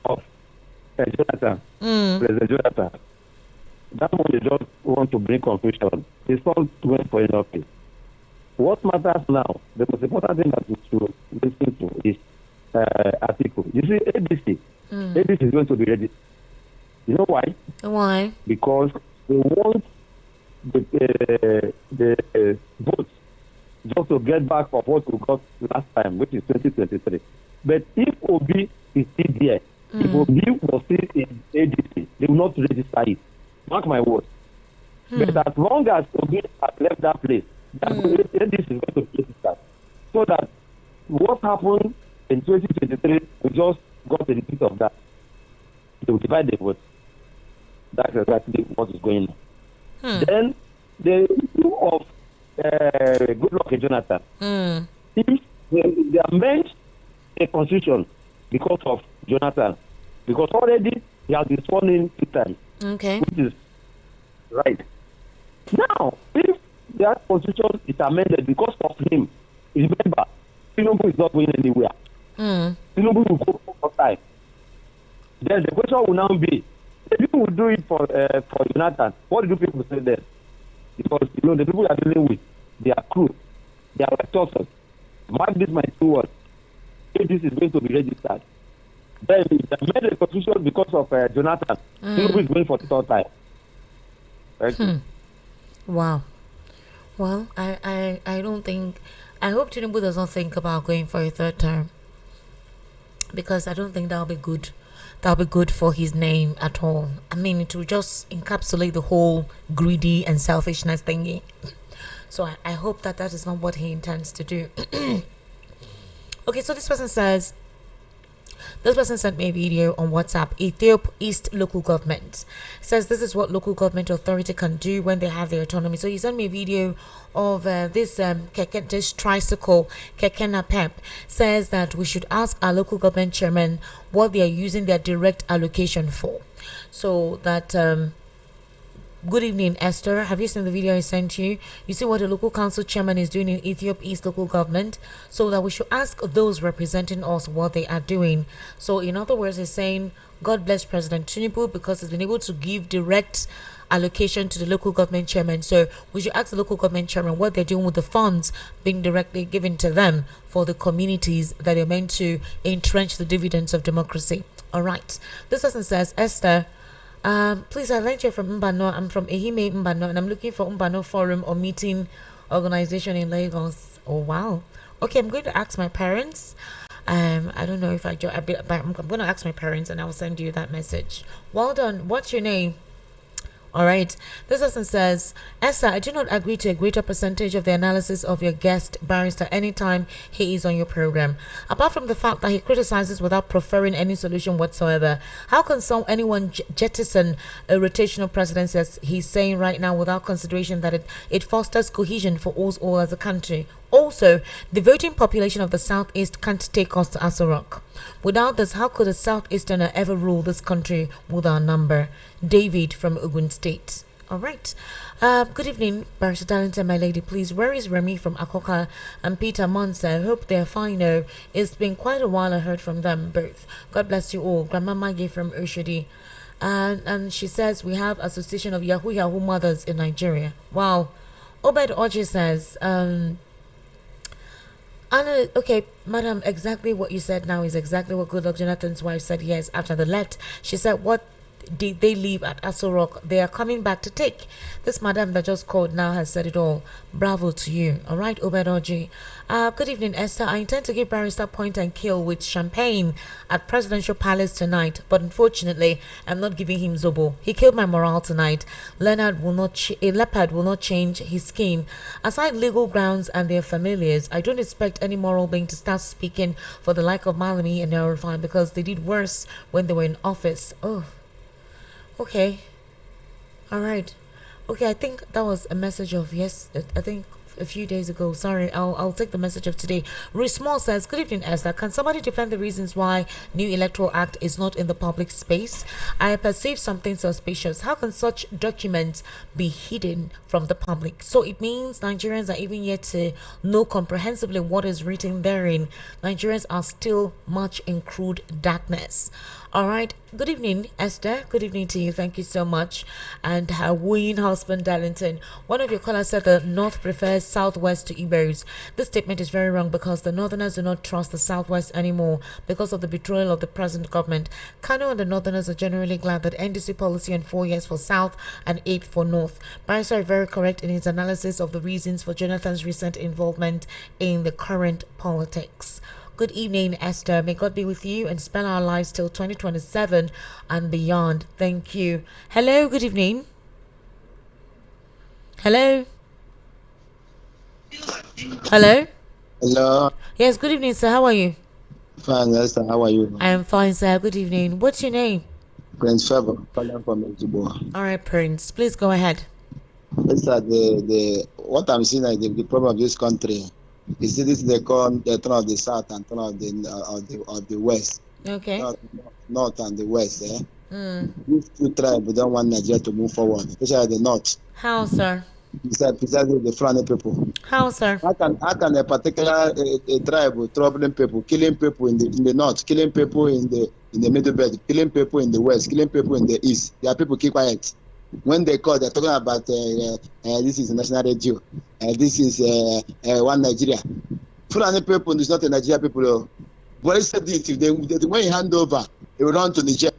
of Jonathan, President Jonathan, that one they just want to bring confusion. It's not going for an office. What matters now, the most important thing that we should listen to is article. You see, ADC is going to be ready. You know why?
Why?
Because they want the votes just to get back of what we got last time, which is 2023. But if Obi is still there, if Obi was still in ADC, they will not register it. Mark my words. But as long as Obi has left that place, ADC is going to register. So that what happened in 2023, we just got a repeat of that. They will divide the votes. That's exactly what is going on. Then the issue of Goodluck Jonathan. If they amend the constitution because of Jonathan, because already he has been sworn in 2 times.
Okay.
Which is right. Now, if that constitution is amended because of him, remember, Tinubu is not going anywhere. Tinubu will go for time. Then the question will now be, if you will do it for Jonathan, what do people say then? Because the people are dealing with, they are crude, they are like torsos. Mark this my 2 words. If this is going to be registered, then if they made the constitution because of Jonathan, Tinubu is going for the 3rd time. Right?
Wow. Well, I don't think, I hope Tinubu does not think about going for a 3rd term, because I don't think that'll be good. That'll be good for his name at all. I mean, it will just encapsulate the whole greedy and selfishness thingy. So I hope that is not what he intends to do. Okay, so this person sent me a video on WhatsApp. Ethiopia East local government says this is what local government authority can do when they have their autonomy. So he sent me a video of this tricycle, Kekena Pep, says that we should ask our local government chairman what they are using their direct allocation for. So that good evening, Esther. Have you seen the video I sent you? You see what the local council chairman is doing in Ethiopia East local government, so that we should ask those representing us what they are doing. So in other words, he's saying, God bless President Tinubu because he's been able to give direct allocation to the local government chairman. So we should ask the local government chairman what they're doing with the funds being directly given to them for the communities that are meant to entrench the dividends of democracy. All right. This person says, Esther, please, I'd like you from Mbano. I'm from Ehime, Mbano, and I'm looking for Mbano Forum or meeting organization in Lagos. Oh, wow. Okay, I'm going to ask my parents. I don't know if I'm going to ask my parents and I'll send you that message. Well done. What's your name? All right. This person says, Esther, I do not agree to a greater percentage of the analysis of your guest barrister anytime he is on your program. Apart from the fact that he criticizes without preferring any solution whatsoever, how can anyone jettison a rotational presidency as he's saying right now without consideration that it fosters cohesion for us all as a country? Also, the voting population of the Southeast can't take us to Aso Rock. Without this, how could a Southeasterner ever rule this country with our number? David from Ogun State. All right. Good evening, Barrister Darlington, my lady. Please, where is Remy from Akoka and Peter Monsa? I hope they're fine. No, it's been quite a while I heard from them both. God bless you all. Grandma Maggie from Oshodi. And she says we have Association of Yahoo Mothers in Nigeria. Wow. Obed Oji says, Anna, okay, madam, exactly what you said now is exactly what Goodluck Jonathan's wife said yes after they left. She said, what did they leave at Aso Rock? They are coming back to take. This madam that just called now has said it all. Bravo to you. All right, Obedoji. Good evening, Esther. I intend to give Barrister point and kill with champagne at Presidential Palace tonight, but unfortunately, I'm not giving him Zobo. He killed my morale tonight. Leopard will not change his skin. Aside legal grounds and their familiars, I don't expect any moral being to start speaking for the like of Malami and Erufan because they did worse when they were in office. Oh. Okay. All right. Okay, I think that was a message of yes. I think a few days ago. Sorry, I'll take the message of today. Ruth Small says, "Good evening, Esther. Can somebody defend the reasons why new electoral act is not in the public space? I perceive something suspicious. How can such documents be hidden from the public?" So it means Nigerians are even yet to know comprehensively what is written therein. Nigerians are still much in crude darkness. All right. Good evening, Esther. Good evening to you. Thank you so much. And her wooing husband, Darlington. One of your callers said the North prefers Southwest to Igbos. This statement is very wrong because the Northerners do not trust the Southwest anymore because of the betrayal of the present government. Kano and the Northerners are generally glad that NDC policy on 4 years for South and 8 for North. Barrister is very correct in his analysis of the reasons for Jonathan's recent involvement in the current politics. Good evening, Esther. May God be with you and spend our lives till 2027 and beyond. Thank you. Hello, good evening. Hello. Hello.
Hello.
Yes, good evening, sir. How are you?
Fine, Esther. How are you?
I am fine, sir. Good evening. What's your name?
Prince Favor, calling from Ejigbo.
All right, Prince. Please go ahead.
Esther, what I'm seeing like the problem of this country. You see, this they call the turn of the south and turn of the west.
Okay.
North and the west. These two tribes don't want Nigeria to move forward, especially the north.
How, sir?
Precisely the Fulani people.
How, sir?
How can a particular a tribe troubling people, killing people in the north, killing people in the middle belt, killing people in the west, killing people in the east? Their people keep quiet. When they call, they're talking about this is a national radio. This is one Nigeria. Fulani people is not a Nigeria people. But said this, when you hand over, they will run to Nigeria.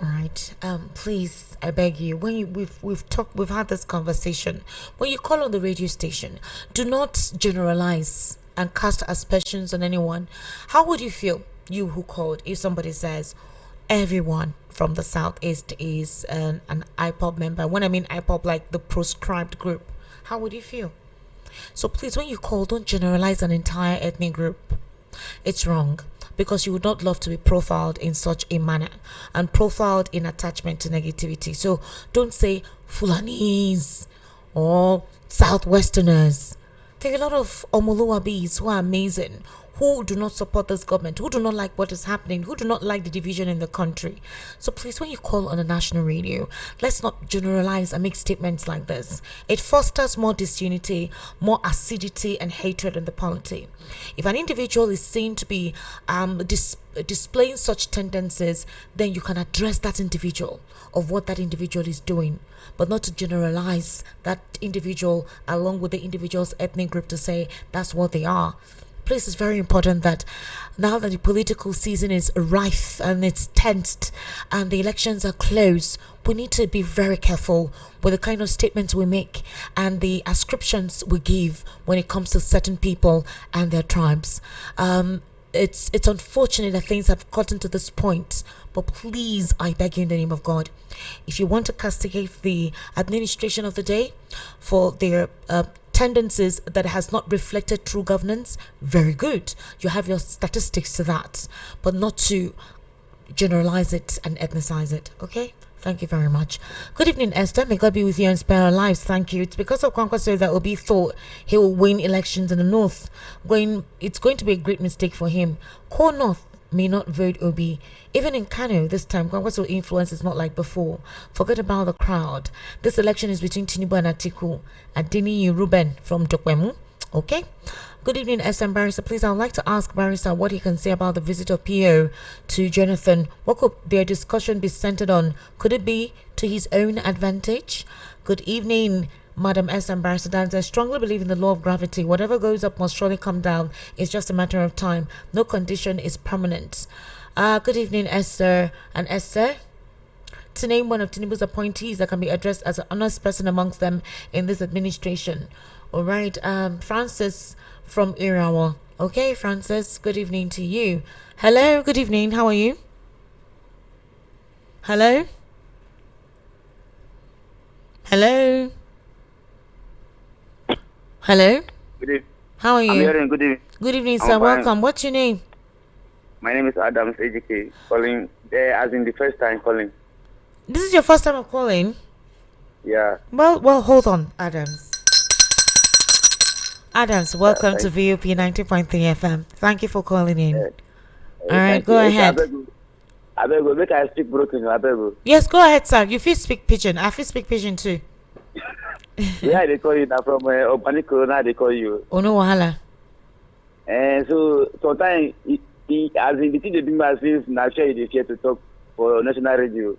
All right. Please, I beg you. When we've had this conversation. When you call on the radio station, do not generalize and cast aspersions on anyone. How would you feel, you who called, if somebody says everyone from the southeast is an IPOB member? When I mean IPOB, like the proscribed group, how would you feel? So please, when you call, don't generalize an entire ethnic group. It's wrong, because you would not love to be profiled in such a manner and profiled in attachment to negativity. So don't say Fulanese or Southwesterners. There are a lot of Omoluwabis who are amazing, who do not support this government, who do not like what is happening, who do not like the division in the country. So please, when you call on a national radio, let's not generalize and make statements like this. It fosters more disunity, more acidity and hatred in the polity. If an individual is seen to be displaying such tendencies, then you can address that individual of what that individual is doing, but not to generalize that individual along with the individual's ethnic group to say that's what they are. Please, it's very important that now that the political season is rife and it's tensed and the elections are close, we need to be very careful with the kind of statements we make and the ascriptions we give when it comes to certain people and their tribes. It's unfortunate that things have gotten to this point, but please, I beg you in the name of God, if you want to castigate the administration of the day for their tendencies that has not reflected true governance, very good. You have your statistics to that, but not to generalize it and ethnicize it. Okay? Thank you very much. Good evening, Esther. May God be with you and spare our lives. Thank you. It's because of Kwankwaso that Obi thought he will win elections in the north. It's going to be a great mistake for him. Core North may not vote Obi. Even in Kano this time, Kwankwaso influence is not like before. Forget about the crowd. This election is between Tinubu and Atiku. Adini Ruben from Dokwemu. Okay? Good evening, SM Barrister. Please, I would like to ask Barrister what he can say about the visit of PO to Jonathan. What could their discussion be centered on? Could it be to his own advantage? Good evening, Madam SM Barrister. I strongly believe in the law of gravity. Whatever goes up must surely come down. It's just a matter of time. No condition is permanent. Good evening, Esther and Esther. To name one of Tinubu's appointees that can be addressed as an honest person amongst them in this administration. All right, Francis from Irawa. Okay, Francis, good evening to you. Hello, good evening. How are you? Hello? Hello? Hello?
Good evening.
How are you?
I'm hearing good evening.
Good evening, sir. Welcome. What's your name?
My name is Adams ADK, calling there as in the first time calling.
This is your first time of calling?
Yeah.
Well, hold on, Adams. Adams, welcome to VOP 90.3 FM. Thank you for calling in. All right,
Thank
go
you.
ahead.
I beg you, make I speak broken. I beg you.
Yes, go ahead, sir. You feel speak pigeon. I feel speak pigeon too.
Yeah, they call you now from Organic Corona. They call you.
Oh no, wahala.
And so sometimes, as in the thing they do myself, now sure they fear to talk for national radio.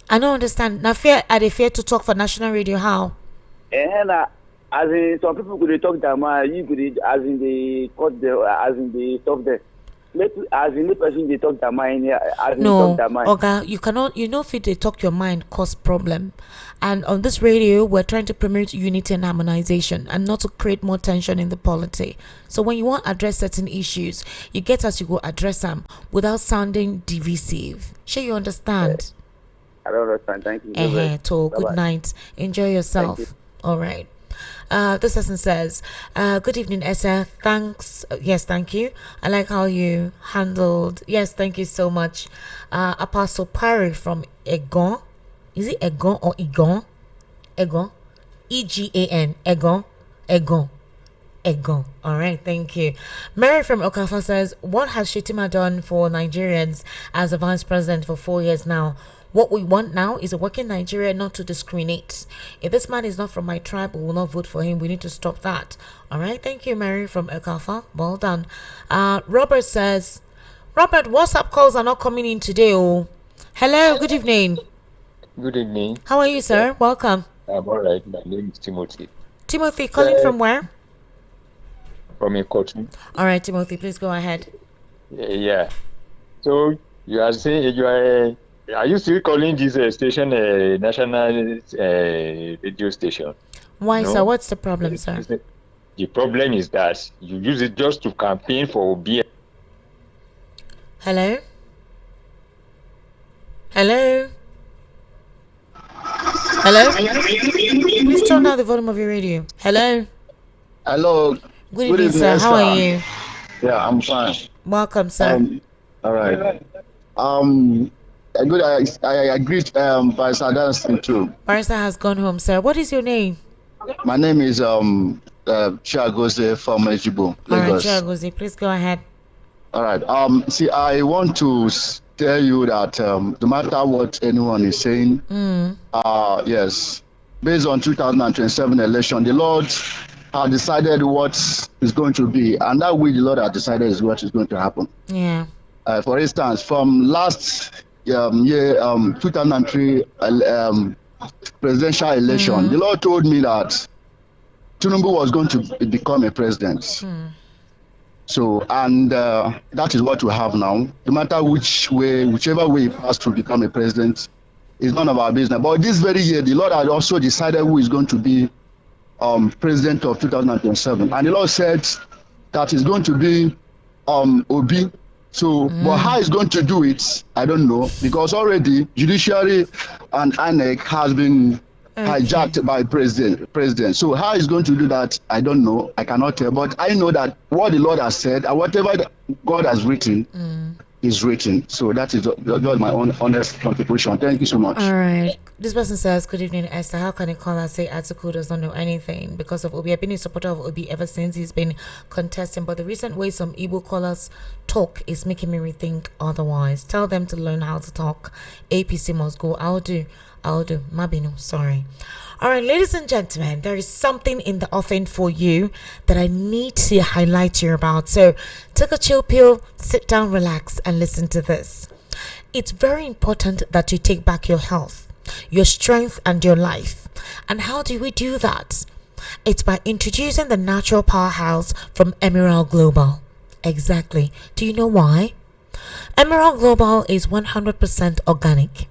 I don't understand. Now, fear are they fear to talk for national radio? How?
And as in some people could talk their mind, you could as in they cut the as in they stop them. As in the person they talk their mind, as in
No,
talk their mind.
Oga, you cannot. You know, if they talk your mind, cause problem. And on this radio, we're trying to promote unity and harmonization, and not to create more tension in the polity. So when you want to address certain issues, you get us, you go address them without sounding divisive. Sure, you understand?
I don't understand. Thank you.
Good night. Enjoy yourself. All right. This person says, good evening, Esther. Thanks. Yes, thank you. I like how you handled. Yes, thank you so much. Apostle Parry from Egon. Is it Egon or Egon? Egon. Egan. Egon. Egon. Egon. All right, thank you. Mary from Okafa says, what has Shetima done for Nigerians as a vice president for 4 years now? What we want now is a working Nigeria, not to discriminate. If this man is not from my tribe, we will not vote for him. We need to stop that. All right. Thank you, Mary from Ekafa. Well done. Robert says, Robert, WhatsApp calls are not coming in today. Oh, hello. Good evening.
Good evening.
How are you, sir? Welcome.
I'm all right. My name is Timothy.
Timothy, calling from where?
From Ikotu.
All right, Timothy, please go ahead.
Yeah. So you are saying you are you still calling this station a national radio station?
Why,
No?
sir? What's the problem, sir?
The problem is that you use it just to campaign for beer.
Hello? Hello? Hello? Please turn down the volume of your radio. Hello?
Hello.
Good evening, sir. How are you?
Yeah, I'm fine.
Welcome, sir.
All right. Good. I agree. Pastor Dancing too.
Barrister has gone home, sir. What is your name?
My name is Chiagoze from Ejibo,
All right,
Lagos.
Chiagozi, please go ahead.
All right. See, I want to tell you that no matter what anyone is saying, yes, based on 2027 election, the Lord has decided what is going to be, and that way the Lord has decided is what is going to happen.
Yeah.
For instance, from last year, 2003 presidential election, the Lord told me that Tinubu was going to become a president. So, and that is what we have now. No matter whichever way he passed to become a president, is none of our business. But this very year, the Lord had also decided who is going to be president of 2027. And the Lord said that it's going to be Obi. So, but how he's going to do it, I don't know, because already judiciary and INEC has been hijacked by president. So how he's going to do that, I don't know. I cannot tell. But I know that what the Lord has said and whatever God has written is written. So that is just my own honest contribution. Thank you so much.
All right. This person says, good evening, Esther. How can a caller say Atiku does not know anything because of Obi? I've been a supporter of Obi ever since he's been contesting. But the recent way some Igbo callers talk is making me rethink otherwise. Tell them to learn how to talk. APC must go. I'll do. Mabino, sorry. All right, ladies and gentlemen, there is something in the offing for you that I need to highlight you about. So take a chill pill, sit down, relax, and listen to this. It's very important that you take back your health, your strength, and your life. And how do we do that? It's by introducing the natural powerhouse from Emerald Global. Exactly. Do you know why? Emerald Global is 100% organic.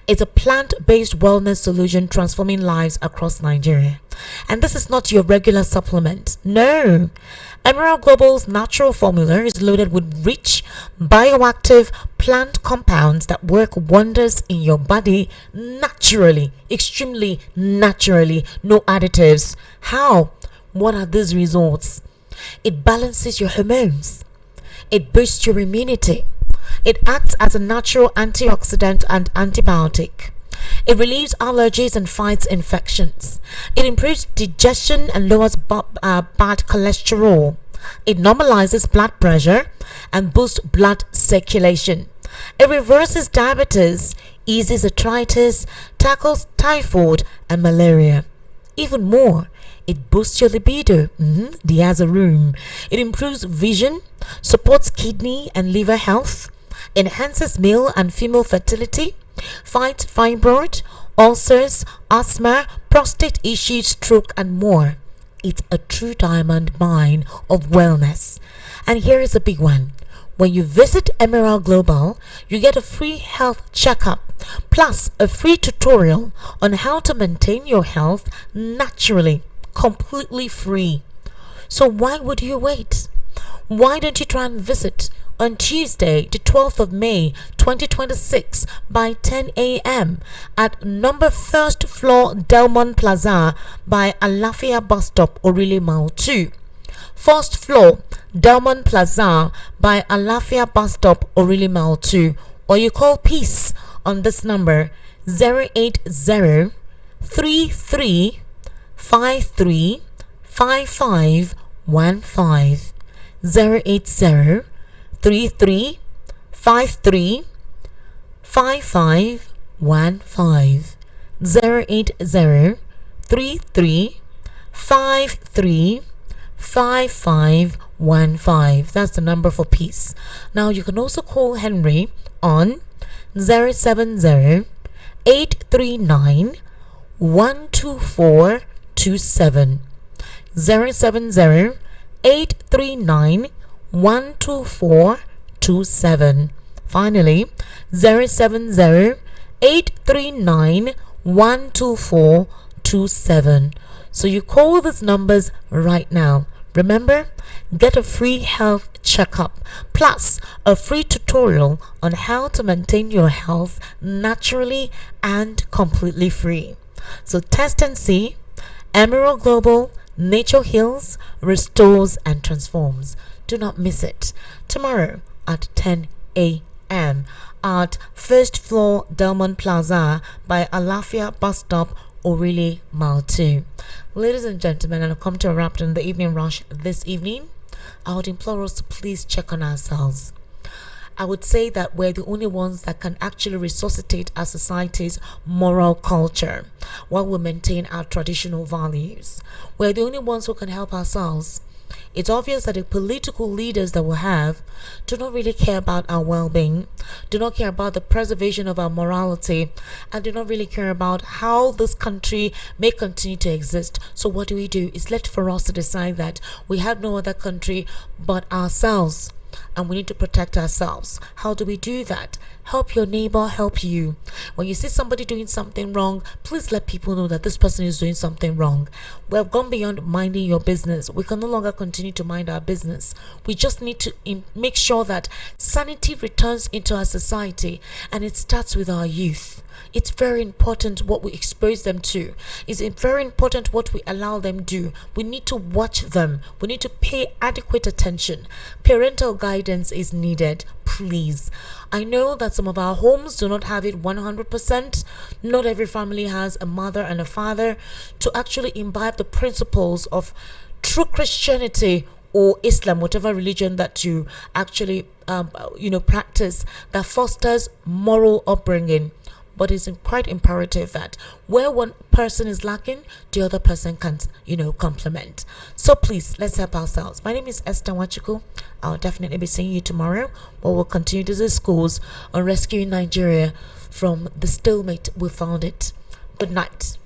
It's a plant-based wellness solution transforming lives across Nigeria. And this is not your regular supplement. No. Emerald Global's natural formula is loaded with rich, bioactive plant compounds that work wonders in your body naturally, extremely naturally, no additives. How? What are these results? It balances your hormones. It boosts your immunity. It acts as a natural antioxidant and antibiotic. It relieves allergies and fights infections. It improves digestion and lowers bad cholesterol. It normalizes blood pressure and boosts blood circulation. It reverses diabetes, eases arthritis, tackles typhoid and malaria. Even more, it boosts your libido. The other room. It improves vision, supports kidney and liver health, enhances male and female fertility, fights fibroid, ulcers, asthma, prostate issues, stroke, and more. It's a true diamond mine of wellness. And here is a big one. When you visit Emerald Global, you get a free health checkup, plus a free tutorial on how to maintain your health naturally, completely free. So why would you wait? Why don't you try and visit on Tuesday, the 12th of May, 2026 by 10 a.m. at number 1st floor Delmon Plaza by Alafia Bus Stop, Orile Mall 2. First floor Delmon Plaza by Alafia Bus Stop, Orile Mall 2. Or you call Peace on this number 080 33 53 5515 080 33 53 5515 080 33 53 5515. That's the number for Peace. Now you can also call Henry on 070 839 12427 070 839 12427. Finally, 070 839 12427. So you call these numbers right now. Remember, get a free health checkup plus a free tutorial on how to maintain your health naturally and completely free. So test and see. Emerald Global, Nature Heals, Restores and Transforms. Do not miss it. Tomorrow at 10 a.m. at first floor Delmon Plaza by Alafia Bus Stop, Orile Mall 2. Ladies and gentlemen, I've come to a wrap in the evening rush this evening. I would implore us to please check on ourselves. I would say that we're the only ones that can actually resuscitate our society's moral culture while we maintain our traditional values. We're the only ones who can help ourselves. It's obvious that the political leaders that we have do not really care about our well-being, do not care about the preservation of our morality, and do not really care about how this country may continue to exist. So what do? It's left for us to decide that we have no other country but ourselves, and we need to protect ourselves. How do we do that? Help your neighbor help you. When you see somebody doing something wrong, please let people know that this person is doing something wrong. We have gone beyond minding your business. We can no longer continue to mind our business. We just need to make sure that sanity returns into our society, and it starts with our youth. It's very important what we expose them to. It's very important what we allow them do. We need to watch them. We need to pay adequate attention. Parental guidance is needed, please. I know that some of our homes do not have it 100%. Not every family has a mother and a father to actually imbibe the principles of true Christianity or Islam, whatever religion that you actually practice, that fosters moral upbringing. But it's quite imperative that where one person is lacking, the other person can, complement. So please, let's help ourselves. My name is Esther Wachuku. I'll definitely be seeing you tomorrow, where we'll continue to discuss on rescuing Nigeria from the stalemate we found it. Good night.